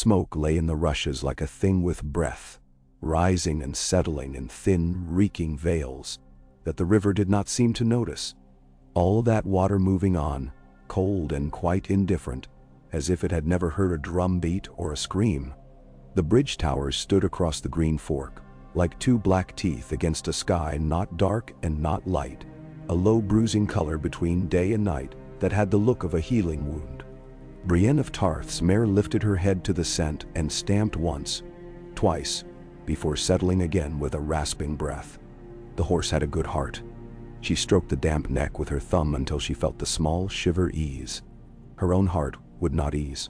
Smoke lay in the rushes like a thing with breath, rising and settling in thin, reeking veils that the river did not seem to notice. All that water moving on, cold and quite indifferent, as if it had never heard a drum beat or a scream. The bridge towers stood across the green fork, like two black teeth against a sky not dark and not light, a low bruising color between day and night that had the look of a healing wound. Brienne of Tarth's mare lifted her head to the scent and stamped once, twice, before settling again with a rasping breath. The horse had a good heart. She stroked the damp neck with her thumb until she felt the small shiver ease. Her own heart would not ease.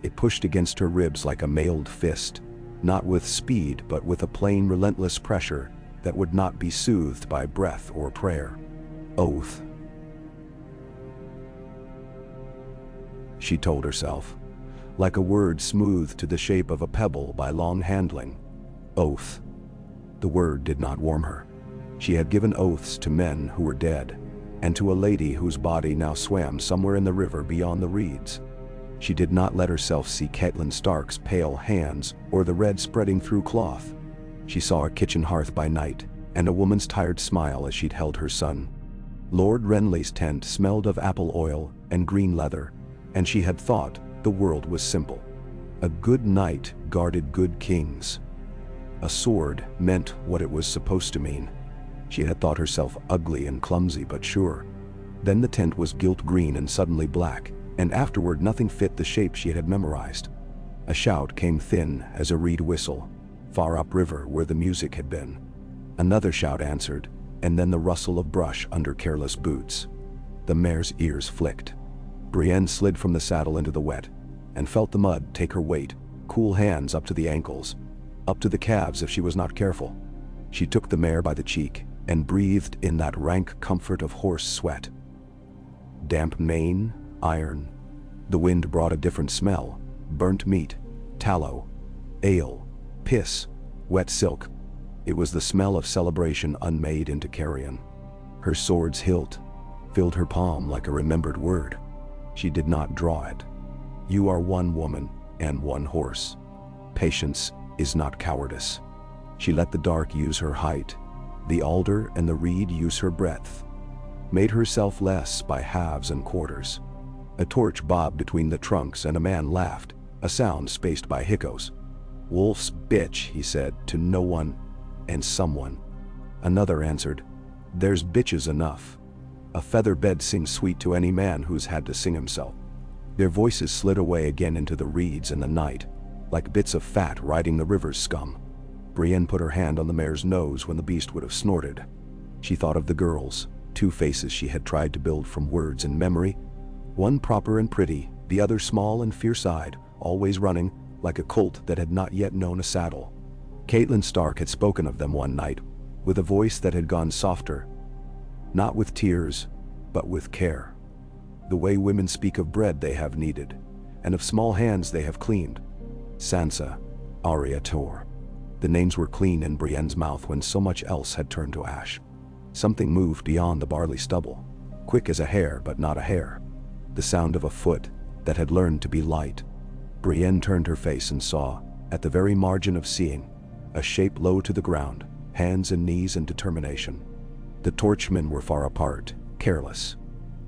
It pushed against her ribs like a mailed fist, not with speed but with a plain relentless pressure that would not be soothed by breath or prayer. Oath, she told herself, like a word smoothed to the shape of a pebble by long handling. Oath. The word did not warm her. She had given oaths to men who were dead, and to a lady whose body now swam somewhere in the river beyond the reeds. She did not let herself see Catelyn Stark's pale hands or the red spreading through cloth. She saw a kitchen hearth by night and a woman's tired smile as she'd held her son. Lord Renly's tent smelled of apple oil and green leather, and she had thought the world was simple. A good knight guarded good kings. A sword meant what it was supposed to mean. She had thought herself ugly and clumsy but sure. Then the tent was gilt green and suddenly black, and afterward nothing fit the shape she had memorized. A shout came thin as a reed whistle, far upriver where the music had been. Another shout answered, and then the rustle of brush under careless boots. The mare's ears flicked. Brienne slid from the saddle into the wet, and felt the mud take her weight, cool hands up to the ankles, up to the calves if she was not careful. She took the mare by the cheek, and breathed in that rank comfort of horse sweat. Damp mane, iron. The wind brought a different smell: burnt meat, tallow, ale, piss, wet silk. It was the smell of celebration unmade into carrion. Her sword's hilt filled her palm like a remembered word. She did not draw it. You are one woman and one horse. Patience is not cowardice. She let the dark use her height, the alder and the reed use her breadth, made herself less by halves and quarters. A torch bobbed between the trunks and a man laughed, a sound spaced by hiccos. Wolf's bitch, he said, to no one and someone. Another answered, there's bitches enough. A feather bed sings sweet to any man who's had to sing himself. Their voices slid away again into the reeds and the night, like bits of fat riding the river's scum. Brienne put her hand on the mare's nose when the beast would have snorted. She thought of the girls, two faces she had tried to build from words and memory, one proper and pretty, the other small and fierce-eyed, always running, like a colt that had not yet known a saddle. Catelyn Stark had spoken of them one night, with a voice that had gone softer, not with tears, but with care. The way women speak of bread they have kneaded, and of small hands they have cleaned. Sansa, Arya Tor. The names were clean in Brienne's mouth when so much else had turned to ash. Something moved beyond the barley stubble, quick as a hare but not a hare. The sound of a foot that had learned to be light. Brienne turned her face and saw, at the very margin of seeing, a shape low to the ground, hands and knees in determination. The torchmen were far apart, careless.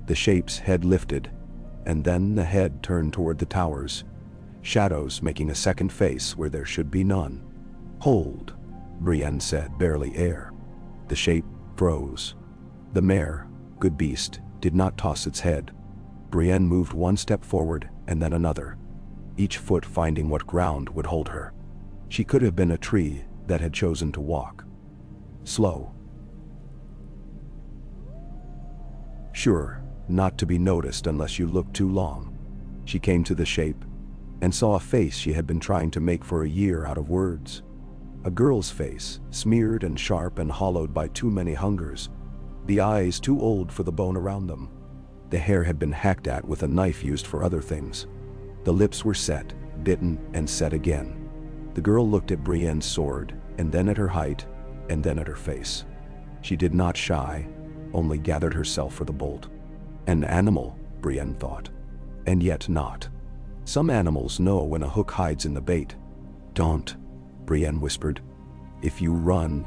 The shape's head lifted, and then the head turned toward the towers, shadows making a second face where there should be none. Hold, Brienne said, barely air. The shape froze. The mare, good beast, did not toss its head. Brienne moved one step forward and then another, each foot finding what ground would hold her. She could have been a tree that had chosen to walk. Slow. Sure, not to be noticed unless you looked too long. She came to the shape and saw a face she had been trying to make for a year out of words. A girl's face, smeared and sharp and hollowed by too many hungers, the eyes too old for the bone around them. The hair had been hacked at with a knife used for other things. The lips were set, bitten, and set again. The girl looked at Brienne's sword, and then at her height, and then at her face. She did not shy, only gathered herself for the bolt. An animal, Brienne thought, and yet not. Some animals know when a hook hides in the bait. Don't, Brienne whispered. If you run,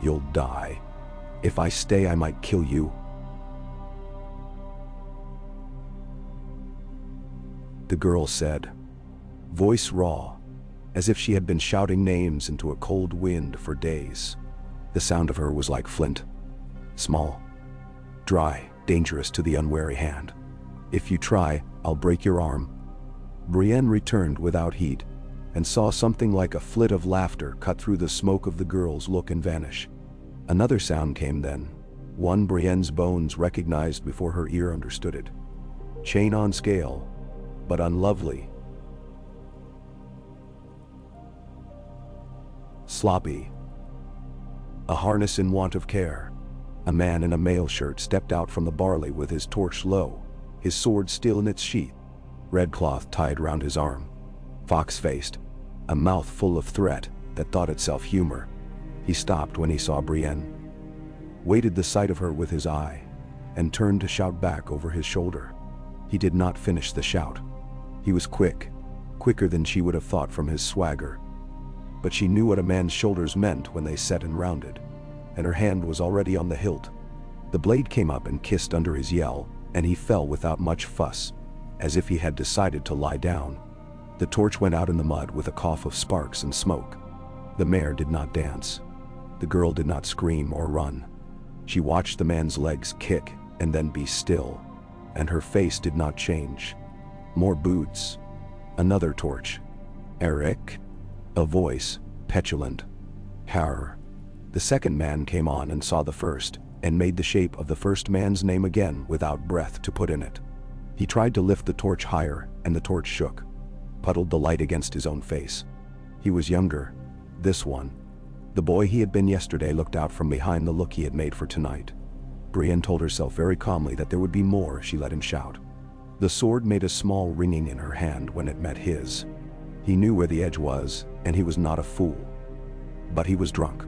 you'll die. If I stay, I might kill you. The girl said, voice raw, as if she had been shouting names into a cold wind for days. The sound of her was like flint. Small, dry, dangerous to the unwary hand. If you try, I'll break your arm. Brienne returned without heat, and saw something like a flit of laughter cut through the smoke of the girl's look and vanish. Another sound came then, one Brienne's bones recognized before her ear understood it. Chain on scale, but unlovely. Sloppy. A harness in want of care. A man in a mail shirt stepped out from the barley with his torch low, his sword still in its sheath, red cloth tied round his arm. Fox-faced, a mouth full of threat that thought itself humor. He stopped when he saw Brienne, weighted the sight of her with his eye, and turned to shout back over his shoulder. He did not finish the shout. He was quick, quicker than she would have thought from his swagger. But she knew what a man's shoulders meant when they set and rounded, and her hand was already on the hilt. The blade came up and kissed under his yell, and he fell without much fuss, as if he had decided to lie down. The torch went out in the mud with a cough of sparks and smoke. The mare did not dance. The girl did not scream or run. She watched the man's legs kick and then be still, and her face did not change. More boots. Another torch. Eric? A voice, petulant. Har. The second man came on and saw the first, and made the shape of the first man's name again without breath to put in it. He tried to lift the torch higher, and the torch shook, puddled the light against his own face. He was younger, this one. The boy he had been yesterday looked out from behind the look he had made for tonight. Brienne told herself very calmly that there would be more. She let him shout. The sword made a small ringing in her hand when it met his. He knew where the edge was, and he was not a fool. But he was drunk.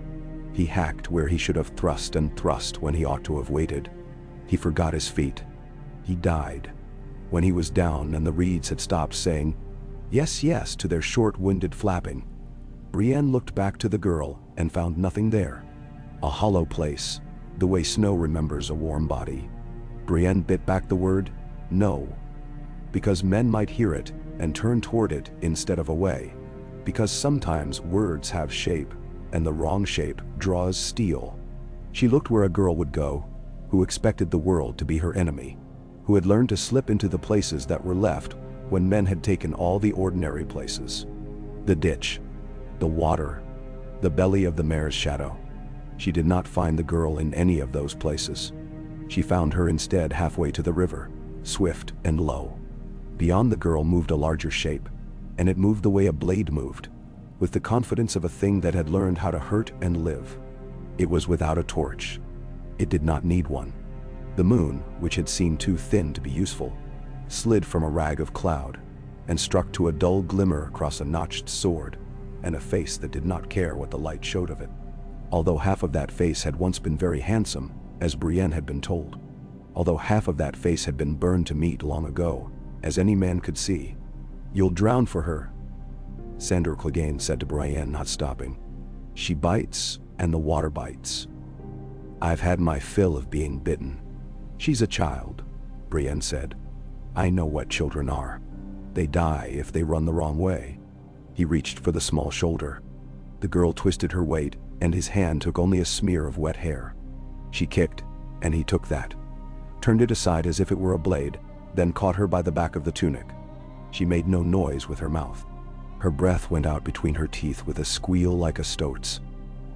He hacked where he should have thrust and thrust when he ought to have waited. He forgot his feet. He died. When he was down and the reeds had stopped saying, yes, yes, to their short-winded flapping. Brienne looked back to the girl and found nothing there. A hollow place, the way snow remembers a warm body. Brienne bit back the word, no. Because men might hear it and turn toward it instead of away. Because sometimes words have shape, and the wrong shape draws steel. She looked where a girl would go, who expected the world to be her enemy, who had learned to slip into the places that were left when men had taken all the ordinary places. The ditch, the water, the belly of the mare's shadow. She did not find the girl in any of those places. She found her instead halfway to the river, swift and low. Beyond the girl moved a larger shape, and it moved the way a blade moved, with the confidence of a thing that had learned how to hurt and live. It was without a torch. It did not need one. The moon, which had seemed too thin to be useful, slid from a rag of cloud and struck to a dull glimmer across a notched sword and a face that did not care what the light showed of it. Although half of that face had once been very handsome, as Brienne had been told. Although half of that face had been burned to meat long ago, as any man could see. You'll drown for her, Sandor Clegane said to Brienne, not stopping. She bites, and the water bites. I've had my fill of being bitten. She's a child, Brienne said. I know what children are. They die if they run the wrong way. He reached for the small shoulder. The girl twisted her weight, and his hand took only a smear of wet hair. She kicked, and he took that, turned it aside as if it were a blade, then caught her by the back of the tunic. She made no noise with her mouth. Her breath went out between her teeth with a squeal like a stoat's.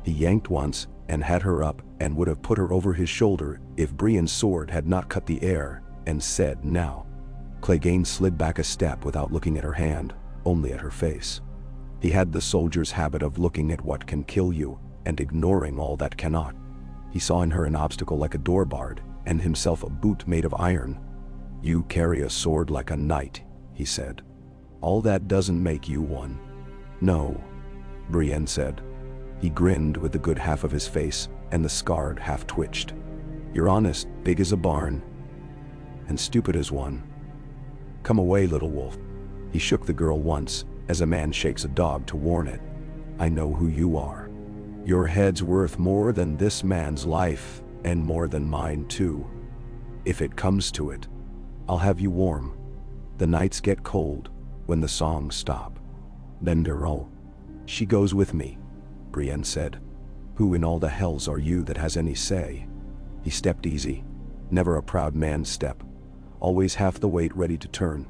He yanked once and had her up and would have put her over his shoulder if Brienne's sword had not cut the air and said, now. Clegane slid back a step without looking at her hand, only at her face. He had the soldier's habit of looking at what can kill you and ignoring all that cannot. He saw in her an obstacle like a door barred, and himself a boot made of iron. You carry a sword like a knight, he said. All that doesn't make you one. No, Brienne said. He grinned with the good half of his face, and the scarred half twitched. You're honest, big as a barn, and stupid as one. Come away, little wolf. He shook the girl once, as a man shakes a dog to warn it. I know who you are. Your head's worth more than this man's life, and more than mine too. If it comes to it, I'll have you warm. The nights get cold when the songs stop. Then Darrow. She goes with me, Brienne said. Who in all the hells are you that has any say? He stepped easy, never a proud man's step, always half the weight ready to turn,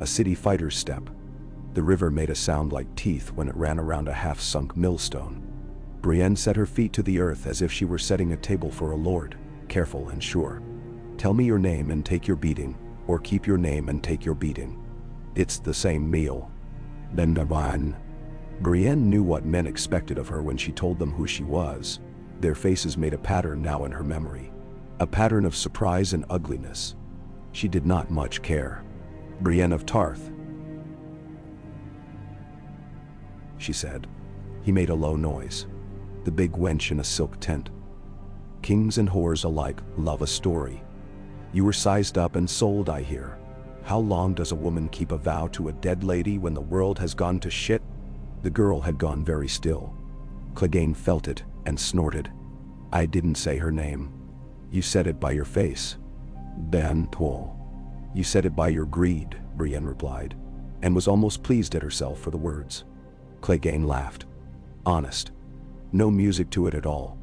a city fighter's step. The river made a sound like teeth when it ran around a half-sunk millstone. Brienne set her feet to the earth as if she were setting a table for a lord, careful and sure. Tell me your name and take your beating, or keep your name and take your beating. It's the same meal. Then Brienne knew what men expected of her when she told them who she was. Their faces made a pattern now in her memory, a pattern of surprise and ugliness. She did not much care. Brienne of Tarth, she said. He made a low noise. The big wench in a silk tent. Kings and whores alike love a story. You were sized up and sold, I hear. How long does a woman keep a vow to a dead lady when the world has gone to shit? The girl had gone very still. Clegane felt it and snorted. I didn't say her name. You said it by your face. Ben Toll. You said it by your greed, Brienne replied, and was almost pleased at herself for the words. Clegane laughed. Honest. No music to it at all.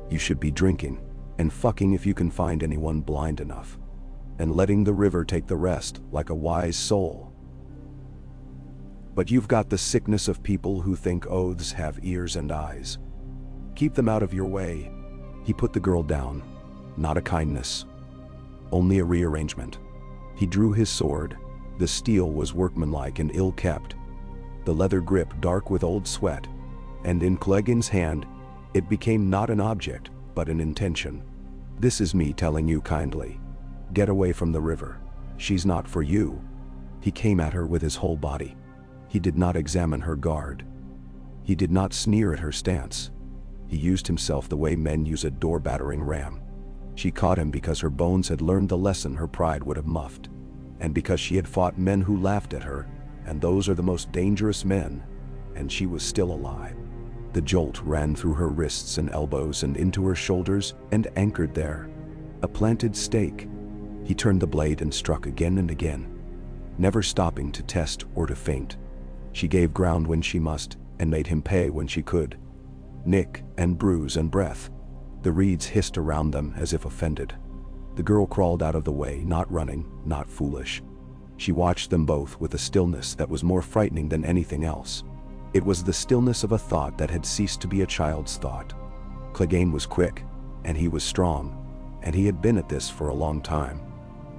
You should be drinking, and fucking if you can find anyone blind enough, and letting the river take the rest like a wise soul. But you've got the sickness of people who think oaths have ears and eyes. Keep them out of your way. He put the girl down. Not a kindness. Only a rearrangement. He drew his sword. The steel was workmanlike and ill-kept, the leather grip dark with old sweat, and in Clegane's hand, it became not an object, but an intention. This is me telling you kindly. Get away from the river. She's not for you. He came at her with his whole body. He did not examine her guard. He did not sneer at her stance. He used himself the way men use a door-battering ram. She caught him because her bones had learned the lesson her pride would have muffed, and because she had fought men who laughed at her, and those are the most dangerous men, and she was still alive. The jolt ran through her wrists and elbows and into her shoulders and anchored there, a planted stake. He turned the blade and struck again and again, never stopping to test or to feint. She gave ground when she must, and made him pay when she could. Nick and bruise and breath. The reeds hissed around them as if offended. The girl crawled out of the way, not running, not foolish. She watched them both with a stillness that was more frightening than anything else. It was the stillness of a thought that had ceased to be a child's thought. Clegane was quick, and he was strong, and he had been at this for a long time.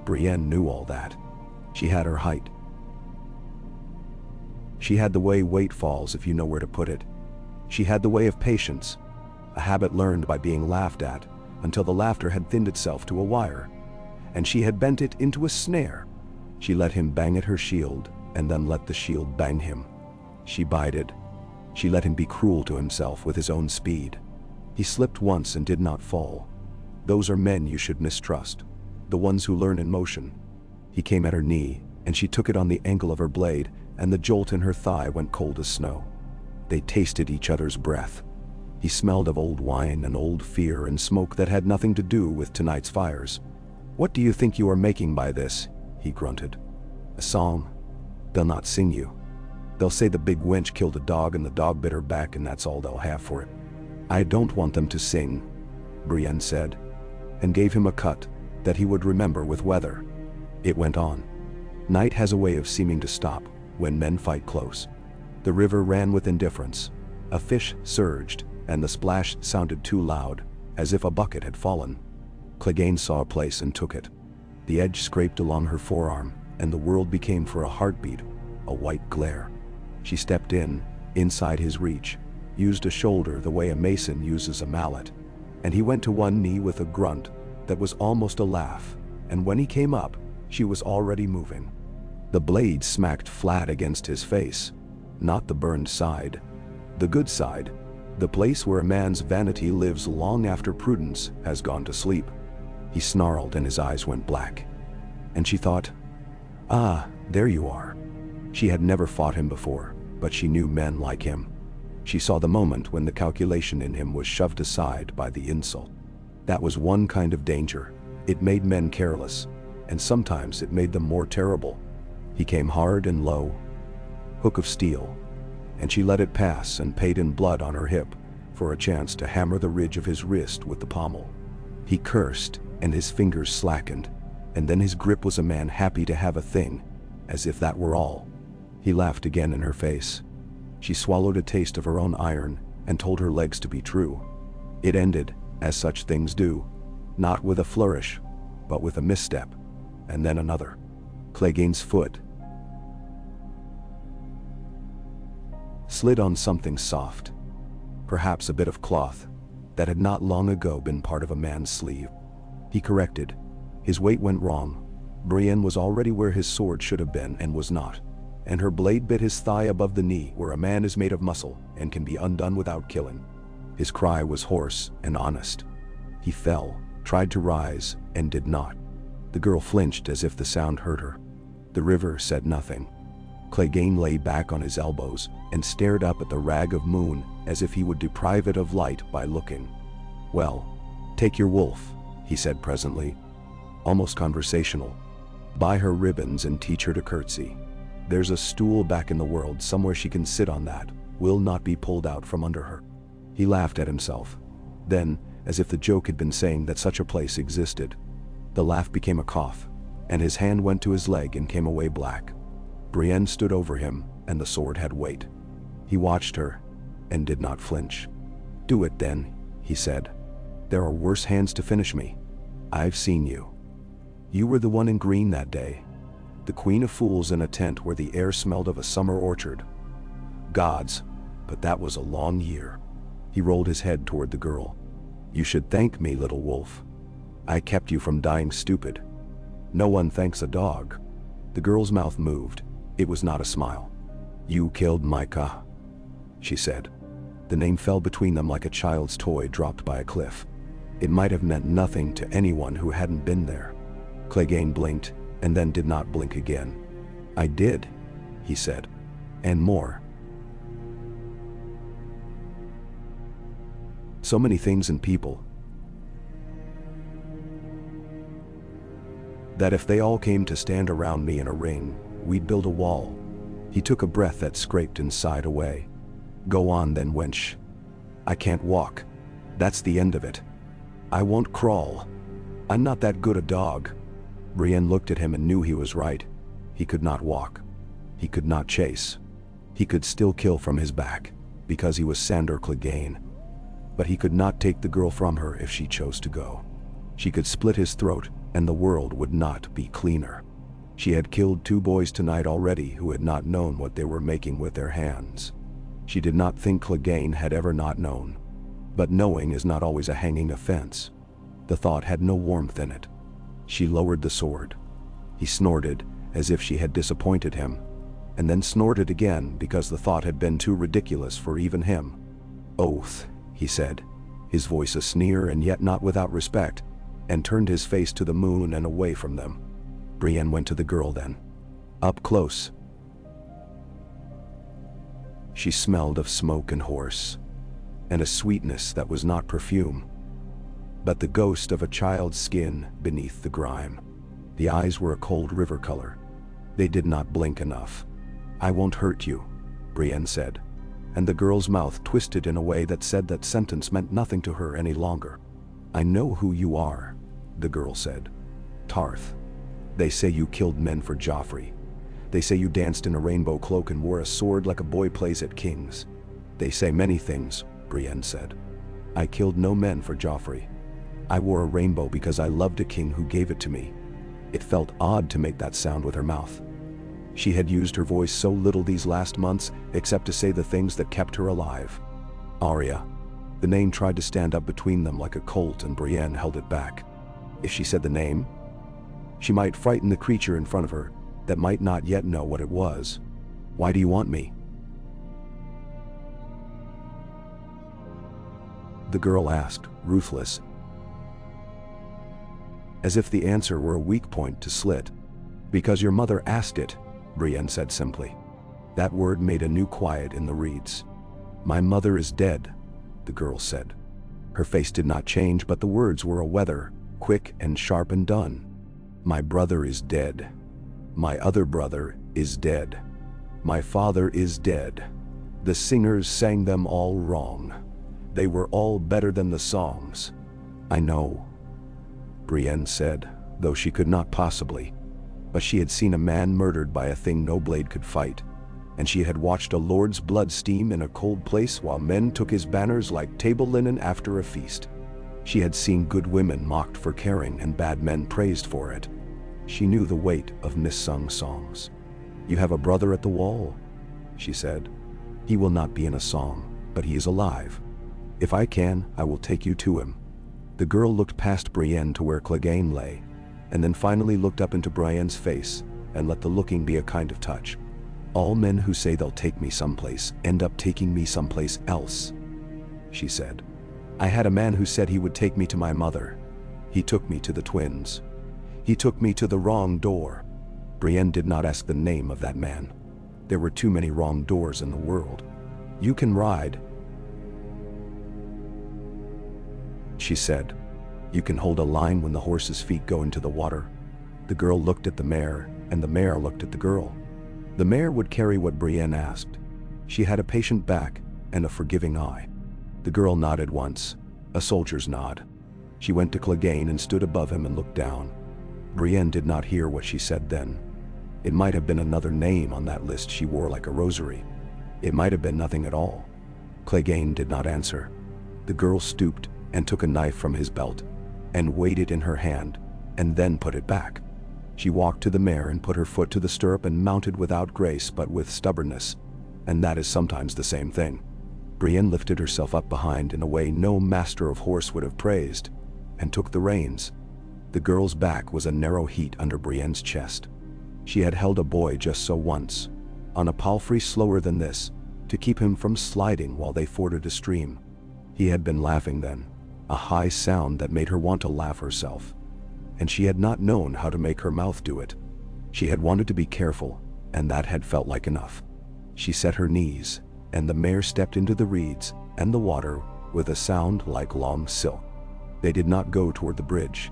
Brienne knew all that. She had her height. She had the way weight falls if you know where to put it. She had the way of patience, a habit learned by being laughed at, until the laughter had thinned itself to a wire, and she had bent it into a snare. She let him bang at her shield, and then let the shield bang him. She bided. She let him be cruel to himself with his own speed. He slipped once and did not fall. Those are men you should mistrust, the ones who learn in motion. He came at her knee, and she took it on the angle of her blade, and the jolt in her thigh went cold as snow. They tasted each other's breath. He smelled of old wine and old fear and smoke that had nothing to do with tonight's fires. What do you think you are making by this? He grunted. A song. They'll not sing you. They'll say the big wench killed a dog and the dog bit her back and that's all they'll have for it. I don't want them to sing, Brienne said, and gave him a cut that he would remember with weather. It went on. Night has a way of seeming to stop when men fight close. The river ran with indifference. A fish surged, and the splash sounded too loud, as if a bucket had fallen. Clegane saw a place and took it. The edge scraped along her forearm, and the world became for a heartbeat, a white glare. She stepped in, inside his reach, used a shoulder the way a mason uses a mallet, and he went to one knee with a grunt that was almost a laugh, and when he came up, she was already moving. The blade smacked flat against his face, not the burned side, the good side, the place where a man's vanity lives long after prudence has gone to sleep. He snarled and his eyes went black. And she thought, ah, there you are. She had never fought him before, but she knew men like him. She saw the moment when the calculation in him was shoved aside by the insult. That was one kind of danger. It made men careless, and sometimes it made them more terrible. He came hard and low, hook of steel, and she let it pass and paid in blood on her hip for a chance to hammer the ridge of his wrist with the pommel. He cursed, and his fingers slackened, and then his grip was a man happy to have a thing, as if that were all. He laughed again in her face. She swallowed a taste of her own iron and told her legs to be true. It ended, as such things do, not with a flourish, but with a misstep, and then another. Clegane's foot slid on something soft, perhaps a bit of cloth, that had not long ago been part of a man's sleeve. He corrected. His weight went wrong. Brienne was already where his sword should have been and was not, and her blade bit his thigh above the knee where a man is made of muscle and can be undone without killing. His cry was hoarse and honest. He fell, tried to rise, and did not. The girl flinched as if the sound hurt her. The river said nothing. Clegane lay back on his elbows and stared up at the rag of moon as if he would deprive it of light by looking. "Well, take your wolf," he said presently, almost conversational. "Buy her ribbons and teach her to curtsy. There's a stool back in the world somewhere she can sit on that will not be pulled out from under her." He laughed at himself. Then, as if the joke had been saying that such a place existed, the laugh became a cough, and his hand went to his leg and came away black. Brienne stood over him, and the sword had weight. He watched her, and did not flinch. "Do it then," he said. "There are worse hands to finish me. I've seen you. You were the one in green that day, the queen of fools in a tent where the air smelled of a summer orchard. Gods, but that was a long year." He rolled his head toward the girl. "You should thank me, little wolf. I kept you from dying stupid. No one thanks a dog." The girl's mouth moved. It was not a smile. "You killed Micah," she said. The name fell between them like a child's toy dropped by a cliff. It might have meant nothing to anyone who hadn't been there. Clegane blinked, and then did not blink again. "I did," he said. "And more. So many things and people, that if they all came to stand around me in a ring, we'd build a wall." He took a breath that scraped and sighed away. "Go on then, wench. I can't walk. That's the end of it. I won't crawl. I'm not that good a dog." Brienne looked at him and knew he was right. He could not walk. He could not chase. He could still kill from his back, because he was Sandor Clegane. But he could not take the girl from her if she chose to go. She could split his throat, and the world would not be cleaner. She had killed 2 boys tonight already who had not known what they were making with their hands. She did not think Clegane had ever not known. But knowing is not always a hanging offense. The thought had no warmth in it. She lowered the sword. He snorted, as if she had disappointed him, and then snorted again because the thought had been too ridiculous for even him. "Oath," he said, his voice a sneer and yet not without respect, and turned his face to the moon and away from them. Brienne went to the girl then. Up close. She smelled of smoke and horse, and a sweetness that was not perfume, but the ghost of a child's skin beneath the grime. The eyes were a cold river color. They did not blink enough. "I won't hurt you," Brienne said, and the girl's mouth twisted in a way that said that sentence meant nothing to her any longer. "I know who you are," the girl said. "Tarth. They say you killed men for Joffrey. They say you danced in a rainbow cloak and wore a sword like a boy plays at kings. They say many things," Brienne said. "I killed no men for Joffrey. I wore a rainbow because I loved a king who gave it to me." It felt odd to make that sound with her mouth. She had used her voice so little these last months, except to say the things that kept her alive. Arya. The name tried to stand up between them like a colt, and Brienne held it back. If she said the name, she might frighten the creature in front of her that might not yet know what it was. "Why do you want me?" the girl asked, ruthless, as if the answer were a weak point to slit. "Because your mother asked it," Brienne said simply. That word made a new quiet in the reeds. My mother is dead, the girl said. Her face did not change, but the words were a weather, quick and sharp and done. My brother is dead. My other brother is dead. My father is dead. The singers sang them all wrong. They were all better than the songs. I know, Brienne said, though she could not possibly. But she had seen a man murdered by a thing no blade could fight, and she had watched a lord's blood steam in a cold place while men took his banners like table linen after a feast. She had seen good women mocked for caring and bad men praised for it. She knew the weight of missung songs. You have a brother at the wall, she said. He will not be in a song, but he is alive. If I can, I will take you to him. The girl looked past Brienne to where Clegane lay, and then finally looked up into Brienne's face and let the looking be a kind of touch. All men who say they'll take me someplace end up taking me someplace else, she said. I had a man who said he would take me to my mother. He took me to the twins. He took me to the wrong door. Brienne did not ask the name of that man. There were too many wrong doors in the world. You can ride, she said. You can hold a line when the horse's feet go into the water. The girl looked at the mare, and the mare looked at the girl. The mare would carry what Brienne asked. She had a patient back and a forgiving eye. The girl nodded once, a soldier's nod. She went to Clegane and stood above him and looked down. Brienne did not hear what she said then. It might have been another name on that list she wore like a rosary. It might have been nothing at all. Clegane did not answer. The girl stooped and took a knife from his belt and weighed it in her hand and then put it back. She walked to the mare and put her foot to the stirrup and mounted without grace but with stubbornness, and that is sometimes the same thing. Brienne lifted herself up behind in a way no master of horse would have praised and took the reins. The girl's back was a narrow heat under Brienne's chest. She had held a boy just so once, on a palfrey slower than this, to keep him from sliding while they forded a stream. He had been laughing then, a high sound that made her want to laugh herself. And she had not known how to make her mouth do it. She had wanted to be careful, and that had felt like enough. She set her knees, and the mare stepped into the reeds and the water with a sound like long silk. They did not go toward the bridge.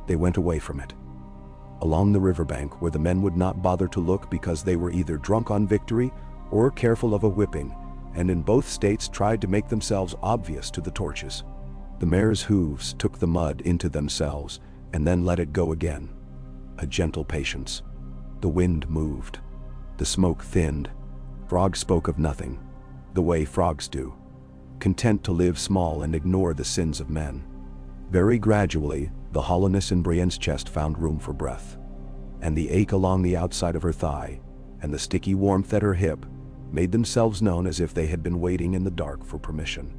They went away from it. Along the riverbank where the men would not bother to look because they were either drunk on victory or careful of a whipping, and in both states tried to make themselves obvious to the torches. The mare's hooves took the mud into themselves and then let it go again. A gentle patience. The wind moved. The smoke thinned. Frogs spoke of nothing, the way frogs do, content to live small and ignore the sins of men. Very gradually, the hollowness in Brienne's chest found room for breath, and the ache along the outside of her thigh and the sticky warmth at her hip made themselves known as if they had been waiting in the dark for permission.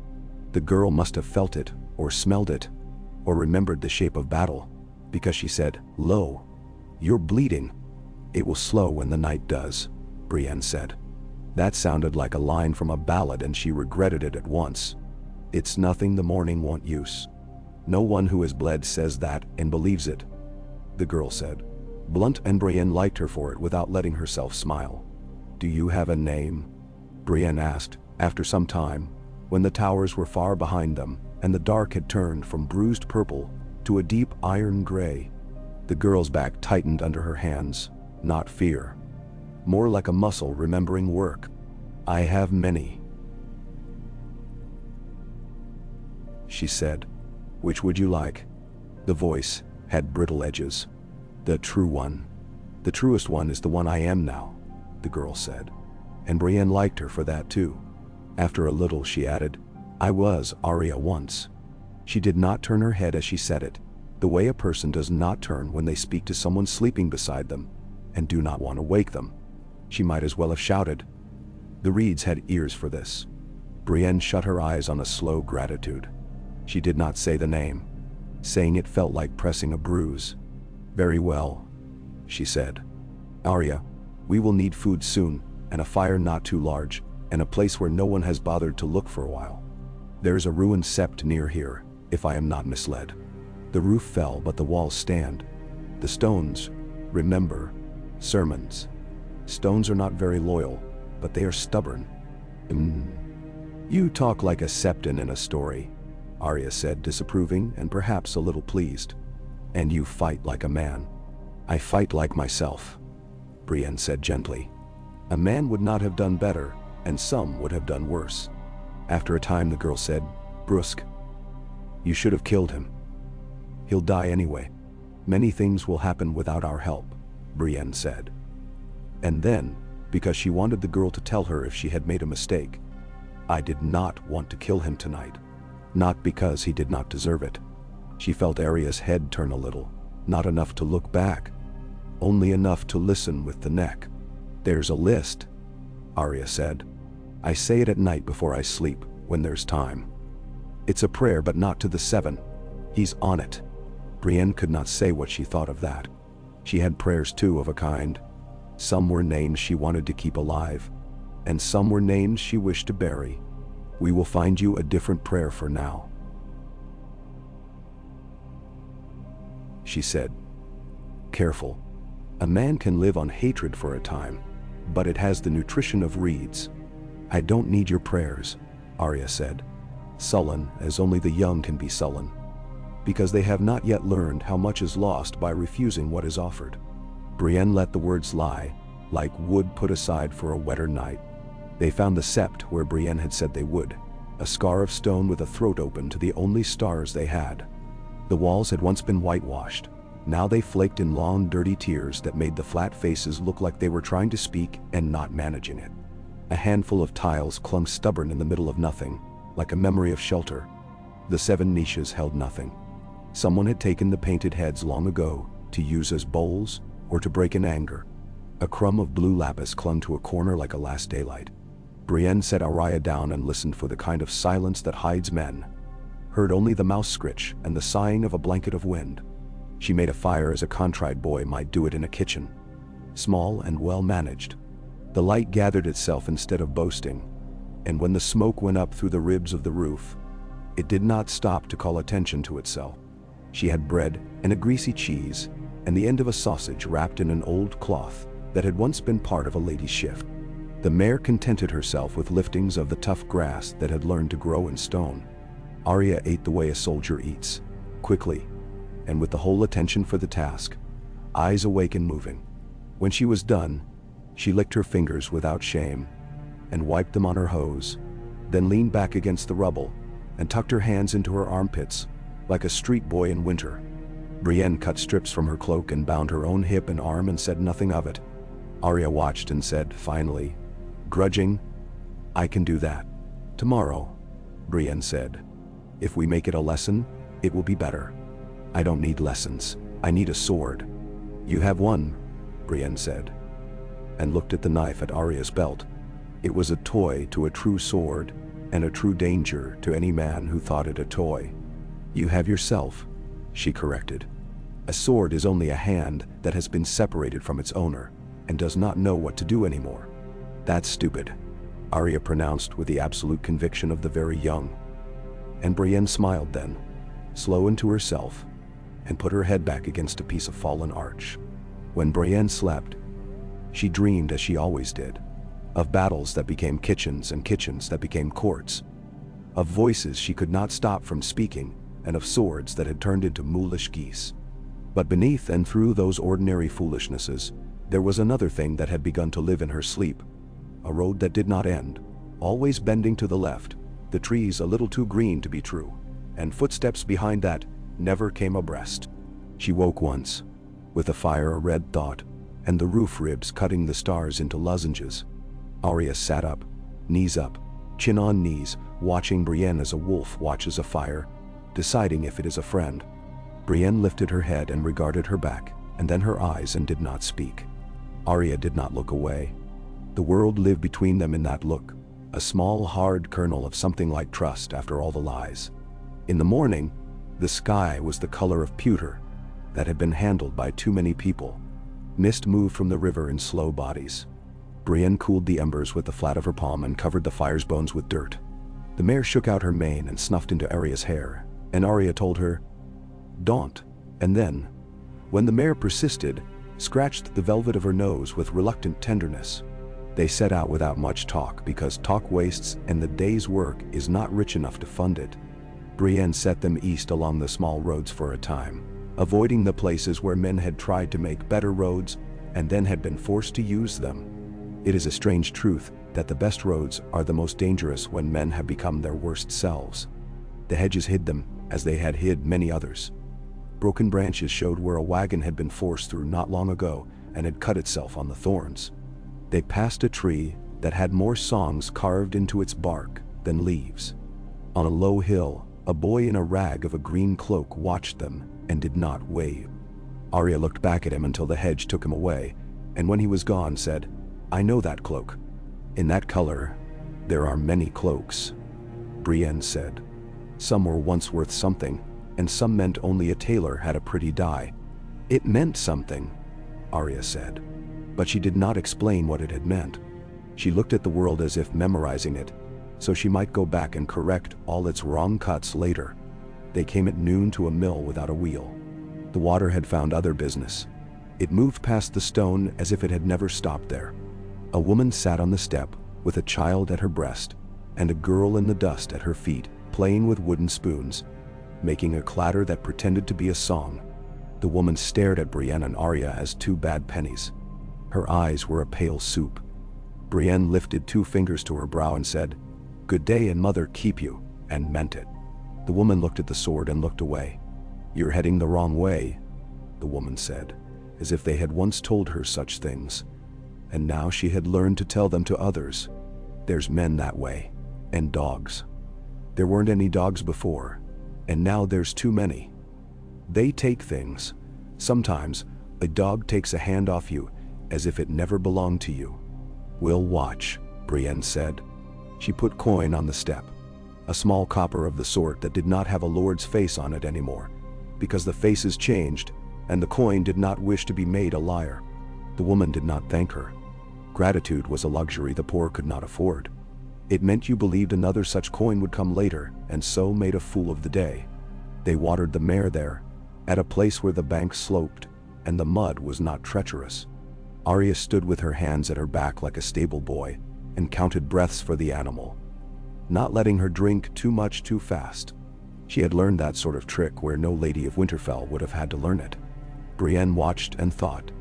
The girl must have felt it, or smelled it, or remembered the shape of battle, because she said, "Lo, you're bleeding." "It will slow when the night does," Brienne said. That sounded like a line from a ballad, and she regretted it at once. It's nothing the morning won't use. No one who has bled says that and believes it, the girl said, blunt, and Brienne liked her for it without letting herself smile. Do you have a name? Brienne asked, after some time, when the towers were far behind them and the dark had turned from bruised purple to a deep iron gray. The girl's back tightened under her hands, not fear, more like a muscle remembering work. I have many, she said. Which would you like? The voice had brittle edges. The true one. The truest one is the one I am now, the girl said. And Brienne liked her for that too. After a little she added, I was Arya once. She did not turn her head as she said it, the way a person does not turn when they speak to someone sleeping beside them and do not want to wake them. She might as well have shouted. The reeds had ears for this. Brienne shut her eyes on a slow gratitude. She did not say the name. Saying it felt like pressing a bruise. Very well, she said. Arya, we will need food soon, and a fire not too large, and a place where no one has bothered to look for a while. There's a ruined sept near here, if I am not misled. The roof fell, but the walls stand. The stones, remember, sermons. Stones are not very loyal, but they are stubborn. You talk like a septon in a story, Arya said, disapproving and perhaps a little pleased. And you fight like a man. I fight like myself, Brienne said gently. A man would not have done better, and some would have done worse. After a time the girl said, brusque, you should have killed him. He'll die anyway. Many things will happen without our help, Brienne said. And then, because she wanted the girl to tell her if she had made a mistake, I did not want to kill him tonight. Not because he did not deserve it. She felt Arya's head turn a little, not enough to look back, only enough to listen with the neck. There's a list, Arya said. I say it at night before I sleep, when there's time. It's a prayer, but not to the seven. He's on it. Brienne could not say what she thought of that. She had prayers too, of a kind. Some were names she wanted to keep alive, and some were names she wished to bury. We will find you a different prayer for now, she said. Careful. A man can live on hatred for a time, but it has the nutrition of reeds. I don't need your prayers, Arya said, sullen as only the young can be sullen, because they have not yet learned how much is lost by refusing what is offered. Brienne let the words lie, like wood put aside for a wetter night. They found the sept where Brienne had said they would, a scar of stone with a throat open to the only stars they had. The walls had once been whitewashed. Now they flaked in long, dirty tears that made the flat faces look like they were trying to speak and not managing it. A handful of tiles clung stubborn in the middle of nothing, like a memory of shelter. The 7 niches held nothing. Someone had taken the painted heads long ago to use as bowls or to break in anger. A crumb of blue lapis clung to a corner like a last daylight. Brienne set Arya down and listened for the kind of silence that hides men. Heard only the mouse scritch and the sighing of a blanket of wind. She made a fire as a contrite boy might do it in a kitchen. Small and well managed. The light gathered itself instead of boasting, and when the smoke went up through the ribs of the roof, it did not stop to call attention to itself. She had bread and a greasy cheese, and the end of a sausage wrapped in an old cloth that had once been part of a lady's shift. The mare contented herself with liftings of the tough grass that had learned to grow in stone. Arya ate the way a soldier eats, quickly, and with the whole attention for the task, eyes awake and moving. When she was done, she licked her fingers without shame, and wiped them on her hose, then leaned back against the rubble, and tucked her hands into her armpits, like a street boy in winter. Brienne cut strips from her cloak and bound her own hip and arm and said nothing of it. Arya watched and said, finally, grudging, I can do that. Tomorrow, Brienne said. If we make it a lesson, it will be better. I don't need lessons. I need a sword. You have one, Brienne said, and looked at the knife at Arya's belt. It was a toy to a true sword, and a true danger to any man who thought it a toy. You have yourself, she corrected. A sword is only a hand that has been separated from its owner, and does not know what to do anymore. That's stupid, Arya pronounced with the absolute conviction of the very young. And Brienne smiled then, slow into herself, and put her head back against a piece of fallen arch. When Brienne slept, she dreamed as she always did, of battles that became kitchens and kitchens that became courts, of voices she could not stop from speaking, and of swords that had turned into mulish geese. But beneath and through those ordinary foolishnesses, there was another thing that had begun to live in her sleep, a road that did not end, always bending to the left, the trees a little too green to be true, and footsteps behind that never came abreast. She woke once, with a fire a red thought, and the roof ribs cutting the stars into lozenges. Arya sat up, knees up, chin on knees, watching Brienne as a wolf watches a fire, deciding if it is a friend. Brienne lifted her head and regarded her back, and then her eyes, and did not speak. Arya did not look away. The world lived between them in that look, a small hard kernel of something like trust after all the lies. In the morning, the sky was the color of pewter that had been handled by too many people. Mist moved from the river in slow bodies. Brienne cooled the embers with the flat of her palm and covered the fire's bones with dirt. The mare shook out her mane and snuffed into Arya's hair, and Arya told her, "Don't." And then, when the mare persisted, scratched the velvet of her nose with reluctant tenderness. They set out without much talk because talk wastes and the day's work is not rich enough to fund it. Brienne set them east along the small roads for a time, avoiding the places where men had tried to make better roads and then had been forced to use them. It is a strange truth that the best roads are the most dangerous when men have become their worst selves. The hedges hid them, as they had hid many others. Broken branches showed where a wagon had been forced through not long ago and had cut itself on the thorns. They passed a tree that had more songs carved into its bark than leaves. On a low hill, a boy in a rag of a green cloak watched them and did not wave. Arya looked back at him until the hedge took him away, and when he was gone said, "I know that cloak. In that color, there are many cloaks." Brienne said, "Some were once worth something, and some meant only a tailor had a pretty dye." "It meant something," Arya said, but she did not explain what it had meant. She looked at the world as if memorizing it, so she might go back and correct all its wrong cuts later. They came at noon to a mill without a wheel. The water had found other business. It moved past the stone as if it had never stopped there. A woman sat on the step with a child at her breast and a girl in the dust at her feet, playing with wooden spoons, making a clatter that pretended to be a song. The woman stared at Brienne and Arya as two bad pennies. Her eyes were a pale soup. Brienne lifted two fingers to her brow and said, "Good day and mother keep you," and meant it. The woman looked at the sword and looked away. "You're heading the wrong way," the woman said, as if they had once told her such things. And now she had learned to tell them to others. There's men that way, and dogs. There weren't any dogs before, and now there's too many. They take things. Sometimes, a dog takes a hand off you, as if it never belonged to you. "We'll watch," Brienne said. She put coin on the step, a small copper of the sort that did not have a lord's face on it anymore, because the faces changed, and the coin did not wish to be made a liar. The woman did not thank her. Gratitude was a luxury the poor could not afford. It meant you believed another such coin would come later, and so made a fool of the day. They watered the mare there, at a place where the bank sloped, and the mud was not treacherous. Arya stood with her hands at her back like a stable boy, and counted breaths for the animal, not letting her drink too much too fast. She had learned that sort of trick where no lady of Winterfell would have had to learn it. Brienne watched and thought.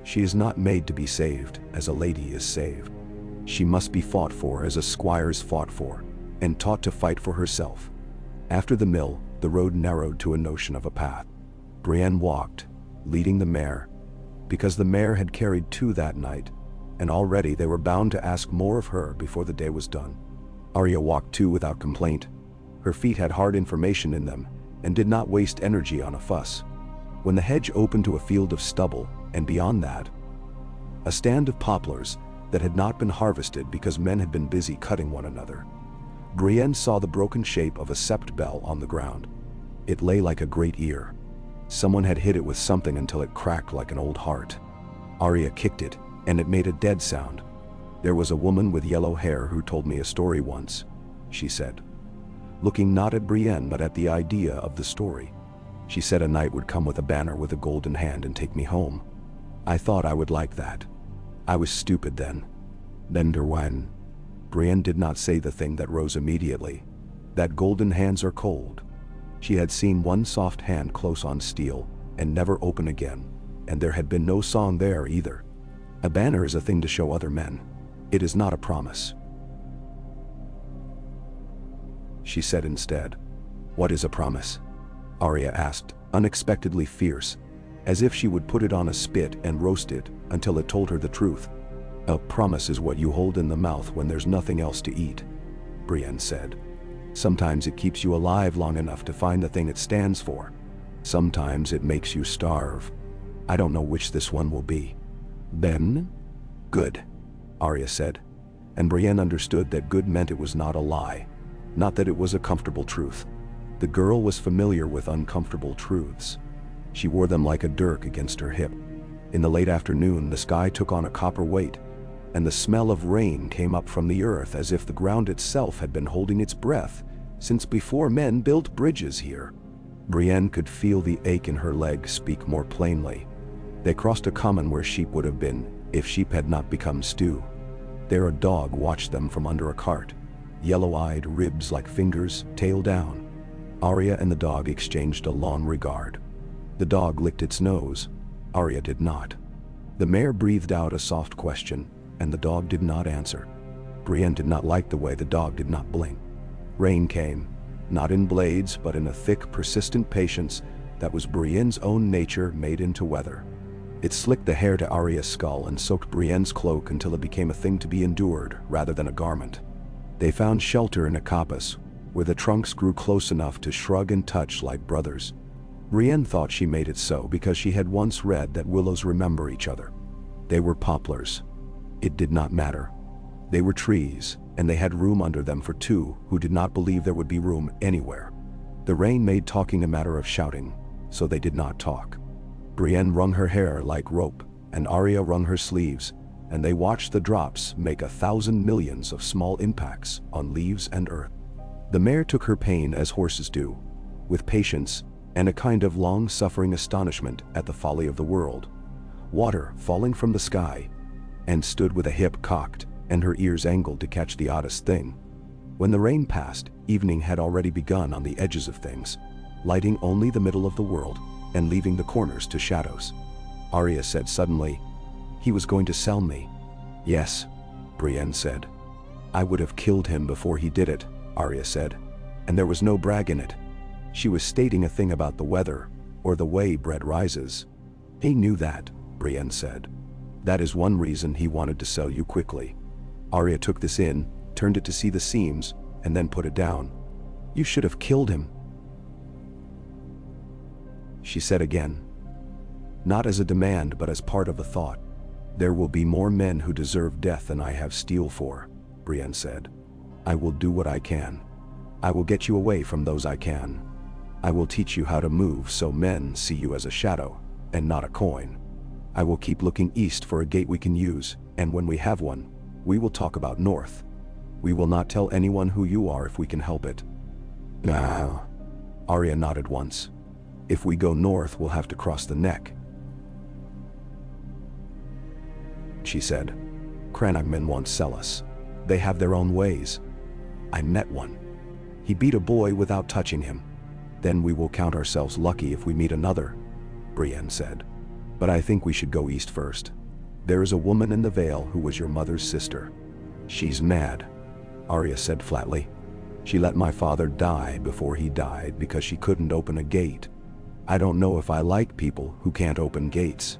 She is not made to be saved as a lady is saved. She must be fought for as a squire's fought for, and taught to fight for herself. After the mill, the road narrowed to a notion of a path. Brienne walked, leading the mare, because the mare had carried two that night, and already they were bound to ask more of her before the day was done. Arya walked too without complaint. Her feet had hard information in them, and did not waste energy on a fuss. When the hedge opened to a field of stubble, and beyond that, a stand of poplars that had not been harvested because men had been busy cutting one another, Brienne saw the broken shape of a sept bell on the ground. It lay like a great ear. Someone had hit it with something until it cracked like an old heart. Arya kicked it, and it made a dead sound. "There was a woman with yellow hair who told me a story once," she said, looking not at Brienne but at the idea of the story. "She said a knight would come with a banner with a golden hand and take me home. I thought I would like that. I was stupid then. When." Brienne did not say the thing that rose immediately, that golden hands are cold. She had seen one soft hand close on steel and never open again, and there had been no song there either. A banner is a thing to show other men. It is not a promise. She said instead. "What is a promise?" Arya asked, unexpectedly fierce, as if she would put it on a spit and roast it until it told her the truth. "A promise is what you hold in the mouth when there's nothing else to eat," Brienne said. "Sometimes it keeps you alive long enough to find the thing it stands for. Sometimes it makes you starve. I don't know which this one will be." "Ben?" "Good," Arya said, and Brienne understood that good meant it was not a lie, not that it was a comfortable truth. The girl was familiar with uncomfortable truths. She wore them like a dirk against her hip. In the late afternoon, the sky took on a copper weight, and the smell of rain came up from the earth as if the ground itself had been holding its breath since before men built bridges here. Brienne could feel the ache in her leg speak more plainly. They crossed a common where sheep would have been, if sheep had not become stew. There a dog watched them from under a cart, yellow-eyed, ribs like fingers, tail down. Arya and the dog exchanged a long regard. The dog licked its nose. Arya did not. The mare breathed out a soft question, and the dog did not answer. Brienne did not like the way the dog did not blink. Rain came, not in blades but in a thick, persistent patience that was Brienne's own nature made into weather. It slicked the hair to Arya's skull and soaked Brienne's cloak until it became a thing to be endured rather than a garment. They found shelter in a coppice, where the trunks grew close enough to shrug and touch like brothers. Brienne thought she made it so because she had once read that willows remember each other. They were poplars. It did not matter. They were trees, and they had room under them for two who did not believe there would be room anywhere. The rain made talking a matter of shouting, so they did not talk. Brienne wrung her hair like rope, and Arya wrung her sleeves, and they watched the drops make 1,000 millions of small impacts on leaves and earth. The mare took her pain as horses do, with patience and a kind of long-suffering astonishment at the folly of the world. Water falling from the sky, and stood with a hip cocked and her ears angled to catch the oddest thing. When the rain passed, evening had already begun on the edges of things, lighting only the middle of the world and leaving the corners to shadows. Arya said suddenly, "He was going to sell me." "Yes," Brienne said. "I would have killed him before he did it," Arya said, and there was no brag in it. She was stating a thing about the weather, or the way bread rises. "He knew that," Brienne said. "That is one reason he wanted to sell you quickly." Arya took this in, turned it to see the seams, and then put it down. "You should have killed him," she said again. "Not as a demand but as part of a thought. There will be more men who deserve death than I have steel for," Brienne said. "I will do what I can. I will get you away from those I can. I will teach you how to move so men see you as a shadow, and not a coin. I will keep looking east for a gate we can use, and when we have one, we will talk about north. We will not tell anyone who you are if we can help it." "Ah." Arya nodded once. "If we go north, we'll have to cross the neck," she said. "Cranagmen won't sell us. They have their own ways. I met one. He beat a boy without touching him. Then we will count ourselves lucky if we meet another," Brienne said. "But I think we should go east first. There is a woman in the Vale who was your mother's sister. She's mad," Arya said flatly. "She let my father die before he died because she couldn't open a gate. I don't know if I like people who can't open gates."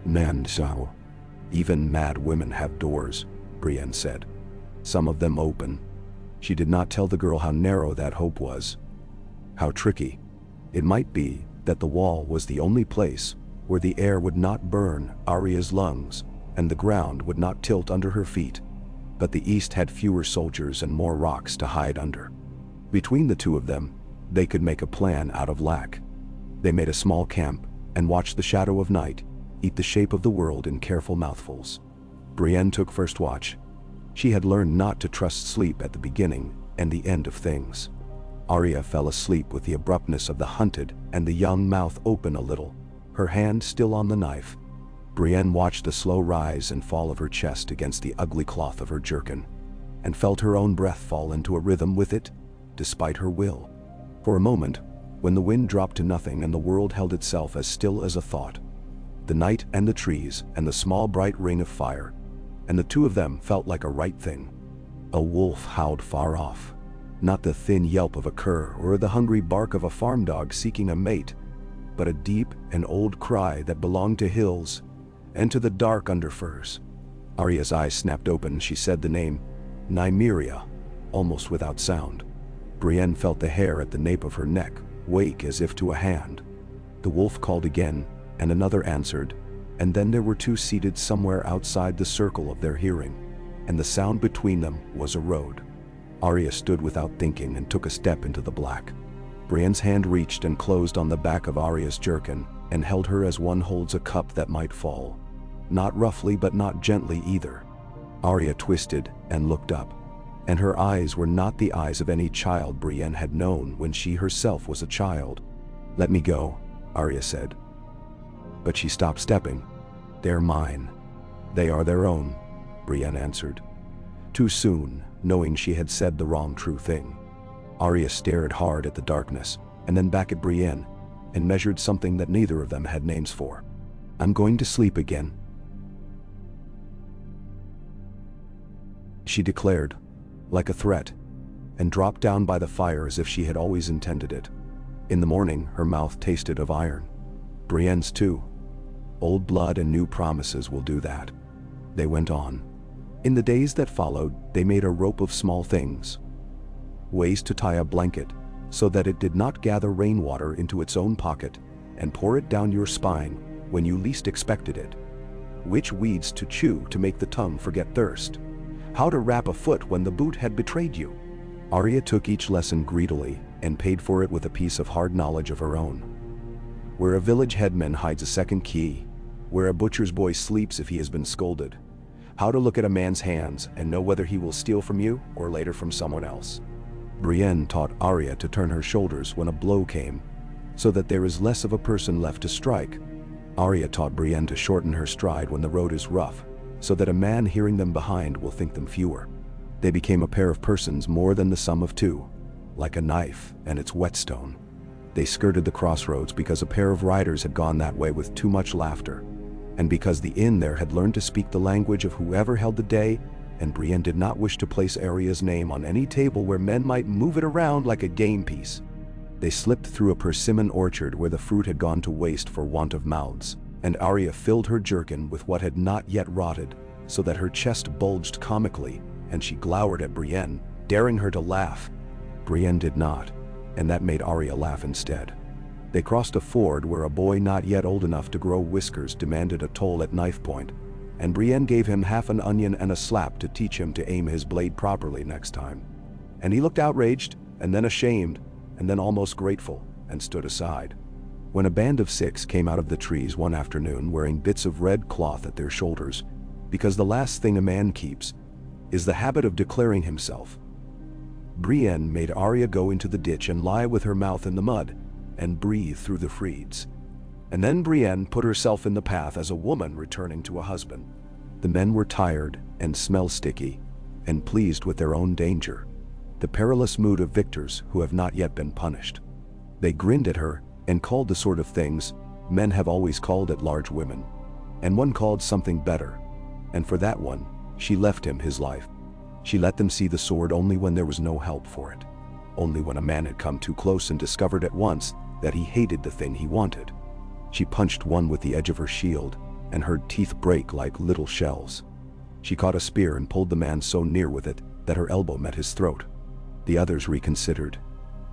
"Man, so. Even mad women have doors," Brienne said. "Some of them open." She did not tell the girl how narrow that hope was. How tricky. It might be that the wall was the only place where the air would not burn Arya's lungs and the ground would not tilt under her feet. But the east had fewer soldiers and more rocks to hide under. Between the two of them, they could make a plan out of lack. They made a small camp and watched the shadow of night eat the shape of the world in careful mouthfuls. Brienne took first watch. She had learned not to trust sleep at the beginning and the end of things. Arya fell asleep with the abruptness of the hunted and the young mouth open a little, her hand still on the knife. Brienne watched the slow rise and fall of her chest against the ugly cloth of her jerkin, and felt her own breath fall into a rhythm with it, despite her will. For a moment, when the wind dropped to nothing and the world held itself as still as a thought, the night and the trees and the small bright ring of fire, and the two of them felt like a right thing. A wolf howled far off, not the thin yelp of a cur or the hungry bark of a farm dog seeking a mate, but a deep and old cry that belonged to hills and to the dark under firs. Arya's eyes snapped open. She said the name, Nymeria, almost without sound. Brienne felt the hair at the nape of her neck wake as if to a hand. The wolf called again, and another answered, and then there were two seated somewhere outside the circle of their hearing, and the sound between them was a road. Arya stood without thinking and took a step into the black. Brienne's hand reached and closed on the back of Arya's jerkin and held her as one holds a cup that might fall. Not roughly but not gently either. Arya twisted and looked up, and her eyes were not the eyes of any child Brienne had known when she herself was a child. "Let me go," Arya said. But she stopped stepping. "They're mine. They are their own," Brienne answered. Too soon, knowing she had said the wrong true thing. Arya stared hard at the darkness, and then back at Brienne, and measured something that neither of them had names for. "I'm going to sleep again," she declared, like a threat, and dropped down by the fire as if she had always intended it. In the morning, her mouth tasted of iron. Brienne's too. Old blood and new promises will do that. They went on. In the days that followed, they made a rope of small things. Ways to tie a blanket, so that it did not gather rainwater into its own pocket and pour it down your spine when you least expected it. Which weeds to chew to make the tongue forget thirst. How to wrap a foot when the boot had betrayed you. Arya took each lesson greedily and paid for it with a piece of hard knowledge of her own. Where a village headman hides a second key, where a butcher's boy sleeps if he has been scolded. How to look at a man's hands and know whether he will steal from you or later from someone else. Brienne taught Arya to turn her shoulders when a blow came, so that there is less of a person left to strike. Arya taught Brienne to shorten her stride when the road is rough, so that a man hearing them behind will think them fewer. They became a pair of persons more than the sum of two, like a knife and its whetstone. They skirted the crossroads because a pair of riders had gone that way with too much laughter, and because the inn there had learned to speak the language of whoever held the day, and Brienne did not wish to place Arya's name on any table where men might move it around like a game piece. They slipped through a persimmon orchard where the fruit had gone to waste for want of mouths, and Arya filled her jerkin with what had not yet rotted, so that her chest bulged comically, and she glowered at Brienne, daring her to laugh. Brienne did not, and that made Arya laugh instead. They crossed a ford where a boy not yet old enough to grow whiskers demanded a toll at knife point, and Brienne gave him half an onion and a slap to teach him to aim his blade properly next time. And he looked outraged, and then ashamed, and then almost grateful, and stood aside. When a band of 6 came out of the trees one afternoon wearing bits of red cloth at their shoulders, because the last thing a man keeps is the habit of declaring himself, Brienne made Arya go into the ditch and lie with her mouth in the mud, and breathe through the freeds. And then Brienne put herself in the path as a woman returning to a husband. The men were tired and smell-sticky, and pleased with their own danger, the perilous mood of victors who have not yet been punished. They grinned at her and called the sort of things men have always called at large women, and one called something better, and for that one, she left him his life. She let them see the sword only when there was no help for it, only when a man had come too close and discovered at once that he hated the thing he wanted. She punched one with the edge of her shield, and heard teeth break like little shells. She caught a spear and pulled the man so near with it that her elbow met his throat. The others reconsidered,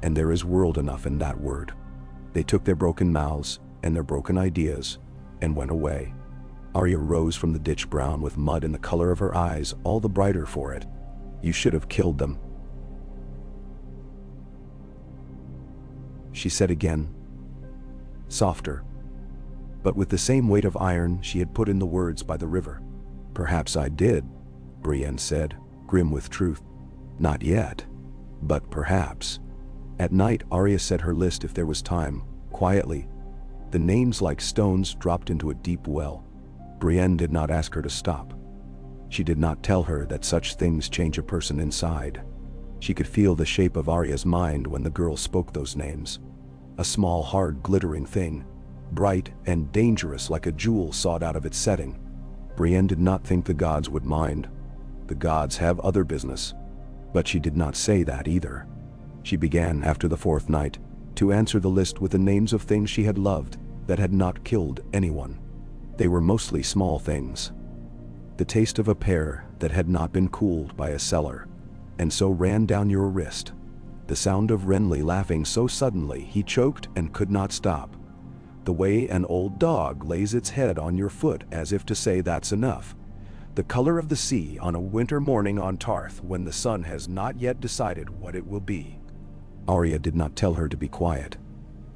and there is world enough in that word. They took their broken mouths and their broken ideas, and went away. Arya rose from the ditch brown with mud in the color of her eyes, all the brighter for it. "You should have killed them," she said again, softer, but with the same weight of iron she had put in the words by the river. "Perhaps I did," Brienne said, grim with truth. "Not yet, but perhaps." At night Arya said her list if there was time, quietly. The names like stones dropped into a deep well. Brienne did not ask her to stop. She did not tell her that such things change a person inside. She could feel the shape of Arya's mind when the girl spoke those names. A small, hard, glittering thing, bright and dangerous like a jewel sought out of its setting. Brienne did not think the gods would mind. The gods have other business. But she did not say that either. She began, after the 4th night, to answer the list with the names of things she had loved that had not killed anyone. They were mostly small things. The taste of a pear that had not been cooled by a cellar, and so ran down your wrist. The sound of Renly laughing so suddenly he choked and could not stop. The way an old dog lays its head on your foot as if to say that's enough. The color of the sea on a winter morning on Tarth when the sun has not yet decided what it will be. Arya did not tell her to be quiet.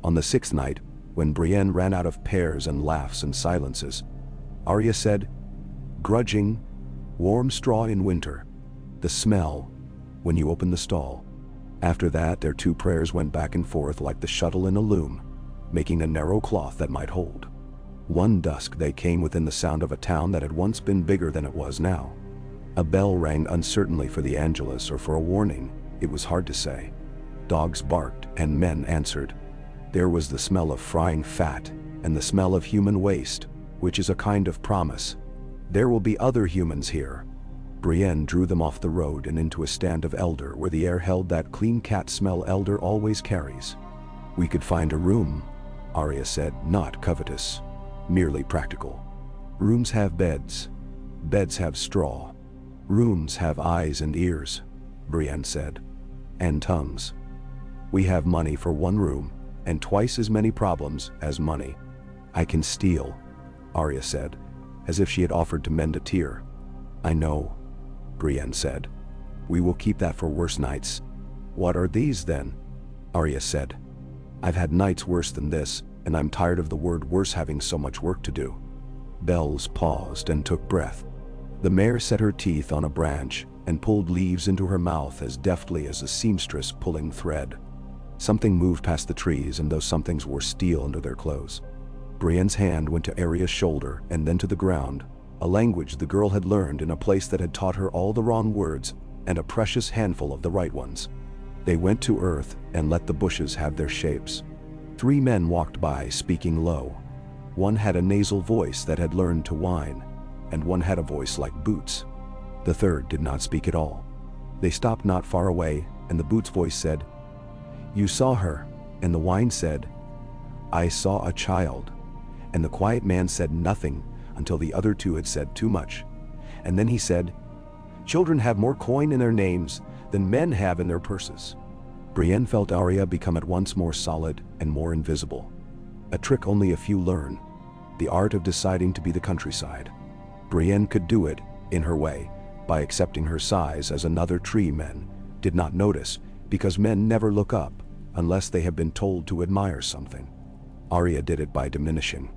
On the 6th night, when Brienne ran out of pears and laughs and silences, Arya said, "Grudging, warm straw in winter, the smell when you open the stall." After that their 2 prayers went back and forth like the shuttle in a loom. making a narrow cloth that might hold. One dusk they came within the sound of a town that had once been bigger than it was now. A bell rang uncertainly for the Angelus or for a warning, it was hard to say. Dogs barked and men answered. There was the smell of frying fat and the smell of human waste, which is a kind of promise. There will be other humans here. Brienne drew them off the road and into a stand of elder where the air held that clean cat smell elder always carries. We could find a room, Arya said, not covetous, merely practical. Rooms have beds. Beds have straw. Rooms have eyes and ears, Brienne said, and tongues. We have money for one room and twice as many problems as money. I can steal, Arya said, as if she had offered to mend a tear. I know, Brienne said. We will keep that for worse nights. What are these then? Arya said. I've had nights worse than this, and I'm tired of the word worse having so much work to do. Bells paused and took breath. The mare set her teeth on a branch and pulled leaves into her mouth as deftly as a seamstress pulling thread. Something moved past the trees, and those somethings wore steel under their clothes. Brienne's hand went to Arya's shoulder and then to the ground, a language the girl had learned in a place that had taught her all the wrong words and a precious handful of the right ones. They went to earth and let the bushes have their shapes. 3 men walked by, speaking low. One had a nasal voice that had learned to whine, and one had a voice like Boots. The third did not speak at all. They stopped not far away, and the Boots' voice said, You saw her, and the whine said, I saw a child. And the quiet man said nothing until the other 2 had said too much. And then he said, Children have more coin in their names than men have in their purses. Brienne felt Arya become at once more solid and more invisible. A trick only a few learn, the art of deciding to be the countryside. Brienne could do it, in her way, by accepting her size as another tree men did not notice, because men never look up unless they have been told to admire something. Arya did it by diminishing.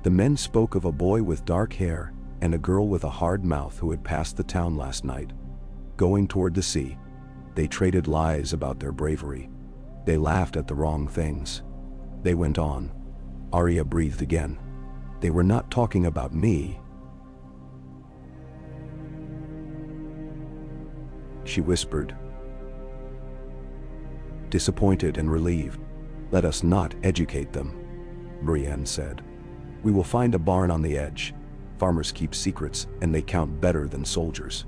The men spoke of a boy with dark hair and a girl with a hard mouth who had passed the town last night, going toward the sea. They traded lies about their bravery. They laughed at the wrong things. They went on. Arya breathed again. They were not talking about me. She whispered, disappointed and relieved. Let us not educate them, Brienne said. We will find a barn on the edge. Farmers keep secrets, and they count better than soldiers.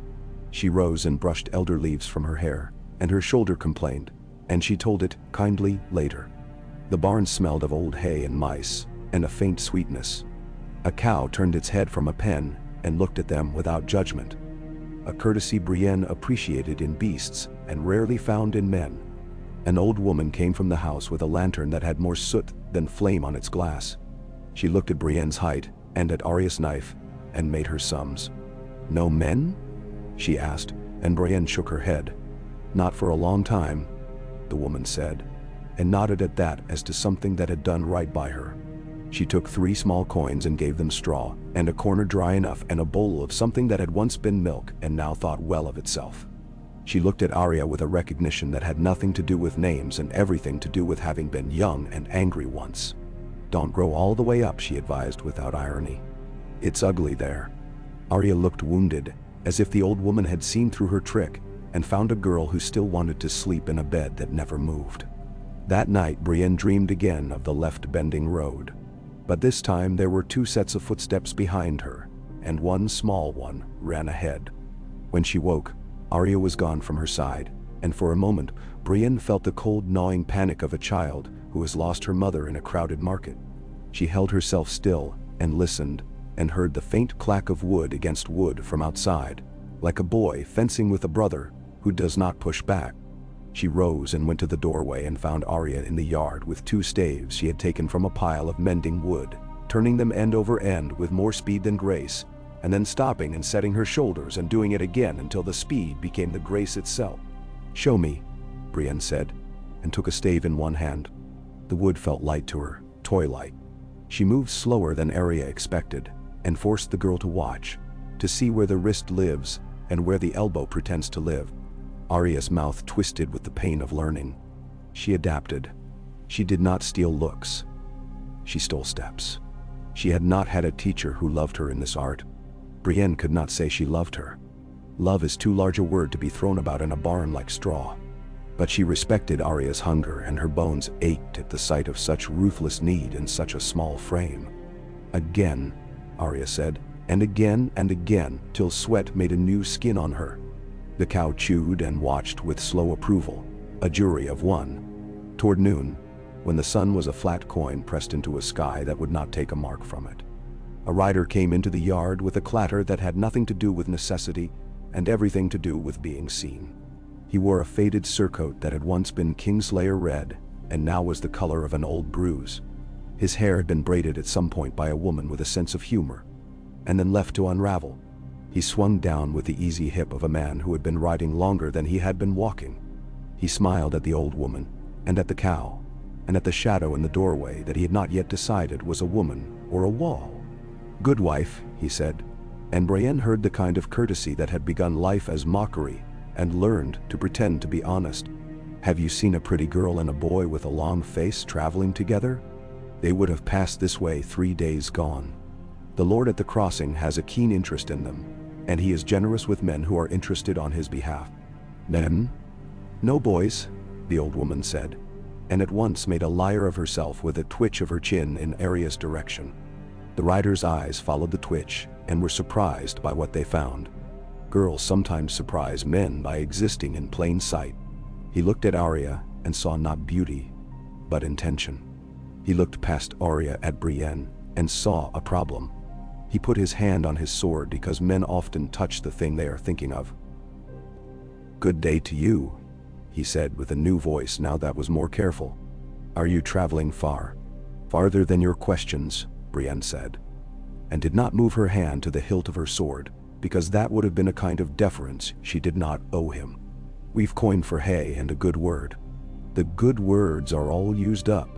She rose and brushed elder leaves from her hair, and her shoulder complained, and she told it kindly later. The barn smelled of old hay and mice, and a faint sweetness. A cow turned its head from a pen and looked at them without judgment. A courtesy Brienne appreciated in beasts and rarely found in men. An old woman came from the house with a lantern that had more soot than flame on its glass. She looked at Brienne's height and at Arya's knife and made her sums. No men? She asked, and Brienne shook her head. Not for a long time, the woman said, and nodded at that as to something that had done right by her. She took 3 small coins and gave them straw, and a corner dry enough, and a bowl of something that had once been milk and now thought well of itself. She looked at Arya with a recognition that had nothing to do with names and everything to do with having been young and angry once. Don't grow all the way up, she advised without irony. It's ugly there. Arya looked wounded, as if the old woman had seen through her trick and found a girl who still wanted to sleep in a bed that never moved. That night Brienne dreamed again of the left-bending road. But this time there were 2 sets of footsteps behind her, and one small one ran ahead. When she woke, Arya was gone from her side, and for a moment Brienne felt the cold gnawing panic of a child who has lost her mother in a crowded market. She held herself still and listened, and heard the faint clack of wood against wood from outside, like a boy fencing with a brother who does not push back. She rose and went to the doorway and found Arya in the yard with 2 staves she had taken from a pile of mending wood, turning them end over end with more speed than grace, and then stopping and setting her shoulders and doing it again until the speed became the grace itself. Show me, Brienne said, and took a stave in one hand. The wood felt light to her, toy-like. She moved slower than Arya expected, and forced the girl to watch, to see where the wrist lives and where the elbow pretends to live. Arya's mouth twisted with the pain of learning. She adapted. She did not steal looks. She stole steps. She had not had a teacher who loved her in this art. Brienne could not say she loved her. Love is too large a word to be thrown about in a barn like straw. But she respected Arya's hunger, and her bones ached at the sight of such ruthless need in such a small frame. Again, Arya said, and again, till sweat made a new skin on her. The cow chewed and watched with slow approval, a jury of one. Toward noon, when the sun was a flat coin pressed into a sky that would not take a mark from it, a rider came into the yard with a clatter that had nothing to do with necessity and everything to do with being seen. He wore a faded surcoat that had once been Kingslayer red and now was the color of an old bruise. His hair had been braided at some point by a woman with a sense of humor, and then left to unravel. He swung down with the easy hip of a man who had been riding longer than he had been walking. He smiled at the old woman, and at the cow, and at the shadow in the doorway that he had not yet decided was a woman or a wall. "Good wife," he said, and Brienne heard the kind of courtesy that had begun life as mockery and learned to pretend to be honest. "Have you seen a pretty girl and a boy with a long face traveling together? They would have passed this way 3 days gone. The Lord at the crossing has a keen interest in them, and he is generous with men who are interested on his behalf." "Men?" "No boys," the old woman said, and at once made a liar of herself with a twitch of her chin in Arya's direction. The rider's eyes followed the twitch and were surprised by what they found. Girls sometimes surprise men by existing in plain sight. He looked at Arya and saw not beauty, but intention. He looked past Arya at Brienne and saw a problem. He put his hand on his sword because men often touch the thing they are thinking of. "Good day to you," he said with a new voice now that was more careful. "Are you traveling far?" "Farther than your questions," Brienne said, and did not move her hand to the hilt of her sword, because that would have been a kind of deference she did not owe him. "We've coin for hay and a good word." "The good words are all used up,"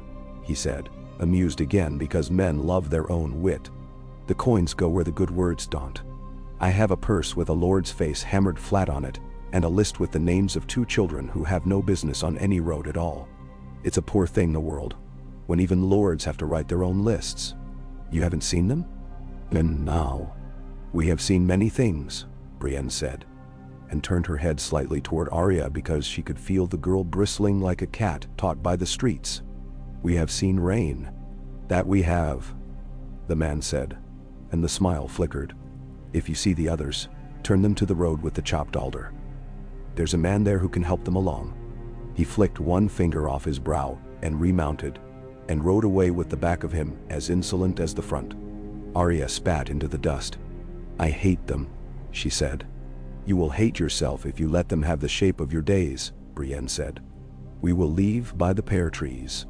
he said, amused again because men love their own wit. "The coins go where the good words don't. I have a purse with a lord's face hammered flat on it, and a list with the names of 2 children who have no business on any road at all. It's a poor thing, the world, when even lords have to write their own lists. You haven't seen them?" "And now, we have seen many things," Brienne said, and turned her head slightly toward Arya because she could feel the girl bristling like a cat taught by the streets. "We have seen rain." "That we have," the man said, and the smile flickered. "If you see the others, turn them to the road with the chopped alder. There's a man there who can help them along." He flicked one finger off his brow and remounted, and rode away with the back of him as insolent as the front. Arya spat into the dust. "I hate them," she said. "You will hate yourself if you let them have the shape of your days," Brienne said. "We will leave by the pear trees."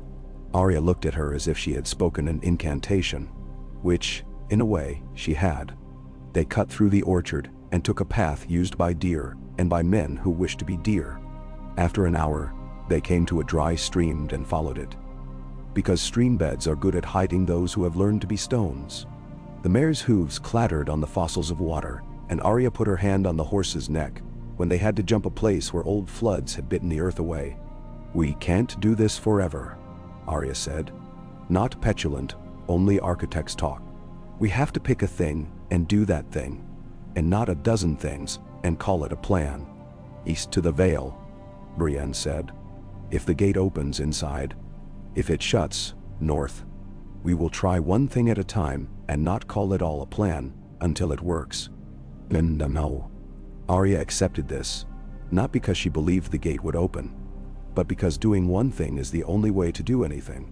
Arya looked at her as if she had spoken an incantation, which, in a way, she had. They cut through the orchard and took a path used by deer and by men who wished to be deer. After an hour, they came to a dry stream and followed it, because stream beds are good at hiding those who have learned to be stones. The mare's hooves clattered on the fossils of water, and Arya put her hand on the horse's neck when they had to jump a place where old floods had bitten the earth away. "We can't do this forever," Arya said. Not petulant, only architects talk. "We have to pick a thing and do that thing, and not a dozen things and call it a plan." "East to the Vale," Brienne said. "If the gate opens inside. If it shuts, north. We will try one thing at a time and not call it all a plan until it works." No. Arya accepted this, not because she believed the gate would open, but because doing one thing is the only way to do anything.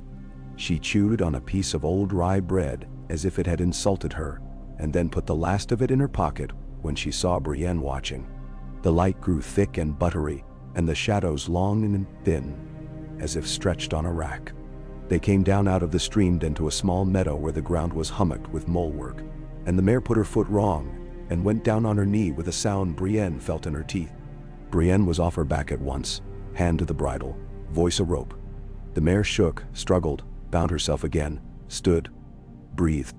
She chewed on a piece of old rye bread as if it had insulted her, and then put the last of it in her pocket when she saw Brienne watching. The light grew thick and buttery, and the shadows long and thin, as if stretched on a rack. They came down out of the stream into a small meadow where the ground was hummocked with molework, and the mare put her foot wrong and went down on her knee with a sound Brienne felt in her teeth. Brienne was off her back at once, hand to the bridle, voice a rope. The mare shook, struggled, bound herself again, stood, breathed.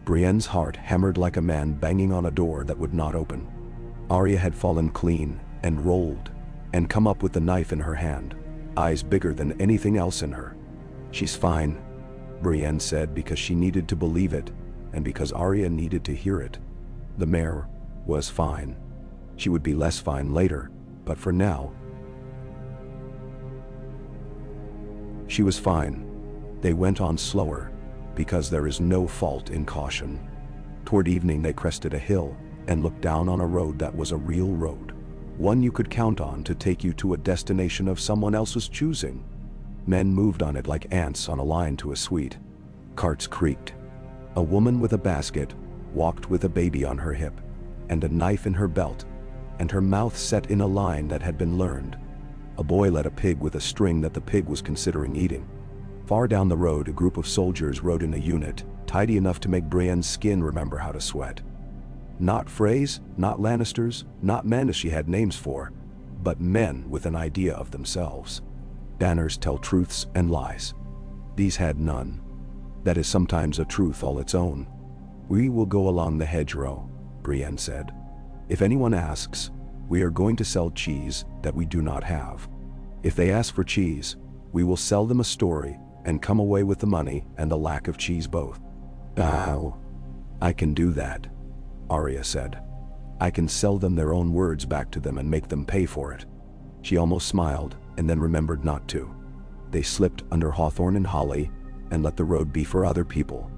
Brienne's heart hammered like a man banging on a door that would not open. Arya had fallen clean and rolled and come up with the knife in her hand, eyes bigger than anything else in her. "She's fine," Brienne said because she needed to believe it, and because Arya needed to hear it. The mare was fine. She would be less fine later, but for now, she was fine. They went on slower, because there is no fault in caution. Toward evening they crested a hill and looked down on a road that was a real road. One you could count on to take you to a destination of someone else's choosing. Men moved on it like ants on a line to a suite. Carts creaked. A woman with a basket walked with a baby on her hip, and a knife in her belt, and her mouth set in a line that had been learned. A boy led a pig with a string that the pig was considering eating. Far down the road, a group of soldiers rode in a unit, tidy enough to make Brienne's skin remember how to sweat. Not Freys, not Lannisters, not men as she had names for, but men with an idea of themselves. Banners tell truths and lies. These had none. That is sometimes a truth all its own. We will go along the hedgerow, Brienne said. If anyone asks, we are going to sell cheese that we do not have. If they ask for cheese, we will sell them a story and come away with the money and the lack of cheese both. Oh, I can do that, Arya said. I can sell them their own words back to them and make them pay for it. She almost smiled and then remembered not to. They slipped under hawthorn and holly and let the road be for other people.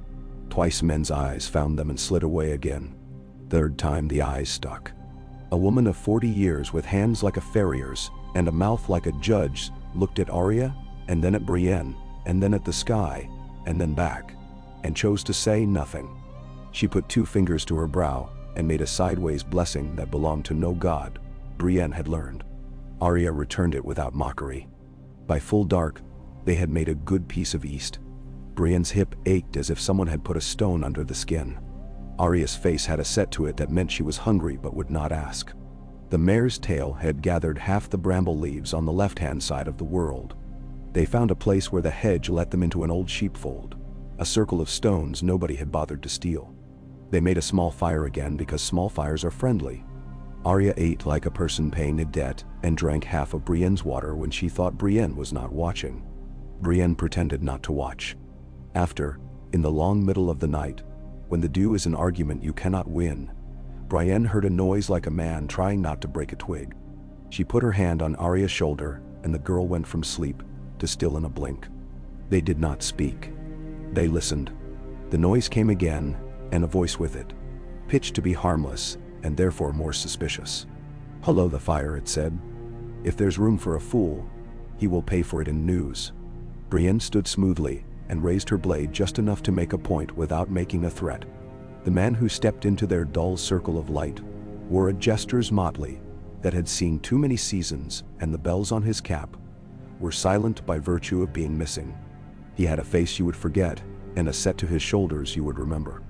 Twice men's eyes found them and slid away again. Third time the eyes stuck. A woman of 40 years with hands like a farrier's and a mouth like a judge's looked at Arya and then at Brienne and then at the sky and then back and chose to say nothing. She put 2 fingers to her brow and made a sideways blessing that belonged to no god, Brienne had learned. Arya returned it without mockery. By full dark, they had made a good piece of east. Brienne's hip ached as if someone had put a stone under the skin. Arya's face had a set to it that meant she was hungry but would not ask. The mare's tail had gathered half the bramble leaves on the left-hand side of the world. They found a place where the hedge let them into an old sheepfold, a circle of stones nobody had bothered to steal. They made a small fire again because small fires are friendly. Arya ate like a person paying a debt and drank half of Brienne's water when she thought Brienne was not watching. Brienne pretended not to watch. After, in the long middle of the night, when the dew is an argument you cannot win, Brienne heard a noise like a man trying not to break a twig. She put her hand on Arya's shoulder and the girl went from sleep to still in a blink. They did not speak. They listened. The noise came again, and a voice with it, pitched to be harmless and therefore more suspicious. "Hello, the fire," it said. "If there's room for a fool, he will pay for it in news." Brienne stood smoothly and raised her blade just enough to make a point without making a threat. The man who stepped into their dull circle of light wore a jester's motley that had seen too many seasons, and the bells on his cap were silent by virtue of being missing. He had a face you would forget and a set to his shoulders you would remember.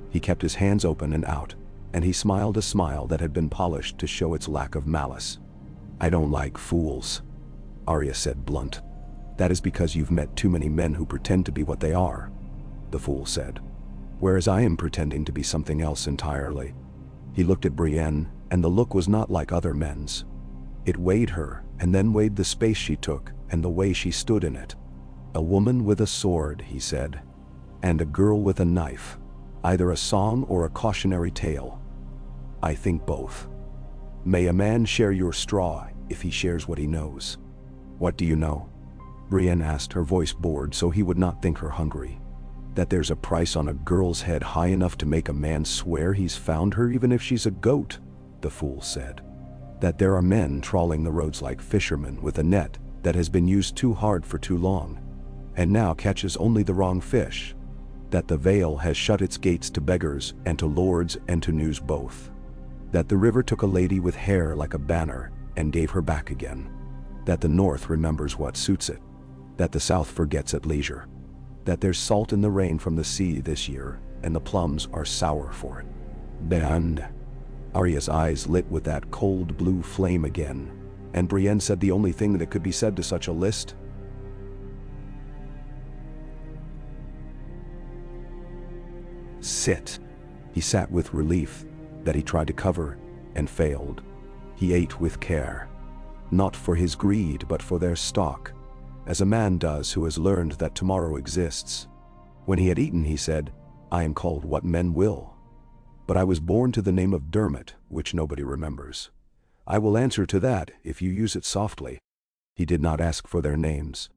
He kept his hands open and out, and he smiled a smile that had been polished to show its lack of malice. "I don't like fools," Arya said blunt. "That is because you've met too many men who pretend to be what they are," the fool said. "Whereas I am pretending to be something else entirely." He looked at Brienne, and the look was not like other men's. It weighed her, and then weighed the space she took and the way she stood in it. "A woman with a sword," he said, "and a girl with a knife. Either a song or a cautionary tale. I think both. May a man share your straw if he shares what he knows." "What do you know?" Brienne asked, her voice bored so he would not think her hungry. "That there's a price on a girl's head high enough to make a man swear he's found her even if she's a goat," the fool said. "That there are men trawling the roads like fishermen with a net that has been used too hard for too long, and now catches only the wrong fish. That the Vale has shut its gates to beggars and to lords and to news both. That the river took a lady with hair like a banner and gave her back again. That the North remembers what suits it. That the South forgets at leisure. That there's salt in the rain from the sea this year, and the plums are sour for it. And..." Arya's eyes lit with that cold blue flame again, and Brienne said the only thing that could be said to such a list. "Sit." He sat with relief that he tried to cover and failed. He ate with care, not for his greed but for their stock, as a man does who has learned that tomorrow exists. When he had eaten, he said, I am called what men will. But I was born to the name of Dermot, which nobody remembers. I will answer to that if you use it softly. He did not ask for their names.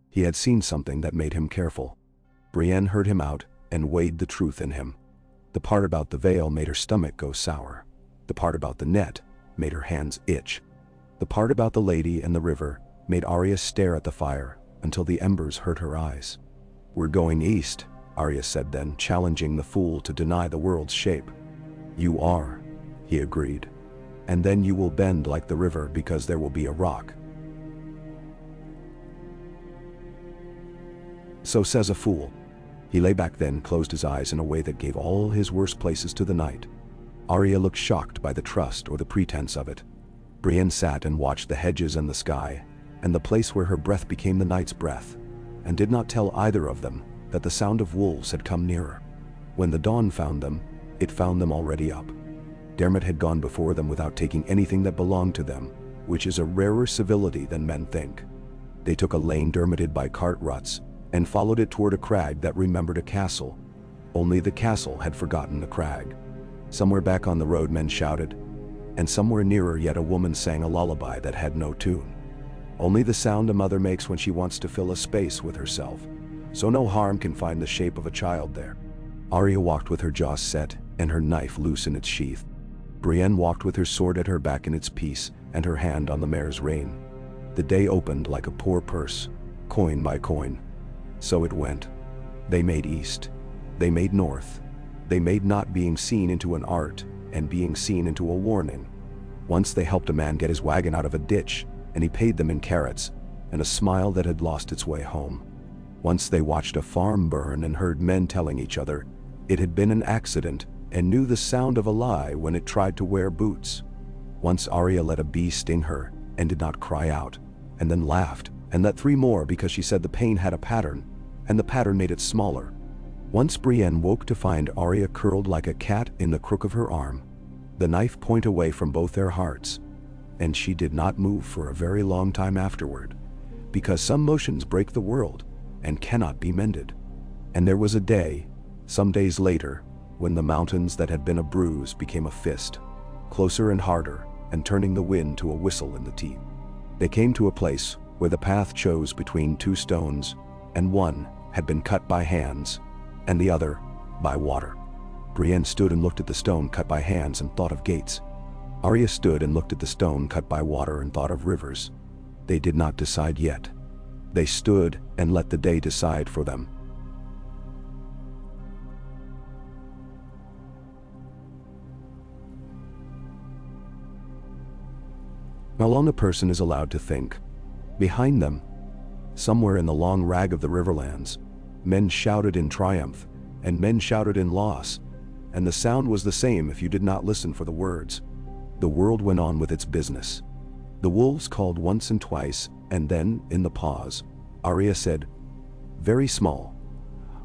He had seen something that made him careful. Brienne heard him out and weighed the truth in him. The part about the veil made her stomach go sour. The part about the net made her hands itch. The part about the lady and the river made Arya stare at the fire until the embers hurt her eyes. We're going east, Arya said then, challenging the fool to deny the world's shape. You are, he agreed. And then you will bend like the river because there will be a rock. So says a fool. He lay back then, closed his eyes in a way that gave all his worst places to the night. Arya looked shocked by the trust or the pretense of it. Brienne sat and watched the hedges and the sky, and the place where her breath became the night's breath, and did not tell either of them that the sound of wolves had come nearer. When the dawn found them, it found them already up. Dermot had gone before them without taking anything that belonged to them, which is a rarer civility than men think. They took a lane Dermoted by cart ruts, and followed it toward a crag that remembered a castle. Only the castle had forgotten the crag. Somewhere back on the road men shouted, and somewhere nearer yet a woman sang a lullaby that had no tune. Only the sound a mother makes when she wants to fill a space with herself, so no harm can find the shape of a child there. Arya walked with her jaws set and her knife loose in its sheath. Brienne walked with her sword at her back in its peace and her hand on the mare's rein. The day opened like a poor purse, coin by coin. So it went. They made east. They made north. They made not being seen into an art and being seen into a warning. Once they helped a man get his wagon out of a ditch, and he paid them in carrots and a smile that had lost its way home. Once they watched a farm burn and heard men telling each other it had been an accident and knew the sound of a lie when it tried to wear boots. Once Arya let a bee sting her and did not cry out, and then laughed and let 3 more because she said the pain had a pattern, and the pattern made it smaller. Once Brienne woke to find Arya curled like a cat in the crook of her arm, the knife point away from both their hearts, and she did not move for a very long time afterward, because some motions break the world and cannot be mended. And there was a day, some days later, when the mountains that had been a bruise became a fist, closer and harder, and turning the wind to a whistle in the teeth. They came to a place where the path chose between 2 stones, and one had been cut by hands, and the other by water. Brienne stood and looked at the stone cut by hands and thought of gates. Arya stood and looked at the stone cut by water and thought of rivers. They did not decide yet. They stood and let the day decide for them. How long a person is allowed to think. Behind them, somewhere in the long rag of the riverlands, men shouted in triumph, and men shouted in loss, and the sound was the same if you did not listen for the words. The world went on with its business. The wolves called once and twice, and then, in the pause, Arya said, very small,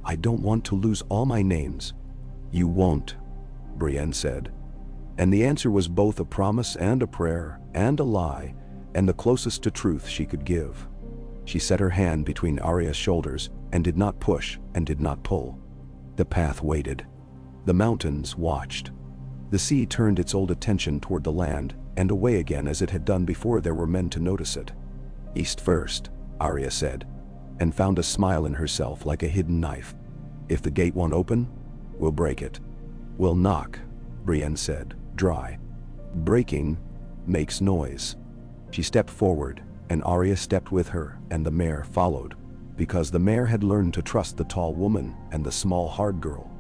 I don't want to lose all my names. You won't, Brienne said. And the answer was both a promise and a prayer and a lie, and the closest to truth she could give. She set her hand between Arya's shoulders and did not push and did not pull. The path waited. The mountains watched. The sea turned its old attention toward the land and away again as it had done before there were men to notice it. East first, Arya said, and found a smile in herself like a hidden knife. If the gate won't open, we'll break it. We'll knock, Brienne said, dry. Breaking makes noise. She stepped forward, and Arya stepped with her, and the mare followed, because the mare had learned to trust the tall woman and the small hard girl.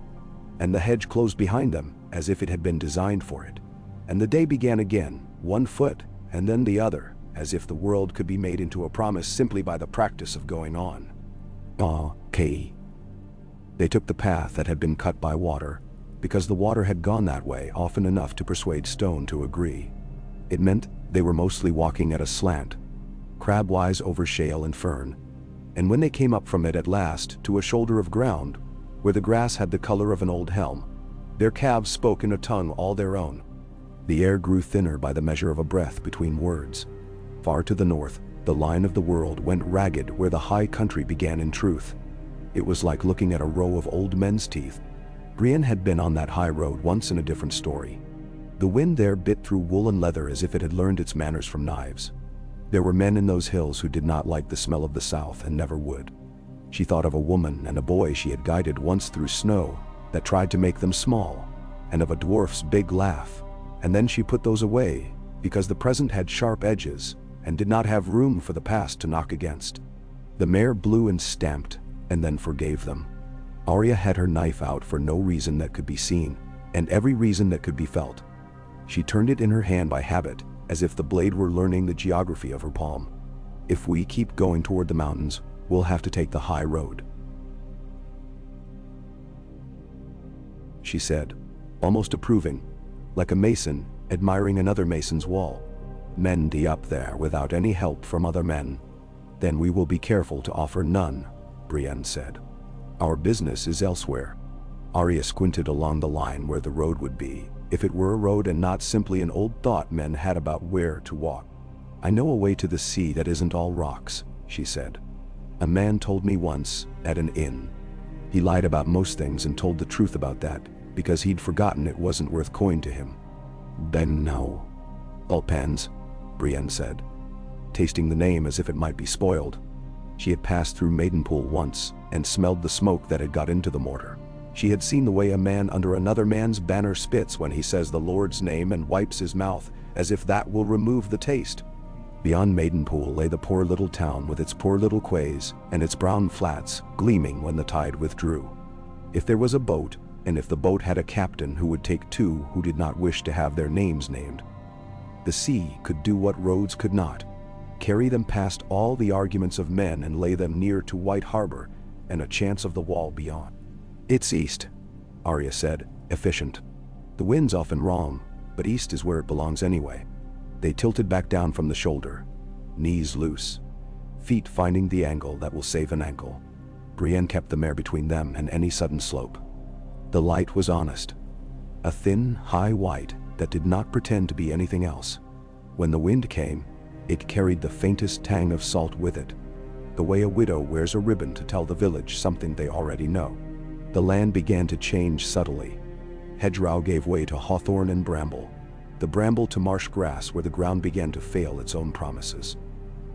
And the hedge closed behind them as if it had been designed for it. And the day began again, 1 foot, and then the other, as if the world could be made into a promise simply by the practice of going on. Okay. They took the path that had been cut by water, because the water had gone that way often enough to persuade stone to agree. It meant they were mostly walking at a slant, crabwise over shale and fern, and when they came up from it at last to a shoulder of ground, where the grass had the color of an old helm, their calves spoke in a tongue all their own. The air grew thinner by the measure of a breath between words. Far to the north, the line of the world went ragged where the high country began in truth. It was like looking at a row of old men's teeth. Brienne had been on that high road once in a different story. The wind there bit through wool and leather as if it had learned its manners from knives. There were men in those hills who did not like the smell of the south and never would. She thought of a woman and a boy she had guided once through snow that tried to make them small, and of a dwarf's big laugh, and then she put those away because the present had sharp edges and did not have room for the past to knock against. The mare blew and stamped, and then forgave them. Arya had her knife out for no reason that could be seen, and every reason that could be felt. She turned it in her hand by habit, as if the blade were learning the geography of her palm. If we keep going toward the mountains, we'll have to take the high road, she said, almost approving, like a mason admiring another mason's wall. Mend up there without any help from other men. Then we will be careful to offer none, Brienne said. Our business is elsewhere. Arya squinted along the line where the road would be, if it were a road and not simply an old thought men had about where to walk. I know a way to the sea that isn't all rocks, she said. A man told me once, at an inn. He lied about most things and told the truth about that, because he'd forgotten it wasn't worth coin to him. Then no. Ulpans, Brienne said, tasting the name as if it might be spoiled. She had passed through Maidenpool once and smelled the smoke that had got into the mortar. She had seen the way a man under another man's banner spits when he says the Lord's name and wipes his mouth, as if that will remove the taste. Beyond Maidenpool lay the poor little town with its poor little quays and its brown flats gleaming when the tide withdrew. If there was a boat, and if the boat had a captain who would take two who did not wish to have their names named, the sea could do what roads could not, carry them past all the arguments of men and lay them near to White Harbor and a chance of the wall beyond. It's east, Arya said, efficient. The wind's often wrong, but east is where it belongs anyway. They tilted back down from the shoulder, knees loose, feet finding the angle that will save an ankle. Brienne kept the mare between them and any sudden slope. The light was honest, a thin, high white that did not pretend to be anything else. When the wind came, it carried the faintest tang of salt with it, the way a widow wears a ribbon to tell the village something they already know. The land began to change subtly. Hedgerow gave way to hawthorn and bramble, the bramble to marsh grass where the ground began to fail its own promises.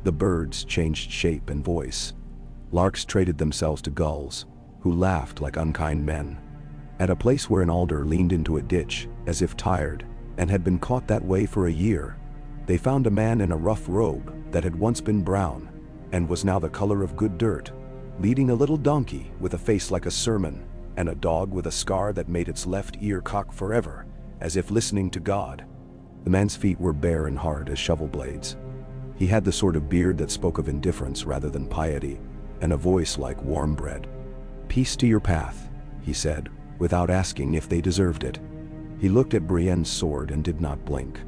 The birds changed shape and voice. Larks traded themselves to gulls, who laughed like unkind men. At a place where an alder leaned into a ditch, as if tired, and had been caught that way for a year, they found a man in a rough robe that had once been brown, and was now the color of good dirt, leading a little donkey with a face like a sermon, and a dog with a scar that made its left ear cock forever, as if listening to God. The man's feet were bare and hard as shovel blades. He had the sort of beard that spoke of indifference rather than piety, and a voice like warm bread. Peace to your path, he said, without asking if they deserved it. He looked at Brienne's sword and did not blink.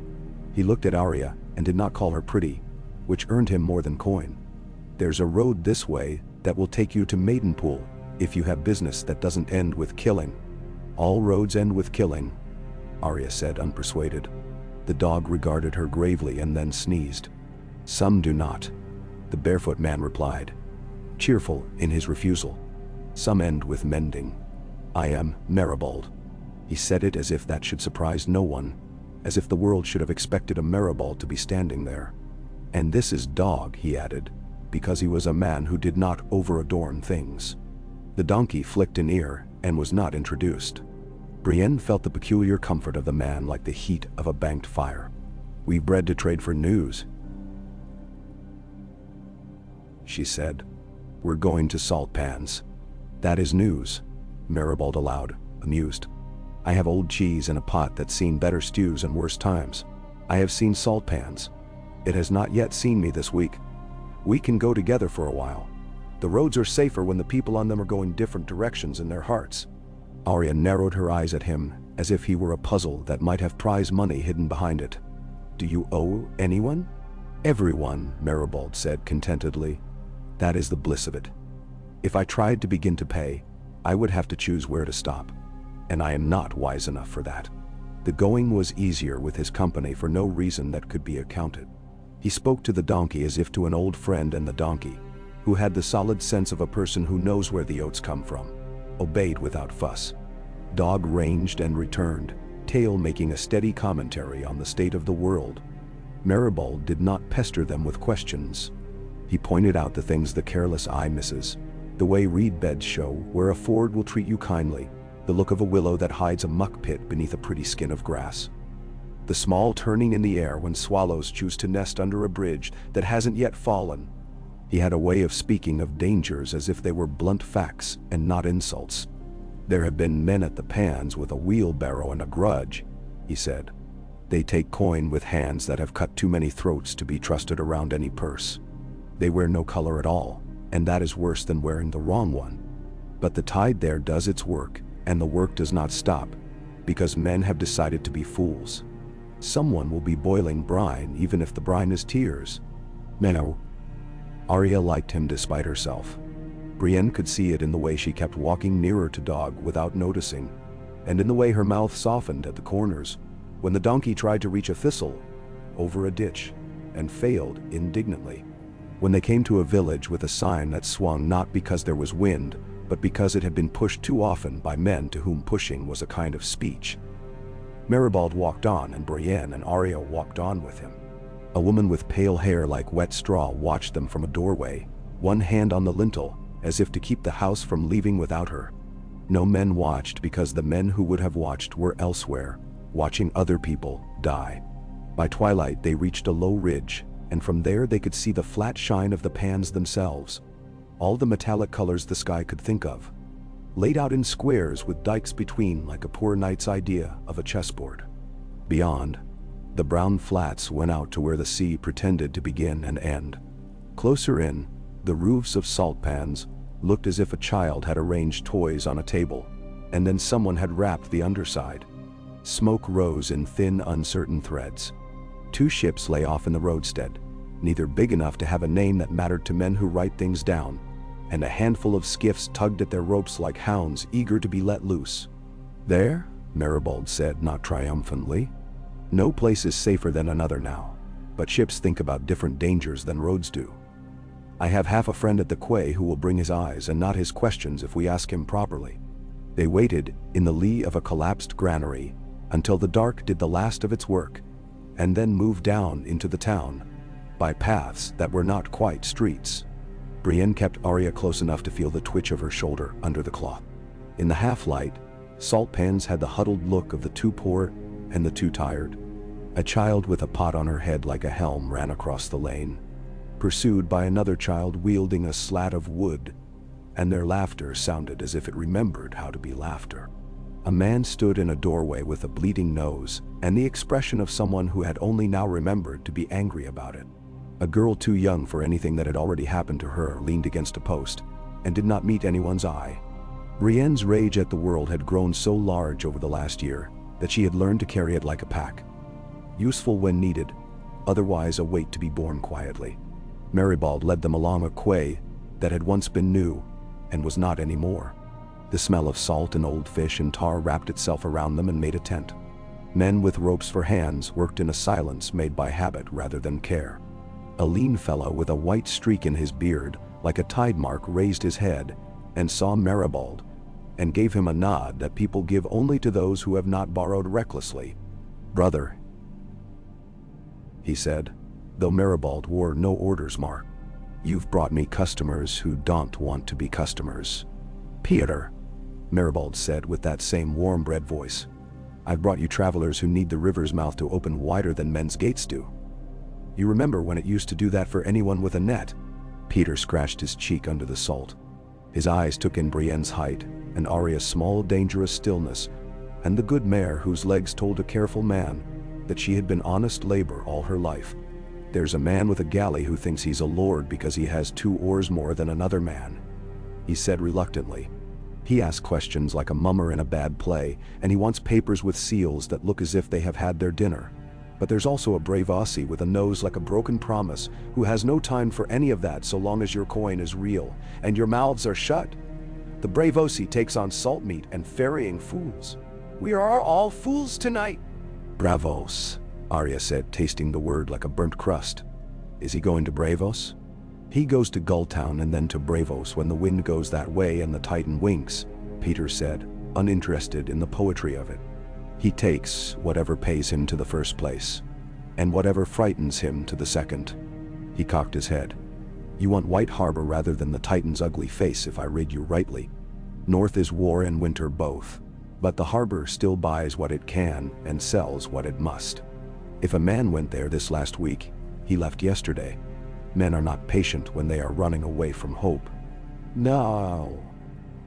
He looked at Arya and did not call her pretty, which earned him more than coin. There's a road this way that will take you to Maidenpool, if you have business that doesn't end with killing. All roads end with killing, Arya said, unpersuaded. The dog regarded her gravely and then sneezed. Some do not, the barefoot man replied, cheerful in his refusal. Some end with mending. I am Maribald. He said it as if that should surprise no one, as if the world should have expected a Maribald to be standing there. And this is dog, he added, because he was a man who did not over-adorn things. The donkey flicked an ear and was not introduced. Brienne felt the peculiar comfort of the man like the heat of a banked fire. We've bred to trade for news, she said. We're going to Salt Pans. That is news, Maribald allowed, amused. I have old cheese in a pot that's seen better stews and worse times. I have seen Salt Pans. It has not yet seen me this week. We can go together for a while. The roads are safer when the people on them are going different directions in their hearts. Arya narrowed her eyes at him, as if he were a puzzle that might have prize money hidden behind it. Do you owe anyone? Everyone, Maribald said contentedly. That is the bliss of it. If I tried to begin to pay, I would have to choose where to stop, and I am not wise enough for that. The going was easier with his company for no reason that could be accounted. He spoke to the donkey as if to an old friend, and the donkey, who had the solid sense of a person who knows where the oats come from, obeyed without fuss. Dog ranged and returned, tail making a steady commentary on the state of the world. Maribald did not pester them with questions. He pointed out the things the careless eye misses, the way reed beds show where a ford will treat you kindly, the look of a willow that hides a muck pit beneath a pretty skin of grass, the small turning in the air when swallows choose to nest under a bridge that hasn't yet fallen. He had a way of speaking of dangers as if they were blunt facts and not insults. "There have been men at the pans with a wheelbarrow and a grudge," he said. "They take coin with hands that have cut too many throats to be trusted around any purse. They wear no color at all, and that is worse than wearing the wrong one. But the tide there does its work, and the work does not stop, because men have decided to be fools. Someone will be boiling brine even if the brine is tears." "No." Arya liked him despite herself. Brienne could see it in the way she kept walking nearer to Dog without noticing, and in the way her mouth softened at the corners when the donkey tried to reach a thistle over a ditch and failed indignantly. When they came to a village with a sign that swung not because there was wind, but because it had been pushed too often by men to whom pushing was a kind of speech. Maribald walked on, and Brienne and Arya walked on with him. A woman with pale hair like wet straw watched them from a doorway, one hand on the lintel, as if to keep the house from leaving without her. No men watched because the men who would have watched were elsewhere, watching other people die. By twilight they reached a low ridge, and from there they could see the flat shine of the pans themselves, all the metallic colors the sky could think of, laid out in squares with dikes between like a poor knight's idea of a chessboard. Beyond, the brown flats went out to where the sea pretended to begin and end. Closer in, the roofs of salt pans looked as if a child had arranged toys on a table, and then someone had wrapped the underside. Smoke rose in thin, uncertain threads. 2 ships lay off in the roadstead, neither big enough to have a name that mattered to men who write things down, and a handful of skiffs tugged at their ropes like hounds eager to be let loose. "There," Maribald said, not triumphantly. "No place is safer than another now, but ships think about different dangers than roads do. I have half a friend at the quay who will bring his eyes and not his questions if we ask him properly." They waited in the lee of a collapsed granary until the dark did the last of its work, and then moved down into the town, by paths that were not quite streets. Brienne kept Arya close enough to feel the twitch of her shoulder under the cloth. In the half-light, salt pans had the huddled look of the too poor and the too tired. A child with a pot on her head like a helm ran across the lane, pursued by another child wielding a slat of wood, and their laughter sounded as if it remembered how to be laughter. A man stood in a doorway with a bleeding nose and the expression of someone who had only now remembered to be angry about it. A girl too young for anything that had already happened to her leaned against a post and did not meet anyone's eye. Brienne's rage at the world had grown so large over the last year that she had learned to carry it like a pack. Useful when needed, otherwise a weight to be borne quietly. Maribald led them along a quay that had once been new and was not anymore. The smell of salt and old fish and tar wrapped itself around them and made a tent. Men with ropes for hands worked in a silence made by habit rather than care. A lean fellow with a white streak in his beard, like a tide mark, raised his head and saw Maribald, and gave him a nod that people give only to those who have not borrowed recklessly. "Brother," he said, though Maribald wore no orders mark, "you've brought me customers who don't want to be customers." "Peter," Maribald said with that same warm-bred voice, "I've brought you travelers who need the river's mouth to open wider than men's gates do. You remember when it used to do that for anyone with a net?" Peter scratched his cheek under the salt. His eyes took in Brienne's height, and Arya's small, dangerous stillness, and the good mare whose legs told a careful man that she had been honest labor all her life. "There's a man with a galley who thinks he's a lord because he has 2 oars more than another man," he said reluctantly. "He asks questions like a mummer in a bad play, and he wants papers with seals that look as if they have had their dinner. But there's also a brave Aussie with a nose like a broken promise who has no time for any of that so long as your coin is real and your mouths are shut. The brave Aussie takes on salt meat and ferrying fools. We are all fools tonight." "Bravos," Arya said, tasting the word like a burnt crust. "Is he going to Bravos?" He goes to Gulltown and then to Bravos when the wind goes that way and the Titan winks, Peter said, uninterested in the poetry of it. He takes whatever pays him to the first place, and whatever frightens him to the second. He cocked his head. You want White Harbor rather than the Titan's ugly face if I read you rightly. North is war and winter both, but the harbor still buys what it can and sells what it must. If a man went there this last week, he left yesterday. Men are not patient when they are running away from hope. No.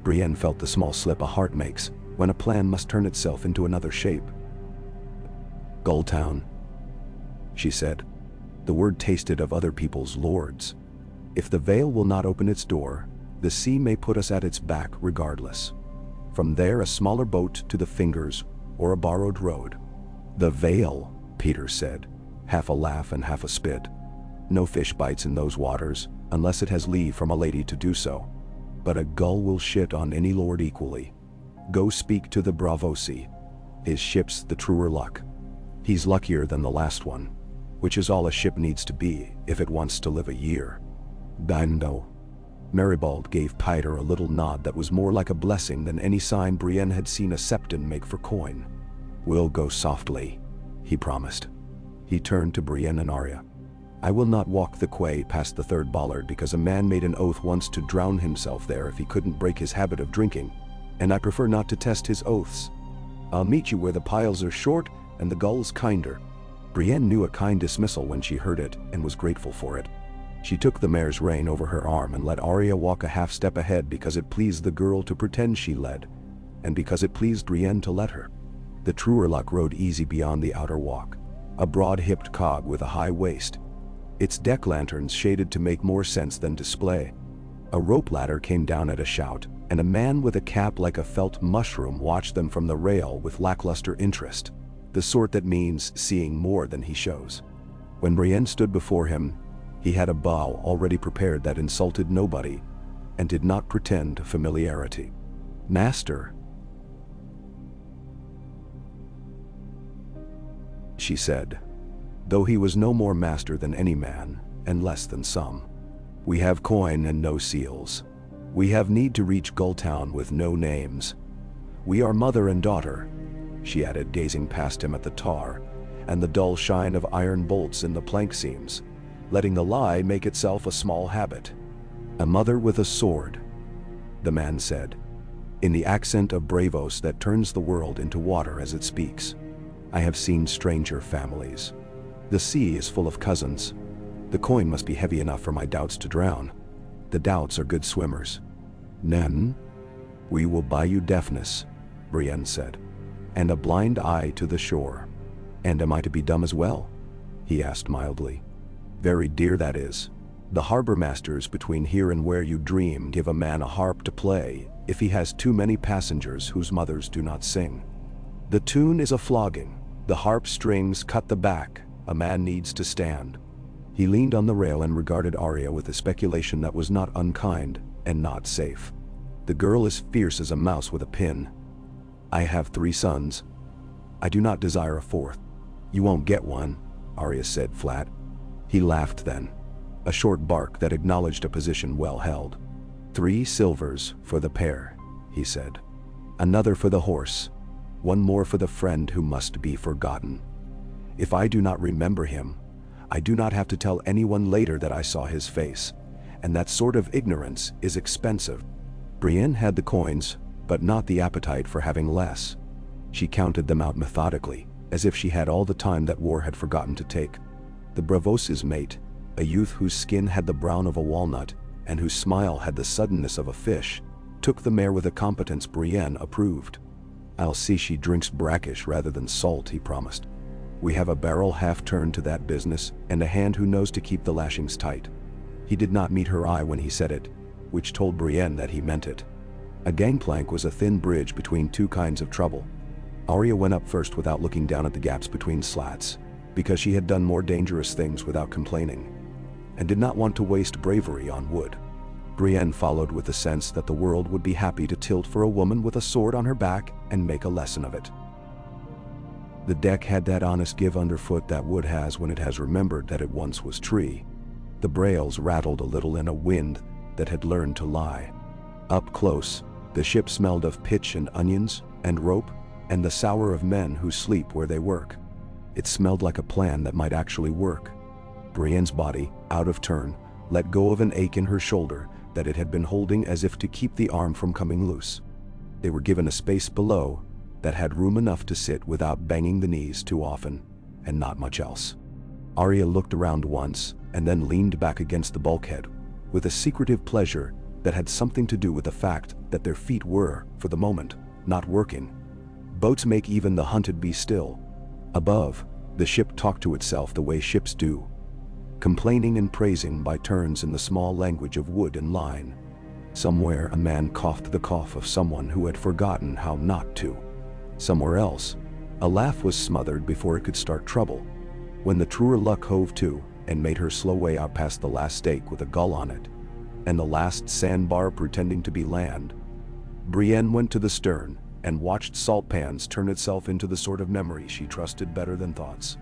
Brienne felt the small slip a heart makes when a plan must turn itself into another shape. Gulltown, she said. The word tasted of other people's lords. If the Vale will not open its door, the sea may put us at its back regardless. From there a smaller boat to the Fingers or a borrowed road. The Vale, Peter said, half a laugh and half a spit. No fish bites in those waters, unless it has leave from a lady to do so. But a gull will shit on any lord equally. Go speak to the Bravosi. His ship's the truer luck. He's luckier than the last one, which is all a ship needs to be if it wants to live a year. Bando. Maribald gave Peter a little nod that was more like a blessing than any sign Brienne had seen a septon make for coin. We'll go softly, he promised. He turned to Brienne and Arya. I will not walk the quay past the third bollard because a man made an oath once to drown himself there if he couldn't break his habit of drinking, and I prefer not to test his oaths. I'll meet you where the piles are short and the gulls kinder. Brienne knew a kind dismissal when she heard it and was grateful for it. She took the mare's rein over her arm and let Arya walk a half step ahead because it pleased the girl to pretend she led, and because it pleased Brienne to let her. The truer luck rode easy beyond the outer walk, a broad-hipped cog with a high waist. Its deck lanterns shaded to make more sense than display. A rope ladder came down at a shout, and a man with a cap like a felt mushroom watched them from the rail with lackluster interest, the sort that means seeing more than he shows. When Brienne stood before him, he had a bow already prepared that insulted nobody and did not pretend familiarity. Master, she said, though he was no more master than any man, and less than some. We have coin and no seals. We have need to reach Gulltown with no names. We are mother and daughter, she added, gazing past him at the tar and the dull shine of iron bolts in the plank seams, letting the lie make itself a small habit. A mother with a sword, the man said, in the accent of Bravos that turns the world into water as it speaks. I have seen stranger families. The sea is full of cousins. The coin must be heavy enough for my doubts to drown. The doubts are good swimmers. Nen, we will buy you deafness, Brienne said, and a blind eye to the shore. And am I to be dumb as well? He asked mildly. Very dear, that is. The harbor masters between here and where you dream give a man a harp to play if he has too many passengers whose mothers do not sing. The tune is a flogging. The harp strings cut the back. A man needs to stand. He leaned on the rail and regarded Arya with a speculation that was not unkind and not safe. The girl is fierce as a mouse with a pin. I have 3 sons. I do not desire a 4th. You won't get one, Arya said flat. He laughed then, a short bark that acknowledged a position well held. 3 silvers for the pair, he said. Another for the horse. 1 more for the friend who must be forgotten. If I do not remember him, I do not have to tell anyone later that I saw his face, and that sort of ignorance is expensive. Brienne had the coins, but not the appetite for having less. She counted them out methodically, as if she had all the time that war had forgotten to take. The Bravos's mate, a youth whose skin had the brown of a walnut and whose smile had the suddenness of a fish, took the mare with a competence Brienne approved. I'll see she drinks brackish rather than salt, he promised. We have a barrel half-turned to that business and a hand who knows to keep the lashings tight. He did not meet her eye when he said it, which told Brienne that he meant it. A gangplank was a thin bridge between 2 kinds of trouble. Arya went up first without looking down at the gaps between slats, because she had done more dangerous things without complaining, and did not want to waste bravery on wood. Brienne followed with the sense that the world would be happy to tilt for a woman with a sword on her back and make a lesson of it. The deck had that honest give underfoot that wood has when it has remembered that it once was tree. The brails rattled a little in a wind that had learned to lie. Up close, the ship smelled of pitch and onions and rope and the sour of men who sleep where they work. It smelled like a plan that might actually work. Brienne's body, out of turn, let go of an ache in her shoulder that it had been holding as if to keep the arm from coming loose. They were given a space below that had room enough to sit without banging the knees too often, and not much else. Arya looked around once and then leaned back against the bulkhead with a secretive pleasure that had something to do with the fact that their feet were, for the moment, not working. Boats make even the hunted be still. Above, the ship talked to itself the way ships do, complaining and praising by turns in the small language of wood and line. Somewhere a man coughed the cough of someone who had forgotten how not to. Somewhere else, a laugh was smothered before it could start trouble. When the truer luck hove to and made her slow way out past the last stake with a gull on it, and the last sandbar pretending to be land, Brienne went to the stern and watched salt pans turn itself into the sort of memory she trusted better than thoughts.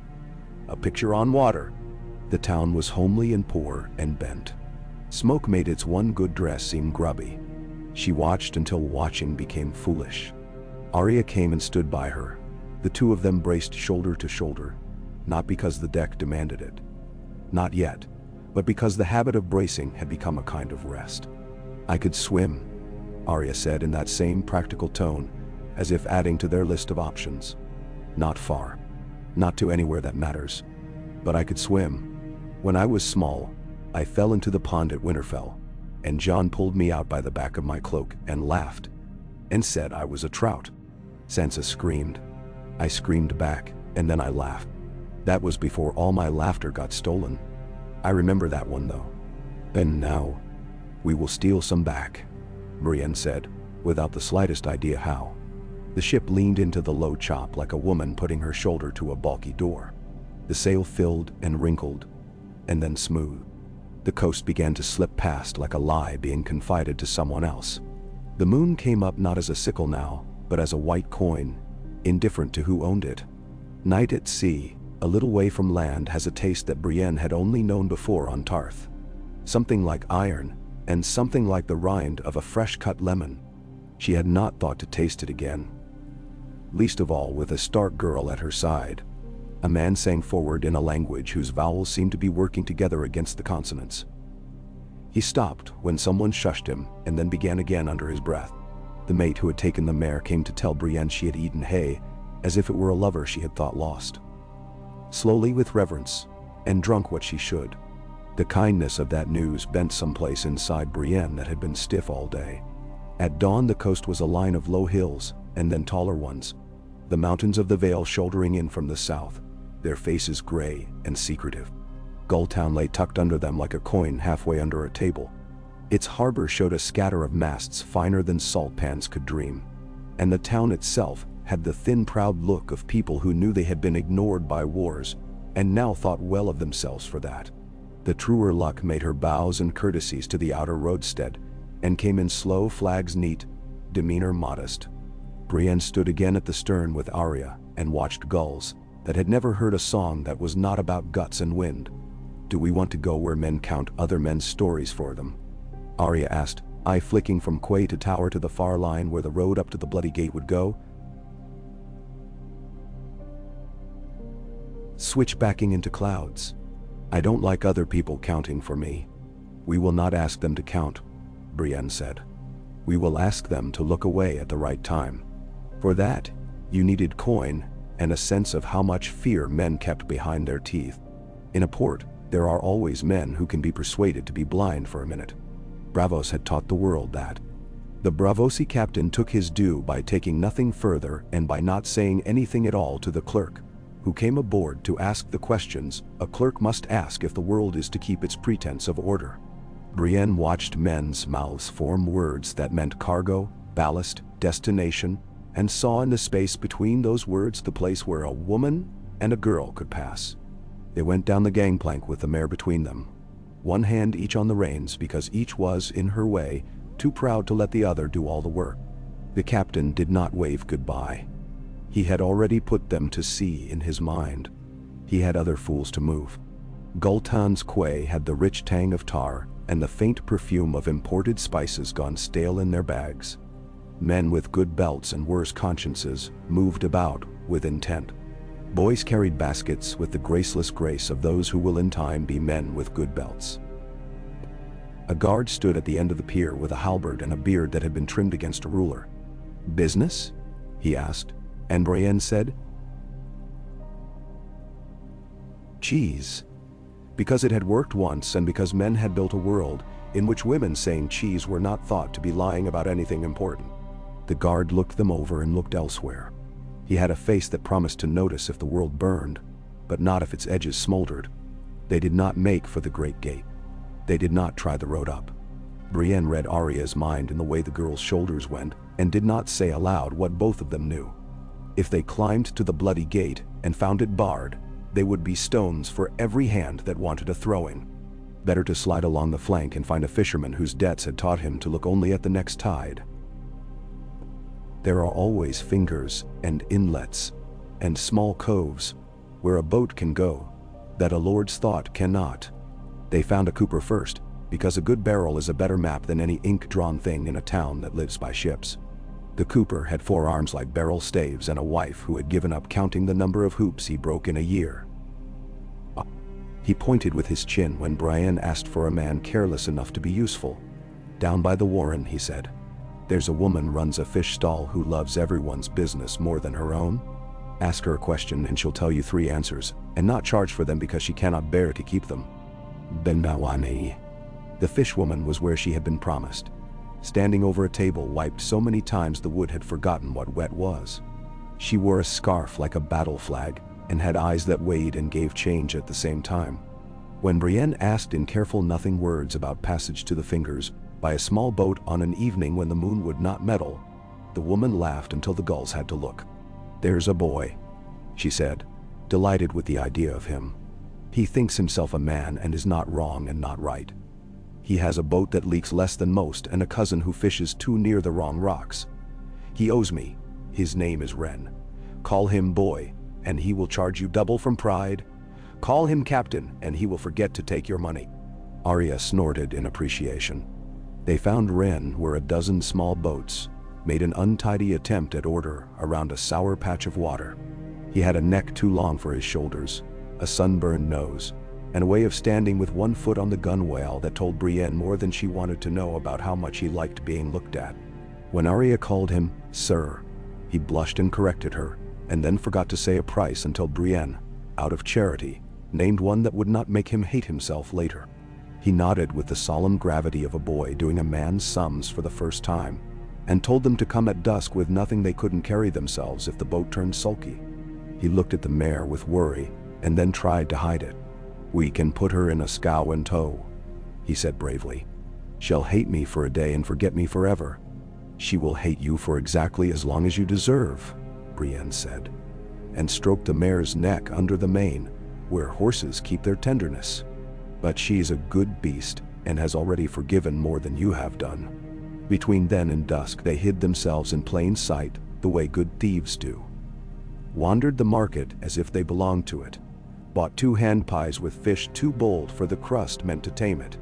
A picture on water. The town was homely and poor and bent. Smoke made its one good dress seem grubby. She watched until watching became foolish. Arya came and stood by her. The two of them braced shoulder to shoulder, not because the deck demanded it. Not yet, but because the habit of bracing had become a kind of rest. "I could swim," Arya said in that same practical tone, as if adding to their list of options. "Not far. Not to anywhere that matters. But I could swim. When I was small, I fell into the pond at Winterfell, and Jon pulled me out by the back of my cloak and laughed, and said I was a trout." Sansa screamed. I screamed back, and then I laughed. That was before all my laughter got stolen. I remember that one though. "And now, we will steal some back," Brienne said, without the slightest idea how. The ship leaned into the low chop like a woman putting her shoulder to a bulky door. The sail filled and wrinkled, and then smooth. The coast began to slip past like a lie being confided to someone else. The moon came up not as a sickle now, but as a white coin, indifferent to who owned it. Night at sea, a little way from land, has a taste that Brienne had only known before on Tarth. Something like iron, and something like the rind of a fresh-cut lemon. She had not thought to taste it again. Least of all with a stark girl at her side. A man sang forward in a language whose vowels seemed to be working together against the consonants. He stopped when someone shushed him and then began again under his breath. The mate who had taken the mare came to tell Brienne she had eaten hay, as if it were a lover she had thought lost. Slowly with reverence, and drunk what she should. The kindness of that news bent someplace inside Brienne that had been stiff all day. At dawn the coast was a line of low hills, and then taller ones. The mountains of the Vale shouldering in from the south, their faces gray and secretive. Gulltown lay tucked under them like a coin halfway under a table. Its harbor showed a scatter of masts finer than salt pans could dream. And the town itself had the thin, proud look of people who knew they had been ignored by wars, and now thought well of themselves for that. The truer luck made her bows and courtesies to the outer roadstead, and came in slow flags neat, demeanor modest. Brienne stood again at the stern with Arya, and watched gulls, that had never heard a song that was not about guts and wind. "Do we want to go where men count other men's stories for them?" Arya asked, eye flicking from quay to tower to the far line where the road up to the Bloody Gate would go. "Switchbacking into clouds. I don't like other people counting for me." "We will not ask them to count," Brienne said. "We will ask them to look away at the right time. For that, you needed coin and a sense of how much fear men kept behind their teeth. In a port, there are always men who can be persuaded to be blind for a minute. Braavos had taught the world that. The Braavosi captain took his due by taking nothing further and by not saying anything at all to the clerk, who came aboard to ask the questions a clerk must ask if the world is to keep its pretense of order. Brienne watched men's mouths form words that meant cargo, ballast, destination, and saw in the space between those words the place where a woman and a girl could pass. They went down the gangplank with the mare between them, one hand each on the reins because each was, in her way, too proud to let the other do all the work. The captain did not wave goodbye. He had already put them to sea in his mind. He had other fools to move. Gultan's quay had the rich tang of tar and the faint perfume of imported spices gone stale in their bags. Men with good belts and worse consciences moved about with intent. Boys carried baskets with the graceless grace of those who will in time be men with good belts. A guard stood at the end of the pier with a halberd and a beard that had been trimmed against a ruler. "Business?" he asked, and Brienne said, "Cheese." Because it had worked once and because men had built a world in which women saying cheese were not thought to be lying about anything important. The guard looked them over and looked elsewhere. He had a face that promised to notice if the world burned, but not if its edges smoldered. They did not make for the great gate. They did not try the road up. Brienne read Arya's mind in the way the girl's shoulders went and did not say aloud what both of them knew. If they climbed to the bloody gate and found it barred, they would be stones for every hand that wanted a throwing. Better to slide along the flank and find a fisherman whose debts had taught him to look only at the next tide. There are always fingers and inlets and small coves where a boat can go that a lord's thought cannot. They found a cooper first, because a good barrel is a better map than any ink-drawn thing in a town that lives by ships. The cooper had 4 arms like barrel staves and a wife who had given up counting the number of hoops he broke in a year. He pointed with his chin when Brienne asked for a man careless enough to be useful. "Down by the warren," he said. "There's a woman runs a fish stall who loves everyone's business more than her own. Ask her a question and she'll tell you 3 answers, and not charge for them because she cannot bear to keep them." Benbawani. The fishwoman was where she had been promised. Standing over a table wiped so many times the wood had forgotten what wet was. She wore a scarf like a battle flag, and had eyes that weighed and gave change at the same time. When Brienne asked in careful nothing words about passage to the fingers by a small boat on an evening when the moon would not meddle, the woman laughed until the gulls had to look. "There's a boy," she said, delighted with the idea of him. "He thinks himself a man and is not wrong and not right. He has a boat that leaks less than most and a cousin who fishes too near the wrong rocks. He owes me. His name is Wren. Call him boy, and he will charge you double from pride. Call him captain, and he will forget to take your money." Arya snorted in appreciation. They found Wren where a dozen small boats made an untidy attempt at order around a sour patch of water. He had a neck too long for his shoulders, a sunburned nose, and a way of standing with one foot on the gunwale that told Brienne more than she wanted to know about how much he liked being looked at. When Arya called him "Sir," he blushed and corrected her, and then forgot to say a price until Brienne, out of charity, named one that would not make him hate himself later. He nodded with the solemn gravity of a boy doing a man's sums for the first time, and told them to come at dusk with nothing they couldn't carry themselves if the boat turned sulky. He looked at the mare with worry, and then tried to hide it. "We can put her in a scow and tow," he said bravely. "She'll hate me for a day and forget me forever." "She will hate you for exactly as long as you deserve," Brienne said, and stroked the mare's neck under the mane, where horses keep their tenderness. "But she's a good beast and has already forgiven more than you have done." Between then and dusk they hid themselves in plain sight the way good thieves do. Wandered the market as if they belonged to it. Bought 2 hand pies with fish too bold for the crust meant to tame it.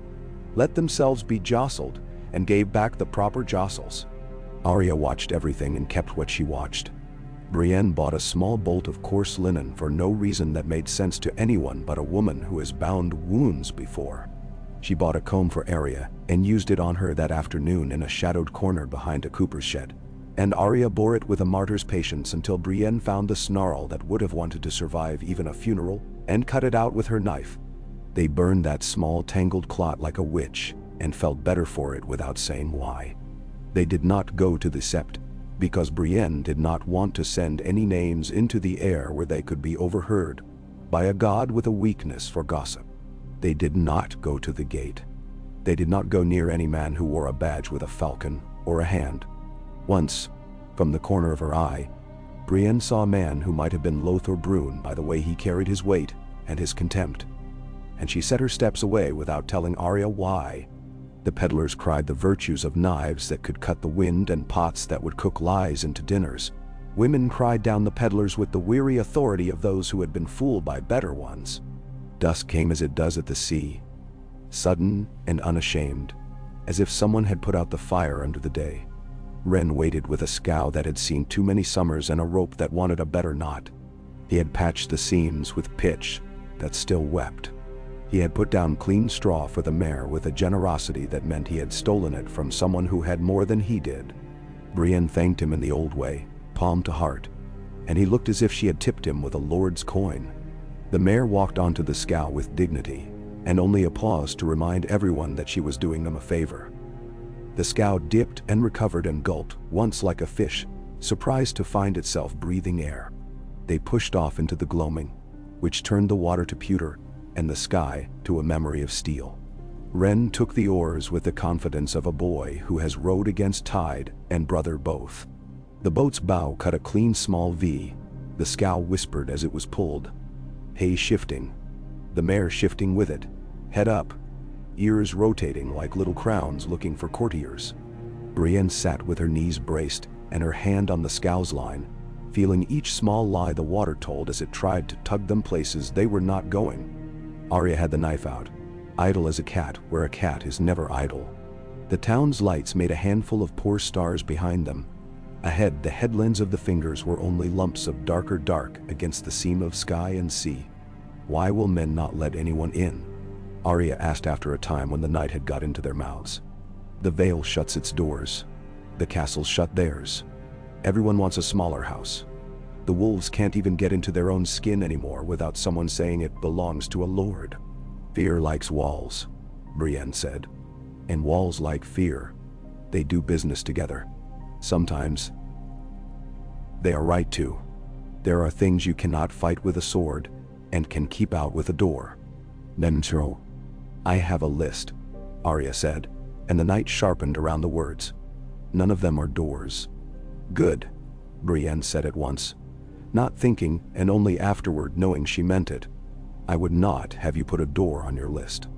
Let themselves be jostled and gave back the proper jostles. Arya watched everything and kept what she watched. Brienne bought a small bolt of coarse linen for no reason that made sense to anyone but a woman who has bound wounds before. She bought a comb for Arya and used it on her that afternoon in a shadowed corner behind a cooper's shed. And Arya bore it with a martyr's patience until Brienne found the snarl that would have wanted to survive even a funeral and cut it out with her knife. They burned that small tangled clot like a witch and felt better for it without saying why. They did not go to the sept, because Brienne did not want to send any names into the air where they could be overheard by a god with a weakness for gossip. They did not go to the gate. They did not go near any man who wore a badge with a falcon or a hand. Once, from the corner of her eye, Brienne saw a man who might have been Lothar Brune by the way he carried his weight and his contempt, and she set her steps away without telling Arya why. The peddlers cried the virtues of knives that could cut the wind and pots that would cook lies into dinners. Women cried down the peddlers with the weary authority of those who had been fooled by better ones. Dusk came as it does at the sea, sudden and unashamed, as if someone had put out the fire under the day. Ren waited with a scow that had seen too many summers and a rope that wanted a better knot. He had patched the seams with pitch that still wept. He had put down clean straw for the mare with a generosity that meant he had stolen it from someone who had more than he did. Brienne thanked him in the old way, palm to heart, and he looked as if she had tipped him with a lord's coin. The mare walked onto the scow with dignity, and only a pause to remind everyone that she was doing them a favor. The scow dipped and recovered and gulped, once like a fish, surprised to find itself breathing air. They pushed off into the gloaming, which turned the water to pewter and the sky to a memory of steel. Ren took the oars with the confidence of a boy who has rowed against tide and brother both. The boat's bow cut a clean small V. The scow whispered as it was pulled. Hay shifting. The mare shifting with it. Head up. Ears rotating like little crowns looking for courtiers. Brienne sat with her knees braced and her hand on the scow's line, feeling each small lie the water told as it tried to tug them places they were not going. Arya had the knife out, idle as a cat where a cat is never idle. The town's lights made a handful of poor stars behind them. Ahead, the headlands of the fingers were only lumps of darker dark against the seam of sky and sea. Why will men not let anyone in? Arya asked after a time when the night had got into their mouths. The Vale shuts its doors. The castles shut theirs. Everyone wants a smaller house. The wolves can't even get into their own skin anymore without someone saying it belongs to a lord. Fear likes walls, Brienne said. And walls like fear. They do business together. Sometimes they are right too. There are things you cannot fight with a sword and can keep out with a door. Nensro. I have a list, Arya said, and the night sharpened around the words. None of them are doors. Good, Brienne said at once, not thinking and only afterward knowing she meant it. I would not have you put a door on your list.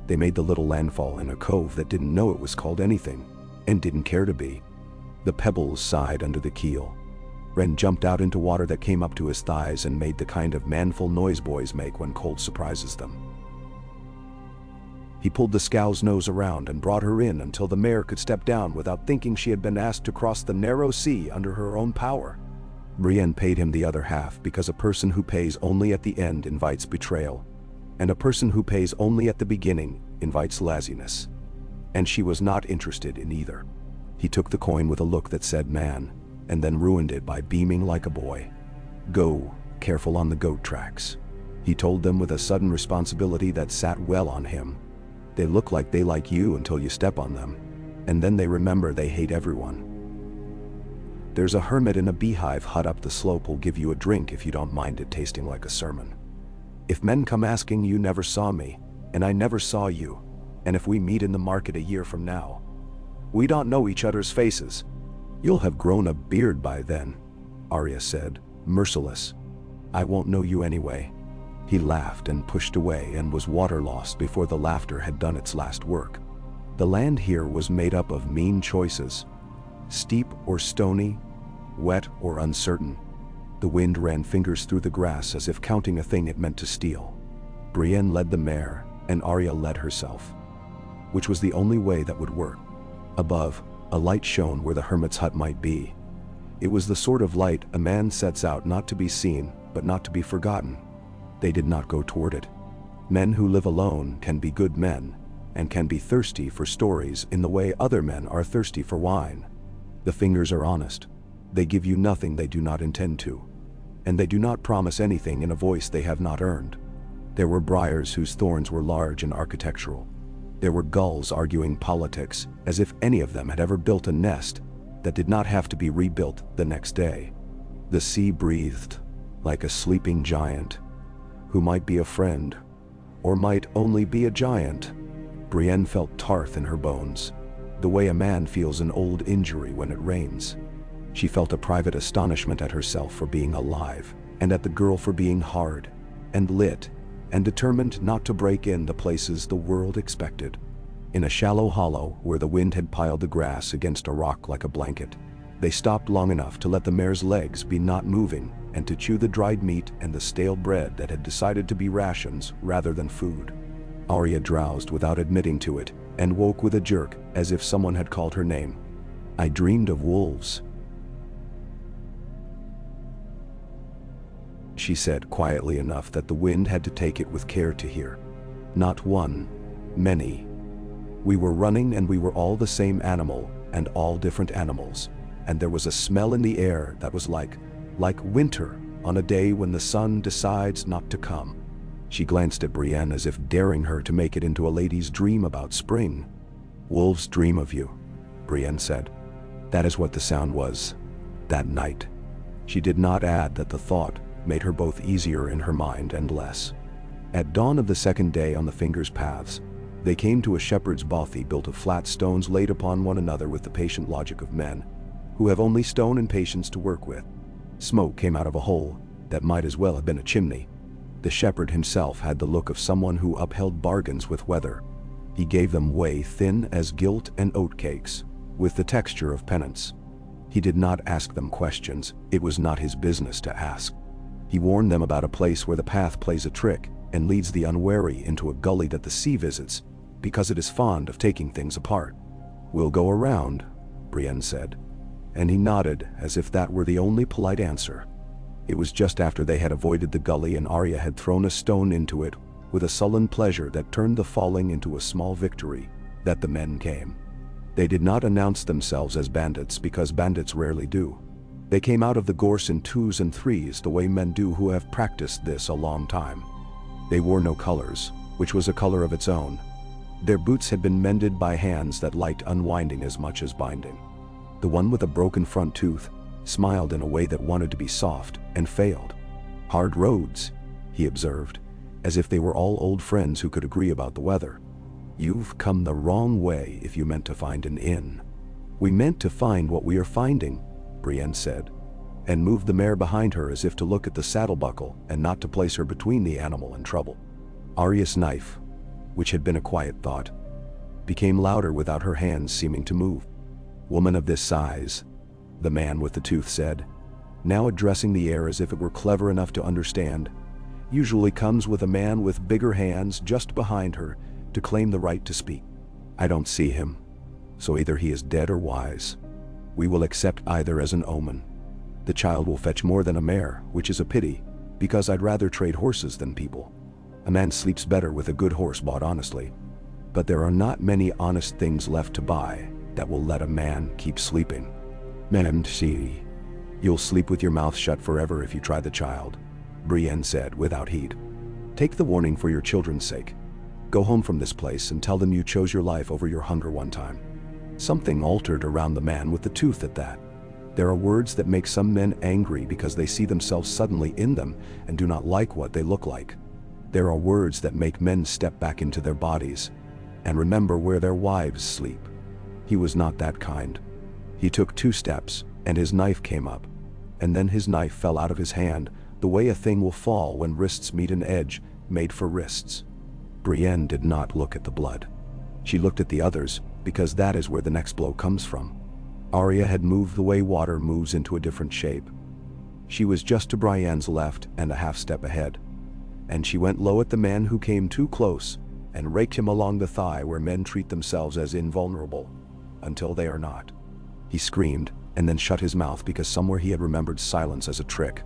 They made the little landfall in a cove that didn't know it was called anything, and didn't care to be. The pebbles sighed under the keel. Ren jumped out into water that came up to his thighs and made the kind of manful noise boys make when cold surprises them. He pulled the scow's nose around and brought her in until the mare could step down without thinking she had been asked to cross the narrow sea under her own power. Brienne paid him the other half because a person who pays only at the end invites betrayal, and a person who pays only at the beginning invites laziness. And she was not interested in either. He took the coin with a look that said man, and then ruined it by beaming like a boy. Go, careful on the goat tracks. He told them with a sudden responsibility that sat well on him. They look like they like you until you step on them, and then they remember they hate everyone. There's a hermit in a beehive hut up the slope who'll give you a drink if you don't mind it tasting like a sermon. If men come asking you never saw me, and I never saw you, and if we meet in the market a year from now, we don't know each other's faces. You'll have grown a beard by then, Arya said, merciless. I won't know you anyway. He laughed and pushed away and was water lost before the laughter had done its last work. The land here was made up of mean choices, steep or stony, wet or uncertain. The wind ran fingers through the grass as if counting a thing it meant to steal. Brienne led the mare, and Arya led herself, which was the only way that would work. Above, a light shone where the hermit's hut might be. It was the sort of light a man sets out not to be seen, but not to be forgotten. They did not go toward it. Men who live alone can be good men, and can be thirsty for stories in the way other men are thirsty for wine. The fingers are honest. They give you nothing they do not intend to, and they do not promise anything in a voice they have not earned. There were briars whose thorns were large and architectural. There were gulls arguing politics as if any of them had ever built a nest that did not have to be rebuilt the next day. The sea breathed like a sleeping giant, who might be a friend, or might only be a giant. Brienne felt Tarth in her bones, the way a man feels an old injury when it rains. She felt a private astonishment at herself for being alive, and at the girl for being hard, and lit, and determined not to break in the places the world expected. In a shallow hollow where the wind had piled the grass against a rock like a blanket, they stopped long enough to let the mare's legs be not moving and to chew the dried meat and the stale bread that had decided to be rations rather than food. Arya drowsed without admitting to it, and woke with a jerk, as if someone had called her name. "I dreamed of wolves," she said quietly enough that the wind had to take it with care to hear. "Not one, many. We were running and we were all the same animal, and all different animals, and there was a smell in the air that was like winter on a day when the sun decides not to come." She glanced at Brienne as if daring her to make it into a lady's dream about spring. "Wolves dream of you," Brienne said. That is what the sound was, that night. She did not add that the thought made her both easier in her mind and less. At dawn of the second day on the Fingers Paths, they came to a shepherd's bothy built of flat stones laid upon one another with the patient logic of men, who have only stone and patience to work with. Smoke came out of a hole that might as well have been a chimney. The shepherd himself had the look of someone who upheld bargains with weather. He gave them whey thin as gilt and oatcakes, with the texture of penance. He did not ask them questions, it was not his business to ask. He warned them about a place where the path plays a trick and leads the unwary into a gully that the sea visits, because it is fond of taking things apart. "We'll go around," Brienne said, and he nodded as if that were the only polite answer. It was just after they had avoided the gully and Arya had thrown a stone into it with a sullen pleasure that turned the falling into a small victory, that the men came. They did not announce themselves as bandits because bandits rarely do. They came out of the gorse in twos and threes the way men do who have practiced this a long time. They wore no colors, which was a color of its own. Their boots had been mended by hands that liked unwinding as much as binding. The one with a broken front tooth smiled in a way that wanted to be soft and failed. "Hard roads," he observed, as if they were all old friends who could agree about the weather. "You've come the wrong way if you meant to find an inn." "We meant to find what we are finding," Brienne said, and moved the mare behind her as if to look at the saddle buckle and not to place her between the animal and trouble. Arya's knife, which had been a quiet thought, became louder without her hands seeming to move. "Woman of this size," the man with the tooth said, now addressing the air as if it were clever enough to understand, "usually comes with a man with bigger hands just behind her to claim the right to speak. I don't see him, so either he is dead or wise. We will accept either as an omen. The child will fetch more than a mare, which is a pity, because I'd rather trade horses than people. A man sleeps better with a good horse bought honestly, but there are not many honest things left to buy that will let a man keep sleeping. And see, you'll sleep with your mouth shut forever if you try the child," Brienne said without heat. "Take the warning for your children's sake. Go home from this place and tell them you chose your life over your hunger one time." Something altered around the man with the tooth at that. There are words that make some men angry because they see themselves suddenly in them and do not like what they look like. There are words that make men step back into their bodies and remember where their wives sleep. He was not that kind. He took 2 steps, and his knife came up, and then his knife fell out of his hand, the way a thing will fall when wrists meet an edge made for wrists. Brienne did not look at the blood. She looked at the others, because that is where the next blow comes from. Arya had moved the way water moves into a different shape. She was just to Brienne's left and a half step ahead, and she went low at the man who came too close and raked him along the thigh where men treat themselves as invulnerable, until they are not. He screamed, and then shut his mouth because somewhere he had remembered silence as a trick.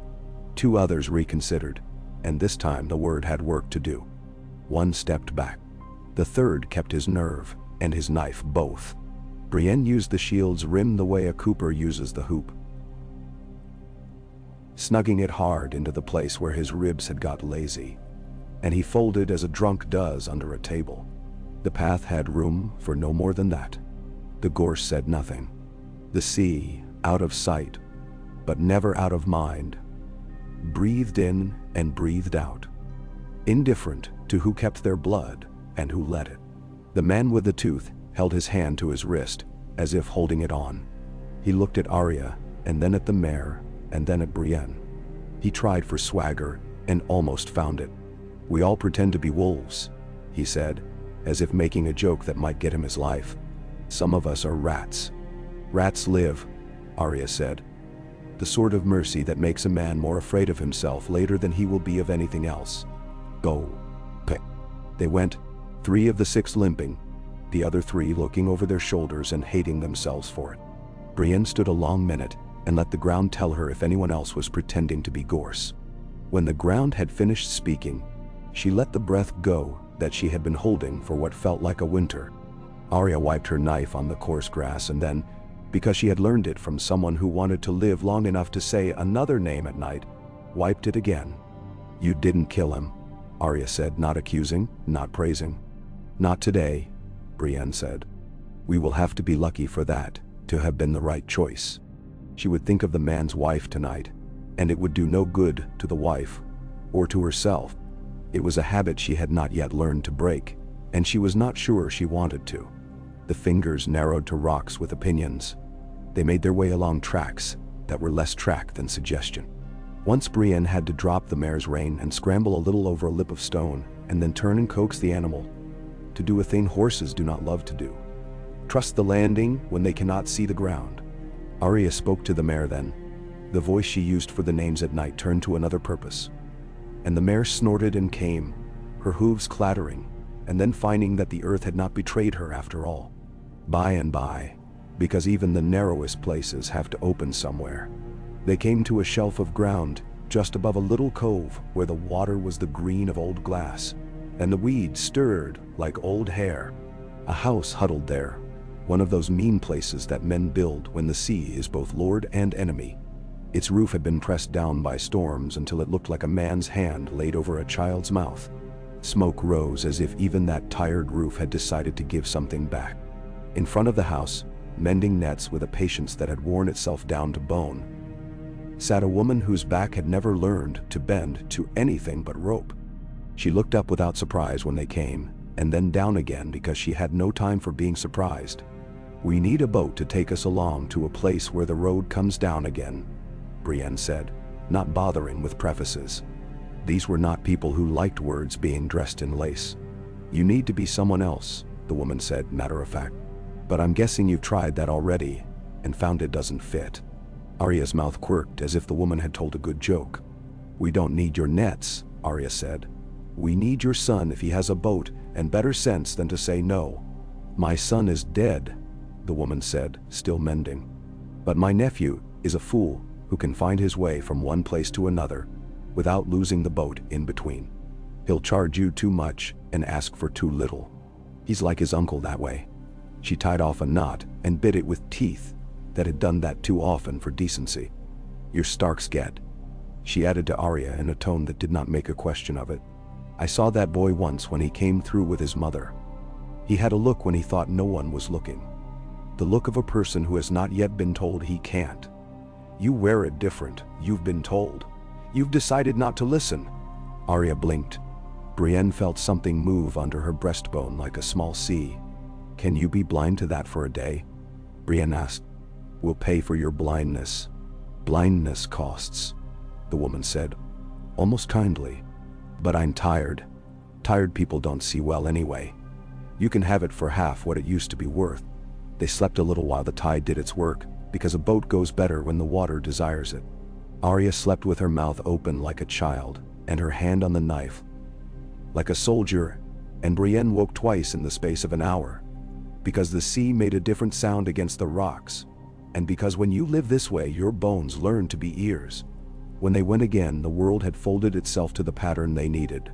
2 others reconsidered, and this time the word had work to do. 1 stepped back. The 3rd kept his nerve and his knife both. Brienne used the shield's rim the way a cooper uses the hoop, snugging it hard into the place where his ribs had got lazy, and he folded as a drunk does under a table. The path had room for no more than that. The gorse said nothing. The sea, out of sight, but never out of mind, breathed in and breathed out, indifferent to who kept their blood and who let it. The man with the tooth held his hand to his wrist, as if holding it on. He looked at Arya, and then at the mare, and then at Brienne. He tried for swagger, and almost found it. "We all pretend to be wolves," he said, as if making a joke that might get him his life. "Some of us are rats." "Rats live," Arya said. the sort of mercy that makes a man more afraid of himself later than he will be of anything else. Go. Pick. They went, 3 of the 6 limping, the other 3 looking over their shoulders and hating themselves for it. Brienne stood a long minute and let the ground tell her if anyone else was pretending to be gorse. When the ground had finished speaking, she let the breath go that she had been holding for what felt like a winter. Arya wiped her knife on the coarse grass and then, because she had learned it from someone who wanted to live long enough to say another name at night, wiped it again. You didn't kill him, Arya said, not accusing, not praising. Not today, Brienne said. We will have to be lucky for that, to have been the right choice. She would think of the man's wife tonight, and it would do no good to the wife, or to herself. It was a habit she had not yet learned to break, and she was not sure she wanted to. The fingers narrowed to rocks with opinions. They made their way along tracks that were less track than suggestion. Once Brienne had to drop the mare's rein and scramble a little over a lip of stone, and then turn and coax the animal, to do a thing horses do not love to do. Trust the landing when they cannot see the ground. Arya spoke to the mare then. The voice she used for the names at night turned to another purpose. And the mare snorted and came, her hooves clattering, and then finding that the earth had not betrayed her after all. By and by, because even the narrowest places have to open somewhere, they came to a shelf of ground just above a little cove where the water was the green of old glass, and the weeds stirred like old hair. A house huddled there, one of those mean places that men build when the sea is both lord and enemy. Its roof had been pressed down by storms until it looked like a man's hand laid over a child's mouth. Smoke rose as if even that tired roof had decided to give something back. In front of the house, mending nets with a patience that had worn itself down to bone, sat a woman whose back had never learned to bend to anything but rope. She looked up without surprise when they came, and then down again because she had no time for being surprised. We need a boat to take us along to a place where the road comes down again, Brienne said, not bothering with prefaces. These were not people who liked words being dressed in lace. You need to be someone else, the woman said, matter of fact. But I'm guessing you've tried that already, and found it doesn't fit. Arya's mouth quirked as if the woman had told a good joke. We don't need your nets, Arya said. We need your son if he has a boat and better sense than to say no. My son is dead, the woman said, still mending. But my nephew is a fool who can find his way from one place to another without losing the boat in between. He'll charge you too much and ask for too little. He's like his uncle that way. She tied off a knot and bit it with teeth that had done that too often for decency. You're stark scared, she added to Arya in a tone that did not make a question of it. I saw that boy once when he came through with his mother. He had a look when he thought no one was looking. The look of a person who has not yet been told he can't. You wear it different, you've been told. You've decided not to listen. Arya blinked. Brienne felt something move under her breastbone like a small sea. Can you be blind to that for a day? Brienne asked. We'll pay for your blindness. Blindness costs, the woman said, almost kindly. But I'm tired. Tired people don't see well anyway. You can have it for half what it used to be worth. They slept a little while the tide did its work, because a boat goes better when the water desires it. Arya slept with her mouth open like a child, and her hand on the knife, like a soldier, and Brienne woke twice in the space of an hour, because the sea made a different sound against the rocks, and because when you live this way your bones learn to be ears. When they went again, the world had folded itself to the pattern they needed.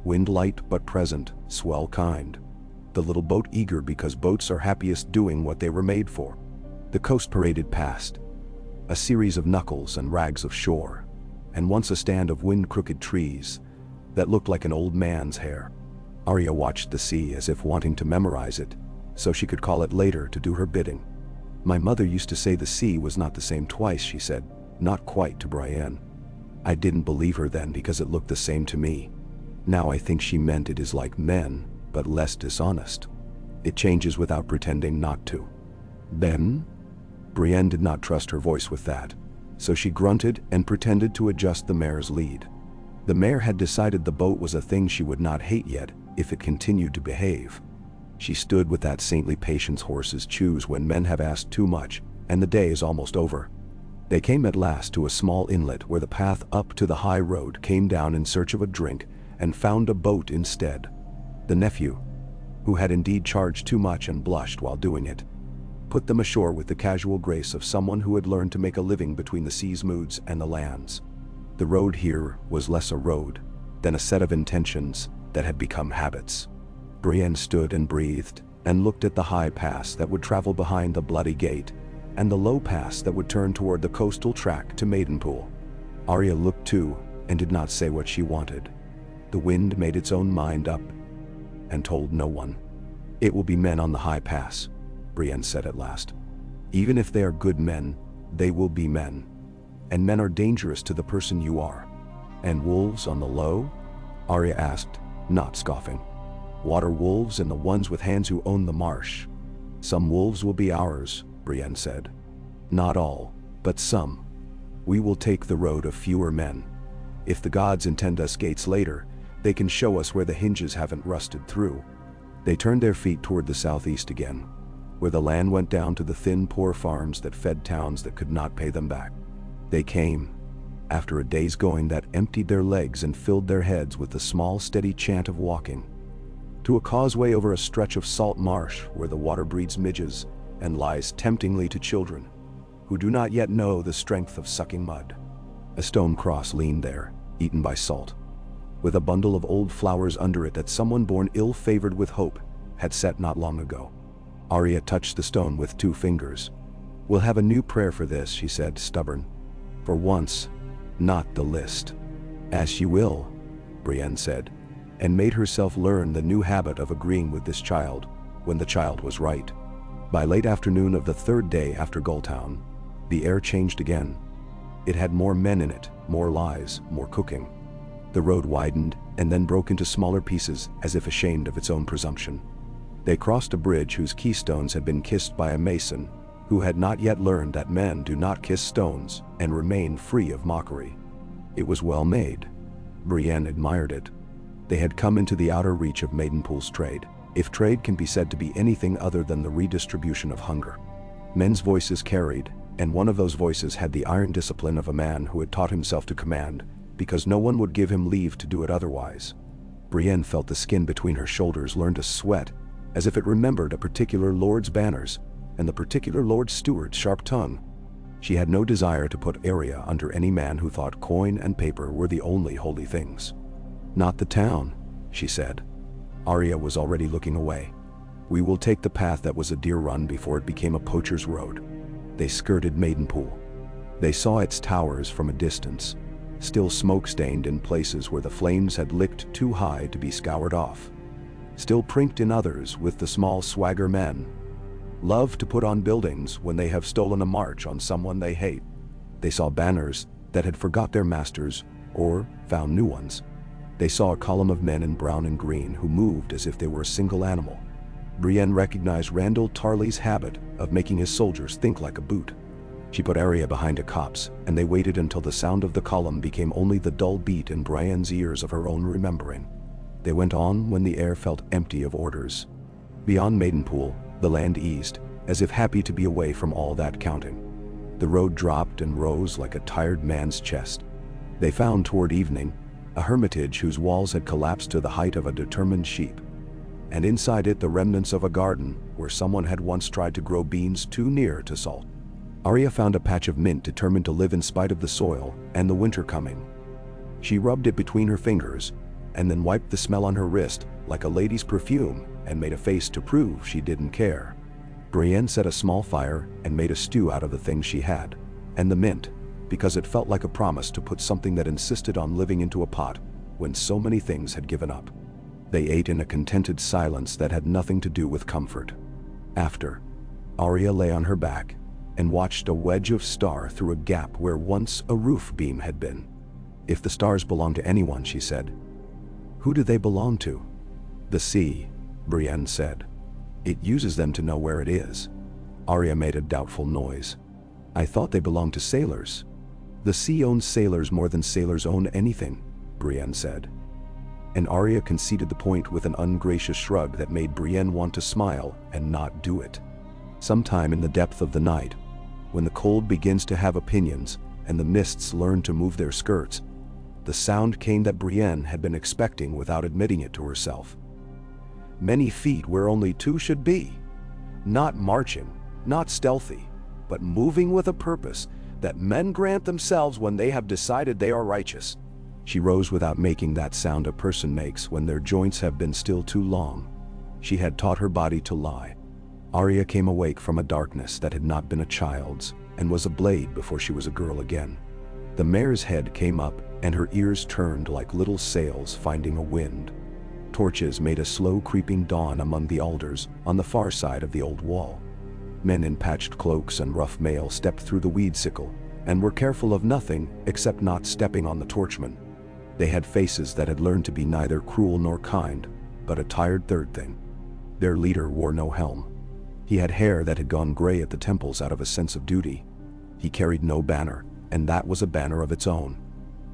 Wind light but present, swell kind. The little boat eager because boats are happiest doing what they were made for. The coast paraded past, a series of knuckles and rags of shore, and once a stand of wind-crooked trees that looked like an old man's hair. Arya watched the sea as if wanting to memorize it, so she could call it later to do her bidding. My mother used to say the sea was not the same twice, she said, not quite to Brienne. I didn't believe her then because it looked the same to me. Now I think she meant it is like men, but less dishonest. It changes without pretending not to. Then? Brienne did not trust her voice with that, so she grunted and pretended to adjust the mare's lead. The mare had decided the boat was a thing she would not hate yet if it continued to behave. She stood with that saintly patience horses choose when men have asked too much and the day is almost over. They came at last to a small inlet where the path up to the high road came down in search of a drink and found a boat instead. The nephew, who had indeed charged too much and blushed while doing it, put them ashore with the casual grace of someone who had learned to make a living between the sea's moods and the lands. The road here was less a road than a set of intentions that had become habits. Brienne stood and breathed and looked at the high pass that would travel behind the bloody gate and the low pass that would turn toward the coastal track to Maidenpool. Arya looked too and did not say what she wanted. The wind made its own mind up and told no one. "It will be men on the high pass," Brienne said at last. "Even if they are good men, they will be men. And men are dangerous to the person you are." "And wolves on the low?" Arya asked, not scoffing. "Water wolves and the ones with hands who own the marsh." "Some wolves will be ours," Brienne said. "Not all, but some. We will take the road of fewer men. If the gods intend us gates later, they can show us where the hinges haven't rusted through." They turned their feet toward the southeast again, where the land went down to the thin, poor farms that fed towns that could not pay them back. They came, after a day's going that emptied their legs and filled their heads with the small, steady chant of walking, to a causeway over a stretch of salt marsh where the water breeds midges and lies temptingly to children who do not yet know the strength of sucking mud. A stone cross leaned there, eaten by salt, with a bundle of old flowers under it that someone born ill-favored with hope had set not long ago. Arya touched the stone with 2 fingers. "We'll have a new prayer for this," she said, stubborn. "For once, not the list." "As you will," Brienne said, and made herself learn the new habit of agreeing with this child when the child was right. By late afternoon of the 3rd day after Gulltown, the air changed again. It had more men in it, more lies, more cooking. The road widened and then broke into smaller pieces as if ashamed of its own presumption. They crossed a bridge whose keystones had been kissed by a mason who had not yet learned that men do not kiss stones and remain free of mockery. It was well made. Brienne admired it. They had come into the outer reach of Maidenpool's trade, if trade can be said to be anything other than the redistribution of hunger. Men's voices carried, and one of those voices had the iron discipline of a man who had taught himself to command, because no one would give him leave to do it otherwise. Brienne felt the skin between her shoulders learn to sweat, as if it remembered a particular lord's banners and the particular lord steward's sharp tongue. She had no desire to put Arya under any man who thought coin and paper were the only holy things. "Not the town," she said. Arya was already looking away. "We will take the path that was a deer run before it became a poacher's road." They skirted Maidenpool. They saw its towers from a distance, still smoke-stained in places where the flames had licked too high to be scoured off, still prinked in others with the small swagger men love to put on buildings when they have stolen a march on someone they hate. They saw banners that had forgot their masters or found new ones. They saw a column of men in brown and green who moved as if they were a single animal. Brienne recognized Randyll Tarley's habit of making his soldiers think like a boot. She put Arya behind a copse, and they waited until the sound of the column became only the dull beat in Brienne's ears of her own remembering. They went on when the air felt empty of orders. Beyond Maidenpool, the land eased, as if happy to be away from all that counting. The road dropped and rose like a tired man's chest. They found toward evening a hermitage whose walls had collapsed to the height of a determined sheep, and inside it the remnants of a garden where someone had once tried to grow beans too near to salt. Arya found a patch of mint determined to live in spite of the soil and the winter coming. She rubbed it between her fingers and then wiped the smell on her wrist like a lady's perfume and made a face to prove she didn't care. Brienne set a small fire and made a stew out of the things she had, and the mint, because it felt like a promise to put something that insisted on living into a pot when so many things had given up. They ate in a contented silence that had nothing to do with comfort. After, Arya lay on her back and watched a wedge of star through a gap where once a roof beam had been. "If the stars belong to anyone," she said, "who do they belong to?" "The sea," Brienne said. "It uses them to know where it is." Arya made a doubtful noise. "I thought they belonged to sailors." "The sea owns sailors more than sailors own anything," Brienne said. And Arya conceded the point with an ungracious shrug that made Brienne want to smile and not do it. Sometime in the depth of the night, when the cold begins to have opinions and the mists learn to move their skirts, the sound came that Brienne had been expecting without admitting it to herself. Many feet where only two should be. Not marching, not stealthy, but moving with a purpose that men grant themselves when they have decided they are righteous. She rose without making that sound a person makes when their joints have been still too long. She had taught her body to lie. Arya came awake from a darkness that had not been a child's and was a blade before she was a girl again. The mare's head came up and her ears turned like little sails finding a wind. Torches made a slow creeping dawn among the alders on the far side of the old wall. Men in patched cloaks and rough mail stepped through the weed sickle and were careful of nothing except not stepping on the torchmen. They had faces that had learned to be neither cruel nor kind, but a tired third thing. Their leader wore no helm. He had hair that had gone gray at the temples out of a sense of duty. He carried no banner, and that was a banner of its own.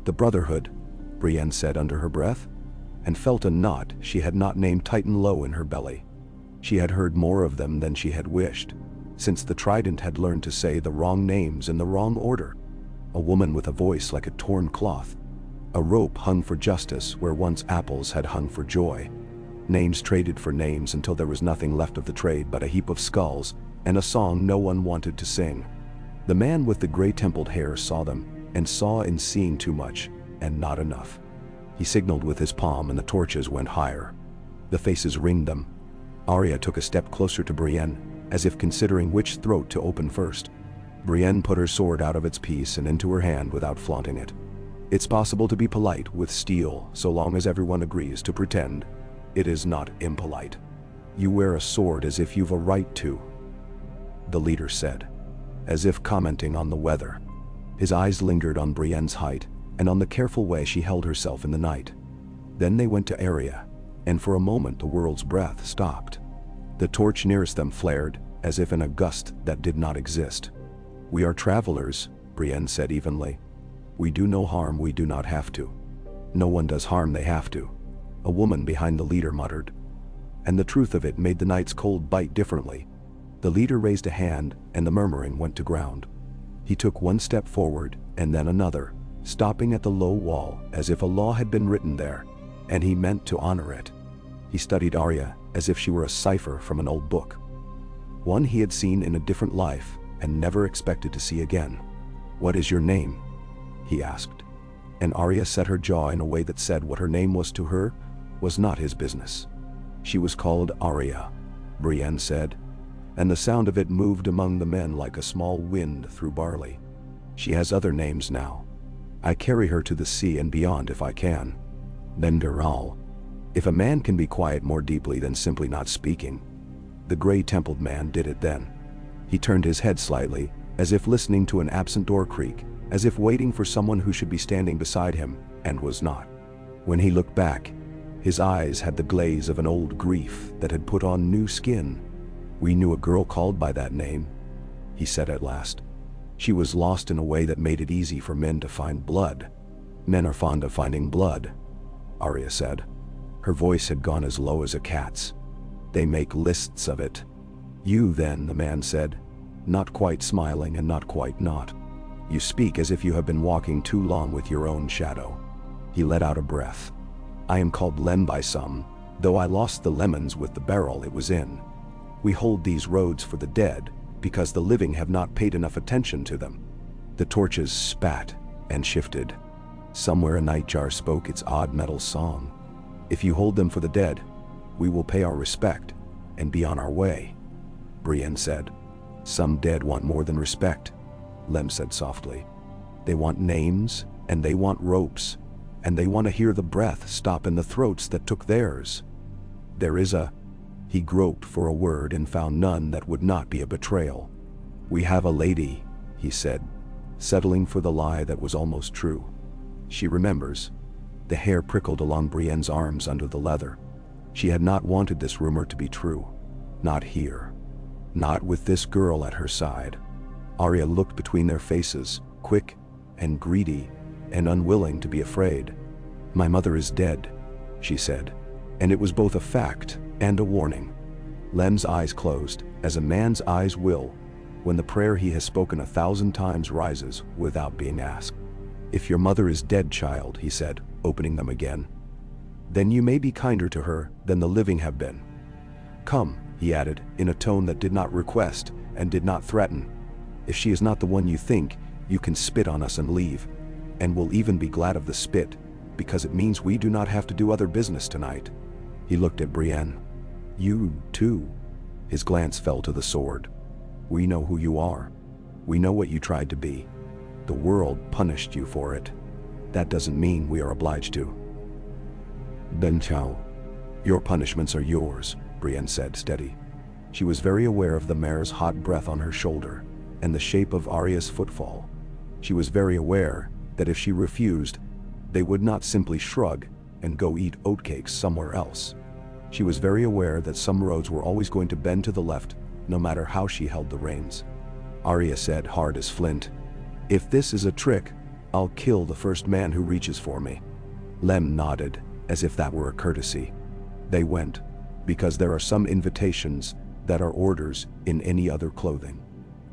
The Brotherhood, Brienne said under her breath, and felt a knot she had not named tighten low in her belly. She had heard more of them than she had wished, since the Trident had learned to say the wrong names in the wrong order. A woman with a voice like a torn cloth. A rope hung for justice where once apples had hung for joy. Names traded for names until there was nothing left of the trade but a heap of skulls and a song no one wanted to sing. The man with the gray-templed hair saw them, and saw in seeing too much, and not enough. He signaled with his palm and the torches went higher. The faces ringed them. Arya took a step closer to Brienne, as if considering which throat to open first. Brienne put her sword out of its piece and into her hand without flaunting it. It's possible to be polite with steel so long as everyone agrees to pretend. It is not impolite. You wear a sword as if you've a right to, the leader said, as if commenting on the weather. His eyes lingered on Brienne's height and on the careful way she held herself in the night. Then they went to Arya, and for a moment the world's breath stopped. The torch nearest them flared, as if in a gust that did not exist. We are travelers, Brienne said evenly. We do no harm we do not have to. No one does harm they have to, a woman behind the leader muttered. And the truth of it made the night's cold bite differently. The leader raised a hand, and the murmuring went to ground. He took one step forward, and then another, stopping at the low wall as if a law had been written there, and he meant to honor it. He studied Arya as if she were a cipher from an old book. One he had seen in a different life and never expected to see again. "What is your name?" he asked. And Arya set her jaw in a way that said what her name was to her was not his business. She was called Arya, Brienne said, and the sound of it moved among the men like a small wind through barley. She has other names now. I carry her to the sea and beyond if I can. Then Dural. If a man can be quiet more deeply than simply not speaking. The gray-templed man did it then. He turned his head slightly, as if listening to an absent door creak, as if waiting for someone who should be standing beside him, and was not. When he looked back, his eyes had the glaze of an old grief that had put on new skin. "We knew a girl called by that name," he said at last. "She was lost in a way that made it easy for men to find blood. Men are fond of finding blood," Arya said. Her voice had gone as low as a cat's. "They make lists of it." "You then," the man said, not quite smiling and not quite not. "You speak as if you have been walking too long with your own shadow." He let out a breath. "I am called Lem by some, though I lost the lemons with the barrel it was in. We hold these roads for the dead, because the living have not paid enough attention to them." The torches spat and shifted. Somewhere a nightjar spoke its odd metal song. "If you hold them for the dead, we will pay our respect and be on our way," Brienne said. "Some dead want more than respect," Lem said softly. "They want names, and they want ropes, and they want to hear the breath stop in the throats that took theirs. There is a..." He groped for a word and found none that would not be a betrayal. "We have a lady," he said, settling for the lie that was almost true. "She remembers." The hair prickled along Brienne's arms under the leather. She had not wanted this rumor to be true. Not here. Not with this girl at her side. Arya looked between their faces, quick and greedy and unwilling to be afraid. "My mother is dead," she said, and it was both a fact and a warning. Lem's eyes closed, as a man's eyes will, when the prayer he has spoken 1,000 times rises without being asked. "If your mother is dead, child," he said, opening them again, "then you may be kinder to her than the living have been. Come," he added, in a tone that did not request and did not threaten. "If she is not the one you think, you can spit on us and leave. And we'll even be glad of the spit, because it means we do not have to do other business tonight." He looked at Brienne. "You, too." His glance fell to the sword. "We know who you are. We know what you tried to be. The world punished you for it. That doesn't mean we are obliged to." "Ben Chao, your punishments are yours," Brienne said, steady. She was very aware of the mare's hot breath on her shoulder and the shape of Arya's footfall. She was very aware that if she refused, they would not simply shrug and go eat oatcakes somewhere else. She was very aware that some roads were always going to bend to the left, no matter how she held the reins. Arya said, hard as flint, "If this is a trick, I'll kill the first man who reaches for me." Lem nodded, as if that were a courtesy. They went, because there are some invitations that are orders in any other clothing.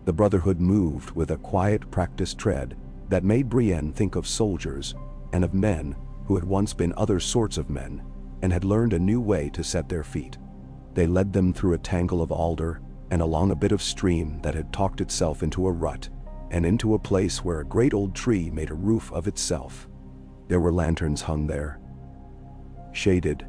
The Brotherhood moved with a quiet, practiced tread that made Brienne think of soldiers and of men who had once been other sorts of men and had learned a new way to set their feet. They led them through a tangle of alder and along a bit of stream that had talked itself into a rut and into a place where a great old tree made a roof of itself. There were lanterns hung there, shaded,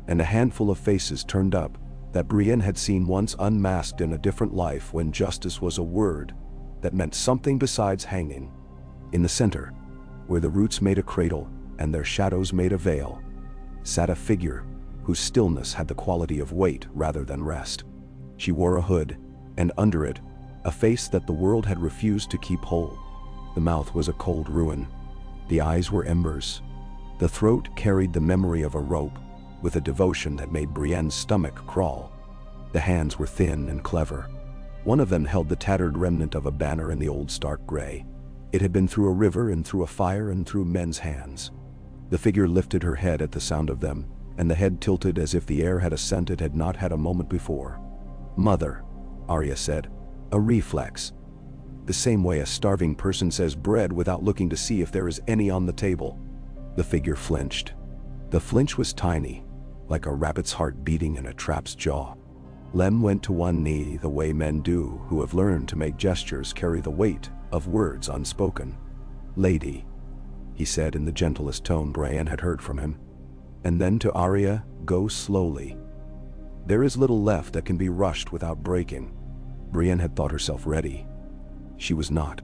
and a handful of faces turned up that Brienne had seen once unmasked in a different life when justice was a word that meant something besides hanging. In the center, where the roots made a cradle and their shadows made a veil, sat a figure whose stillness had the quality of weight rather than rest. She wore a hood, and under it, a face that the world had refused to keep whole. The mouth was a cold ruin. The eyes were embers. The throat carried the memory of a rope, with a devotion that made Brienne's stomach crawl. The hands were thin and clever. One of them held the tattered remnant of a banner in the old stark gray. It had been through a river and through a fire and through men's hands. The figure lifted her head at the sound of them, and the head tilted as if the air had a scent it had not had a moment before. "Mother," Arya said, a reflex. The same way a starving person says bread without looking to see if there is any on the table. The figure flinched. The flinch was tiny, like a rabbit's heart beating in a trap's jaw. Lem went to one knee the way men do who have learned to make gestures carry the weight of words unspoken. "Lady," he said in the gentlest tone Brienne had heard from him. And then to Arya, "Go slowly. There is little left that can be rushed without breaking." Brienne had thought herself ready. She was not.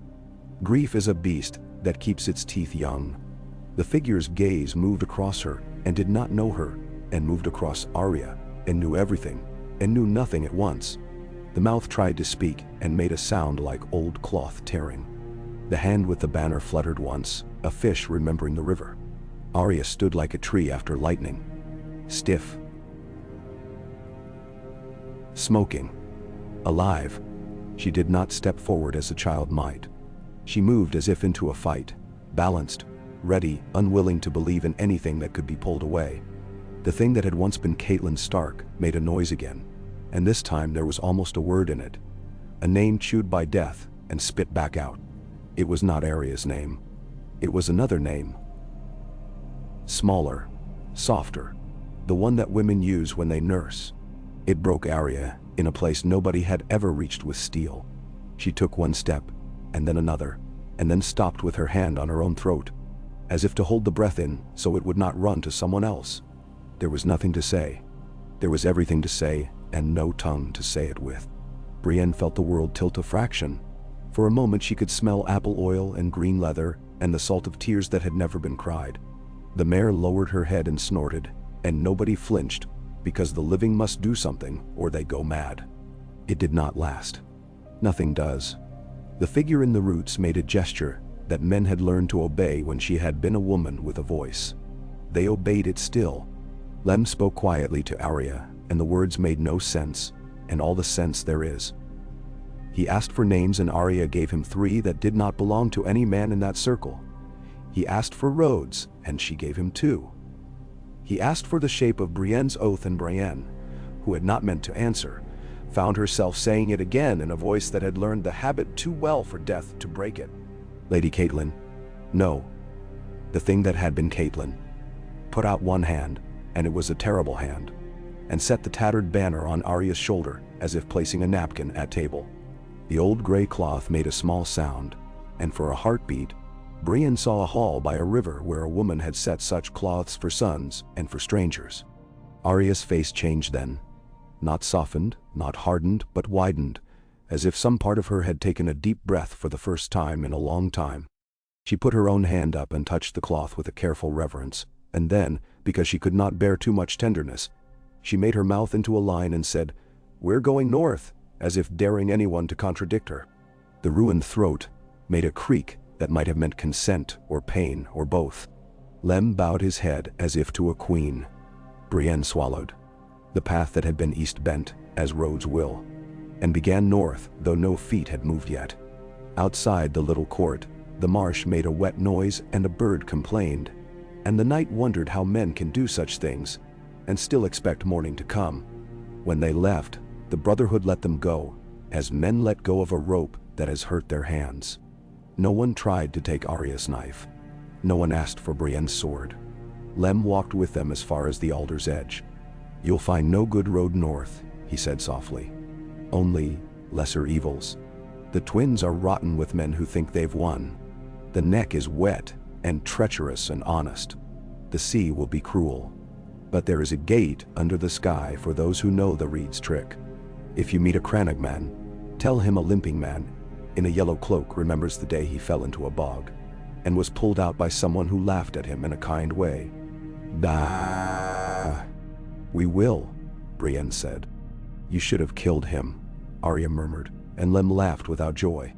Grief is a beast that keeps its teeth young. The figure's gaze moved across her and did not know her, and moved across Arya and knew everything and knew nothing at once. The mouth tried to speak and made a sound like old cloth tearing. The hand with the banner fluttered once, a fish remembering the river. Arya stood like a tree after lightning, stiff, smoking, alive. She did not step forward as a child might. She moved as if into a fight, balanced, ready, unwilling to believe in anything that could be pulled away. The thing that had once been Catelyn Stark made a noise again, and this time there was almost a word in it, a name chewed by death and spit back out. It was not Arya's name. It was another name. Smaller, softer, the one that women use when they nurse. It broke Arya in a place nobody had ever reached with steel. She took one step, and then another, and then stopped with her hand on her own throat, as if to hold the breath in so it would not run to someone else. There was nothing to say. There was everything to say, and no tongue to say it with. Brienne felt the world tilt a fraction. For a moment she could smell apple oil and green leather and the salt of tears that had never been cried. The mare lowered her head and snorted, and nobody flinched, because the living must do something or they go mad. It did not last. Nothing does. The figure in the roots made a gesture that men had learned to obey when she had been a woman with a voice. They obeyed it still. Lem spoke quietly to Arya, and the words made no sense, and all the sense there is. He asked for names, and Arya gave him 3 that did not belong to any man in that circle. He asked for roads, and she gave him 2. He asked for the shape of Brienne's oath, and Brienne, who had not meant to answer, found herself saying it again in a voice that had learned the habit too well for death to break it. "Lady Caitlin." No. The thing that had been Caitlin put out one hand, and it was a terrible hand, and set the tattered banner on Arya's shoulder as if placing a napkin at table. The old gray cloth made a small sound, and for a heartbeat, Brienne saw a hall by a river where a woman had set such cloths for sons and for strangers. Arya's face changed then. Not softened, not hardened, but widened, as if some part of her had taken a deep breath for the first time in a long time. She put her own hand up and touched the cloth with a careful reverence, and then, because she could not bear too much tenderness, she made her mouth into a line and said, "We're going north," as if daring anyone to contradict her. The ruined throat made a creak that might have meant consent or pain or both. Lem bowed his head as if to a queen. Brienne swallowed. The path that had been east bent, as roads will, and began north, though no feet had moved yet. Outside the little court, the marsh made a wet noise and a bird complained, and the knight wondered how men can do such things and still expect morning to come. When they left, the Brotherhood let them go, as men let go of a rope that has hurt their hands. No one tried to take Arya's knife. No one asked for Brienne's sword. Lem walked with them as far as the alder's edge. "You'll find no good road north," he said softly. "Only lesser evils. The twins are rotten with men who think they've won. The neck is wet and treacherous and honest. The sea will be cruel. But there is a gate under the sky for those who know the reed's trick. If you meet a Crannog man, tell him a limping man in a yellow cloak remembers the day he fell into a bog and was pulled out by someone who laughed at him in a kind way." "Bah." "We will," Brienne said. "You should have killed him," Arya murmured, and Lem laughed without joy.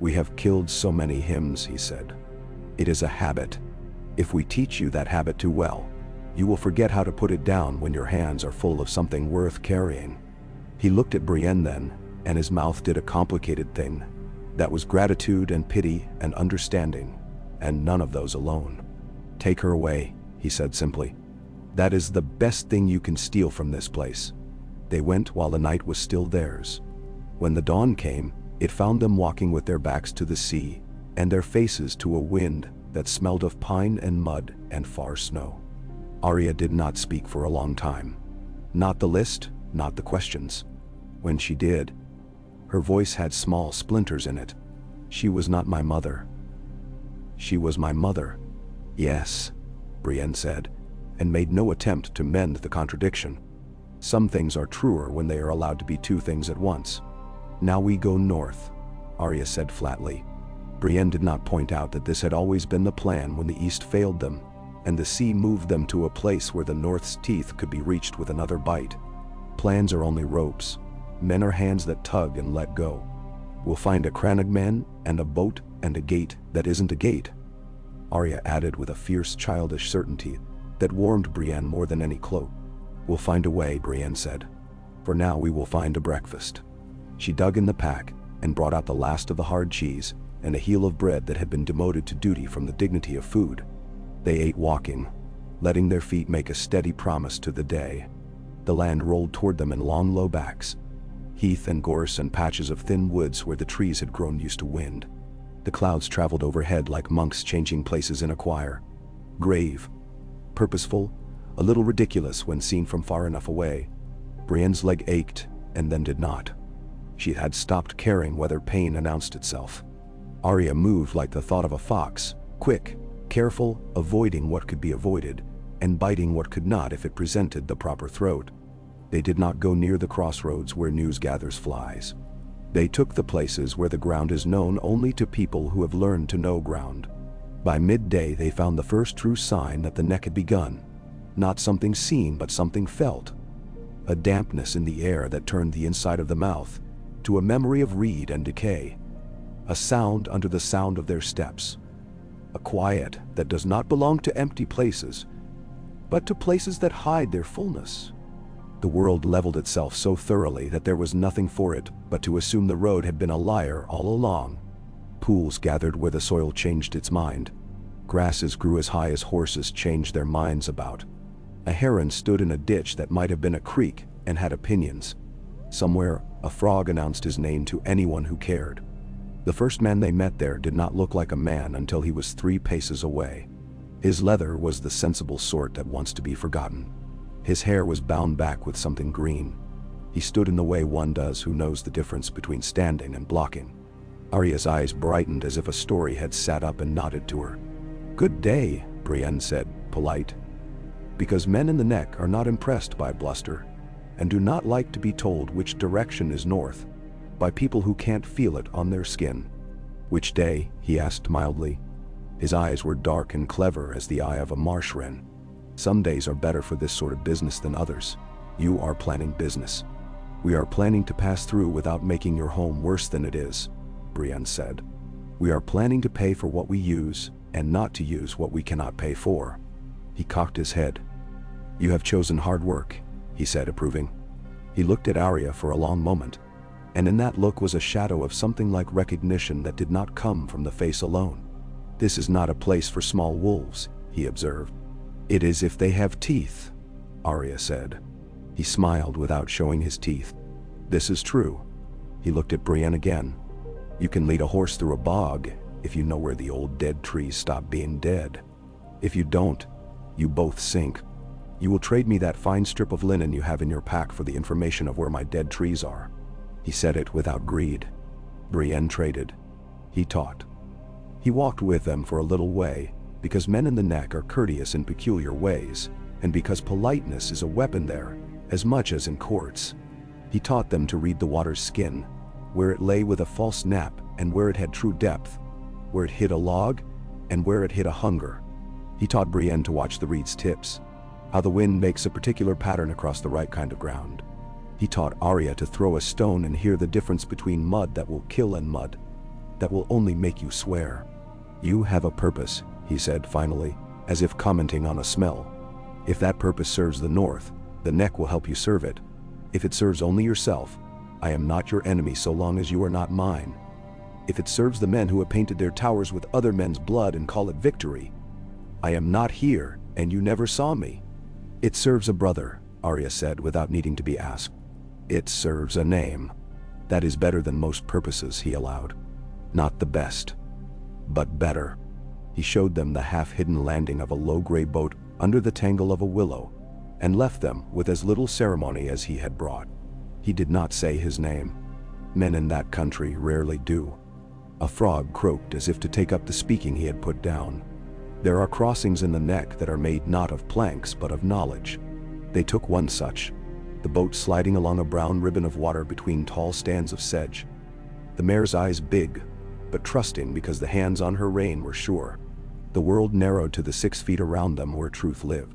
"We have killed so many hymns," he said. "It is a habit. If we teach you that habit too well, you will forget how to put it down when your hands are full of something worth carrying." He looked at Brienne then, and his mouth did a complicated thing. That was gratitude and pity and understanding, and none of those alone. "Take her away," he said simply. "That is the best thing you can steal from this place." They went while the night was still theirs. When the dawn came, it found them walking with their backs to the sea, and their faces to a wind that smelled of pine and mud and far snow. Arya did not speak for a long time. Not the list, not the questions. When she did, her voice had small splinters in it. "She was not my mother." "She was my mother." "Yes," Brienne said, and made no attempt to mend the contradiction. Some things are truer when they are allowed to be two things at once. "Now we go north," Arya said flatly. Brienne did not point out that this had always been the plan when the east failed them, and the sea moved them to a place where the north's teeth could be reached with another bite. Plans are only ropes. Men are hands that tug and let go. We'll find a Crannog man and a boat and a gate that isn't a gate, Arya added with a fierce childish certainty that warmed Brienne more than any cloak. "We'll find a way," Brienne said. "For now we will find a breakfast." She dug in the pack and brought out the last of the hard cheese and a heel of bread that had been demoted to duty from the dignity of food. They ate walking, letting their feet make a steady promise to the day. The land rolled toward them in long low backs. Heath and gorse and patches of thin woods where the trees had grown used to wind. The clouds traveled overhead like monks changing places in a choir. Grave, purposeful, a little ridiculous when seen from far enough away. Brienne's leg ached and then did not. She had stopped caring whether pain announced itself. Arya moved like the thought of a fox, quick, careful, avoiding what could be avoided, and biting what could not if it presented the proper throat. They did not go near the crossroads where news gathers flies. They took the places where the ground is known only to people who have learned to know ground. By midday they found the first true sign that the neck had begun. Not something seen, but something felt. A dampness in the air that turned the inside of the mouth to a memory of reed and decay. A sound under the sound of their steps. A quiet that does not belong to empty places, but to places that hide their fullness. The world leveled itself so thoroughly that there was nothing for it but to assume the road had been a liar all along. Pools gathered where the soil changed its mind. Grasses grew as high as horses changed their minds about. A heron stood in a ditch that might have been a creek and had opinions. Somewhere, a frog announced his name to anyone who cared. The first man they met there did not look like a man until he was 3 paces away. His leather was the sensible sort that wants to be forgotten. His hair was bound back with something green. He stood in the way one does who knows the difference between standing and blocking. Arya's eyes brightened as if a story had sat up and nodded to her. "Good day," Brienne said, polite. Because men in the neck are not impressed by bluster, and do not like to be told which direction is north, by people who can't feel it on their skin. "Which day?" he asked mildly. His eyes were dark and clever as the eye of a marsh wren. "Some days are better for this sort of business than others. You are planning business." "We are planning to pass through without making your home worse than it is," Brienne said. "We are planning to pay for what we use, and not to use what we cannot pay for." He cocked his head. "You have chosen hard work," he said, approving. He looked at Arya for a long moment, and in that look was a shadow of something like recognition that did not come from the face alone. "This is not a place for small wolves," he observed. "It is if they have teeth," Arya said. He smiled without showing his teeth. "This is true." He looked at Brienne again. "You can lead a horse through a bog if you know where the old dead trees stop being dead. If you don't, you both sink. You will trade me that fine strip of linen you have in your pack for the information of where my dead trees are." He said it without greed. Brienne traded. He taught. He walked with them for a little way, because men in the neck are courteous in peculiar ways, and because politeness is a weapon there, as much as in courts. He taught them to read the water's skin, where it lay with a false nap and where it had true depth, where it hid a log and where it hid a hunger. He taught Brienne to watch the reed's tips, how the wind makes a particular pattern across the right kind of ground. He taught Arya to throw a stone and hear the difference between mud that will kill and mud that will only make you swear. "You have a purpose," he said finally, as if commenting on a smell. "If that purpose serves the north, the neck will help you serve it. If it serves only yourself, I am not your enemy so long as you are not mine. If it serves the men who have painted their towers with other men's blood and call it victory, I am not here and you never saw me." "It serves a brother," Arya said without needing to be asked. "It serves a name. That is better than most purposes," he allowed. "Not the best, but better." He showed them the half-hidden landing of a low-gray boat under the tangle of a willow, and left them with as little ceremony as he had brought. He did not say his name. Men in that country rarely do. A frog croaked as if to take up the speaking he had put down. There are crossings in the neck that are made not of planks but of knowledge. They took one such, the boat sliding along a brown ribbon of water between tall stands of sedge. The mare's eyes big, but trusting because the hands on her rein were sure. The world narrowed to the 6 feet around them where truth lived.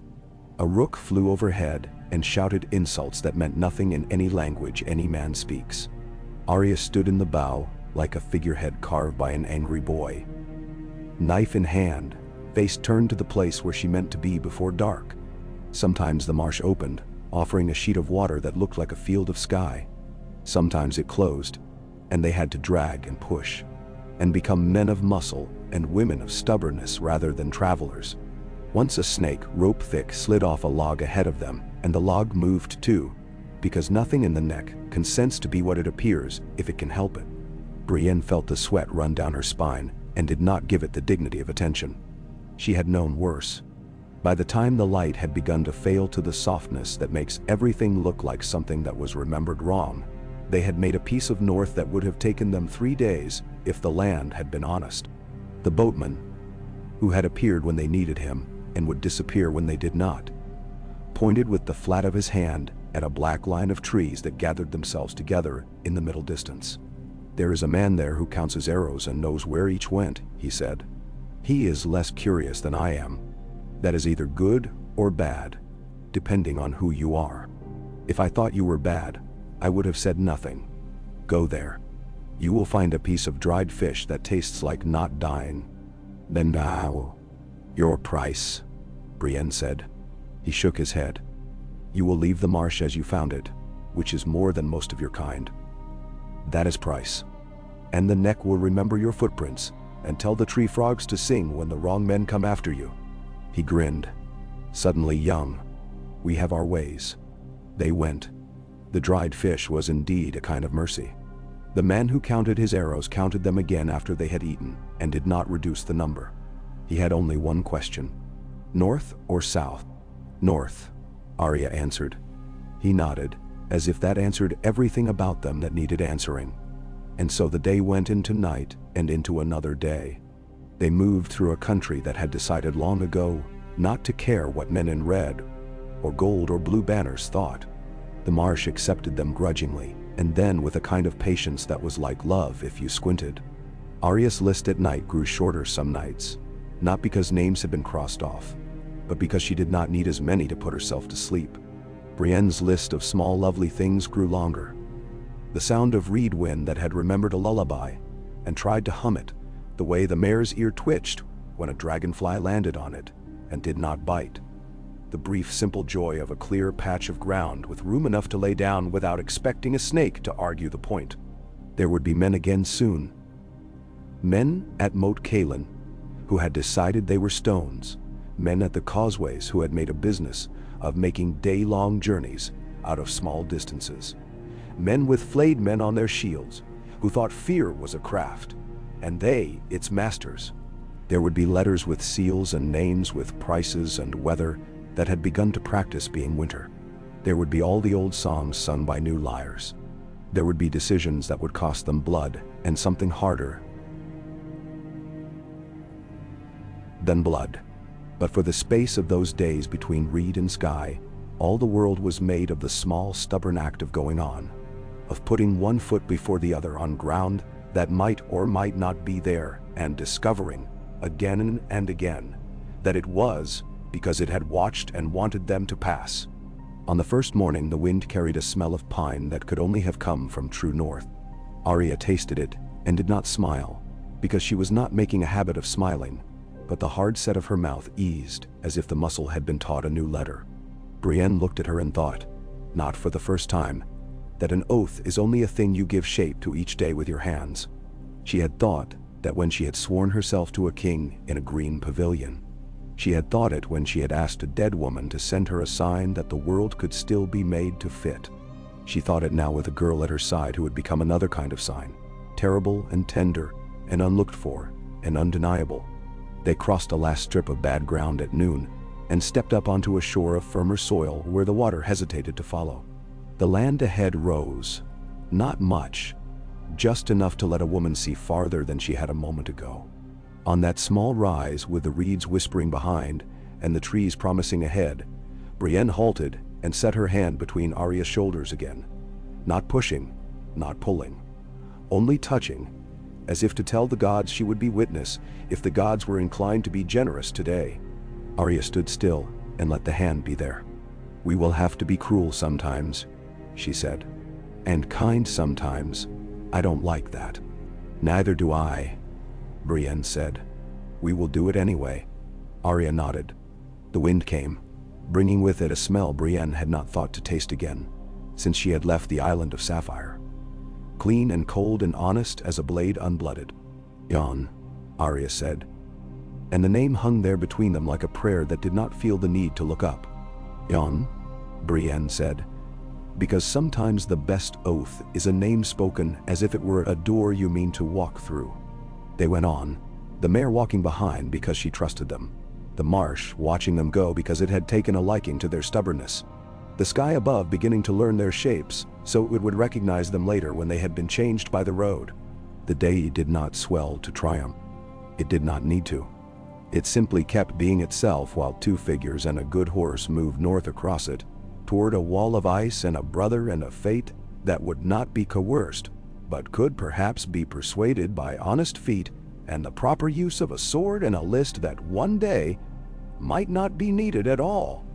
A rook flew overhead and shouted insults that meant nothing in any language any man speaks. Arya stood in the bow like a figurehead carved by an angry boy. Knife in hand, face turned to the place where she meant to be before dark. Sometimes the marsh opened, offering a sheet of water that looked like a field of sky. Sometimes it closed, and they had to drag and push, and become men of muscle and women of stubbornness rather than travelers. Once a snake, rope-thick, slid off a log ahead of them, and the log moved too, because nothing in the neck consents to be what it appears if it can help it. Brienne felt the sweat run down her spine and did not give it the dignity of attention. She had known worse. By the time the light had begun to fail to the softness that makes everything look like something that was remembered wrong, they had made a piece of north that would have taken them 3 days if the land had been honest. The boatman, who had appeared when they needed him and would disappear when they did not, pointed with the flat of his hand at a black line of trees that gathered themselves together in the middle distance. "There is a man there who counts his arrows and knows where each went," he said. "He is less curious than I am. That is either good or bad, depending on who you are. If I thought you were bad, I would have said nothing. Go there. You will find a piece of dried fish that tastes like not dying. Then now, your price," Brienne said. He shook his head. "You will leave the marsh as you found it, which is more than most of your kind. That is price. And the neck will remember your footprints and tell the tree frogs to sing when the wrong men come after you." He grinned. Suddenly young. "We have our ways." They went. The dried fish was indeed a kind of mercy. The man who counted his arrows counted them again after they had eaten, and did not reduce the number. He had only one question. North or south? North, Arya answered. He nodded, as if that answered everything about them that needed answering. And so the day went into night and into another day. They moved through a country that had decided long ago not to care what men in red or gold or blue banners thought. The marsh accepted them grudgingly, and then with a kind of patience that was like love if you squinted. Arya's list at night grew shorter some nights, not because names had been crossed off, but because she did not need as many to put herself to sleep. Brienne's list of small lovely things grew longer. The sound of reed wind that had remembered a lullaby and tried to hum it, the way the mare's ear twitched when a dragonfly landed on it and did not bite. The brief simple joy of a clear patch of ground with room enough to lay down without expecting a snake to argue the point. There would be men again soon. Men at Moat Cailin who had decided they were stones. Men at the causeways who had made a business of making day-long journeys out of small distances. Men with flayed men on their shields who thought fear was a craft, and they its masters. There would be letters with seals and names with prices and weather that had begun to practice being winter. There would be all the old songs sung by new lyres. There would be decisions that would cost them blood and something harder than blood. But for the space of those days between reed and sky, all the world was made of the small, stubborn act of going on, of putting one foot before the other on ground that might or might not be there, and discovering, again and again, that it was because it had watched and wanted them to pass. On the first morning, the wind carried a smell of pine that could only have come from true north. Arya tasted it and did not smile, because she was not making a habit of smiling, but the hard set of her mouth eased as if the muscle had been taught a new letter. Brienne looked at her and thought, not for the first time, that an oath is only a thing you give shape to each day with your hands. She had thought that when she had sworn herself to a king in a green pavilion. She had thought it when she had asked a dead woman to send her a sign that the world could still be made to fit. She thought it now with a girl at her side who had become another kind of sign, terrible and tender and unlooked for and undeniable. They crossed a last strip of bad ground at noon and stepped up onto a shore of firmer soil where the water hesitated to follow. The land ahead rose, not much, just enough to let a woman see farther than she had a moment ago. On that small rise, with the reeds whispering behind and the trees promising ahead, Brienne halted and set her hand between Arya's shoulders again, not pushing, not pulling, only touching, as if to tell the gods she would be witness if the gods were inclined to be generous today. Arya stood still and let the hand be there. "We will have to be cruel sometimes," she said, "and kind sometimes. I don't like that." "Neither do I," Brienne said. "We will do it anyway." Arya nodded. The wind came, bringing with it a smell Brienne had not thought to taste again since she had left the island of Sapphire. Clean and cold and honest as a blade unblooded. "Jon," Arya said, and the name hung there between them like a prayer that did not feel the need to look up. "Jon," Brienne said, "because sometimes the best oath is a name spoken as if it were a door you mean to walk through." They went on, the mare walking behind because she trusted them, the marsh watching them go because it had taken a liking to their stubbornness, the sky above beginning to learn their shapes so it would recognize them later when they had been changed by the road. The day did not swell to triumph. It did not need to. It simply kept being itself while two figures and a good horse moved north across it, toward a wall of ice and a brother and a fate that would not be coerced, but could perhaps be persuaded by honest feet and the proper use of a sword and a list that one day might not be needed at all.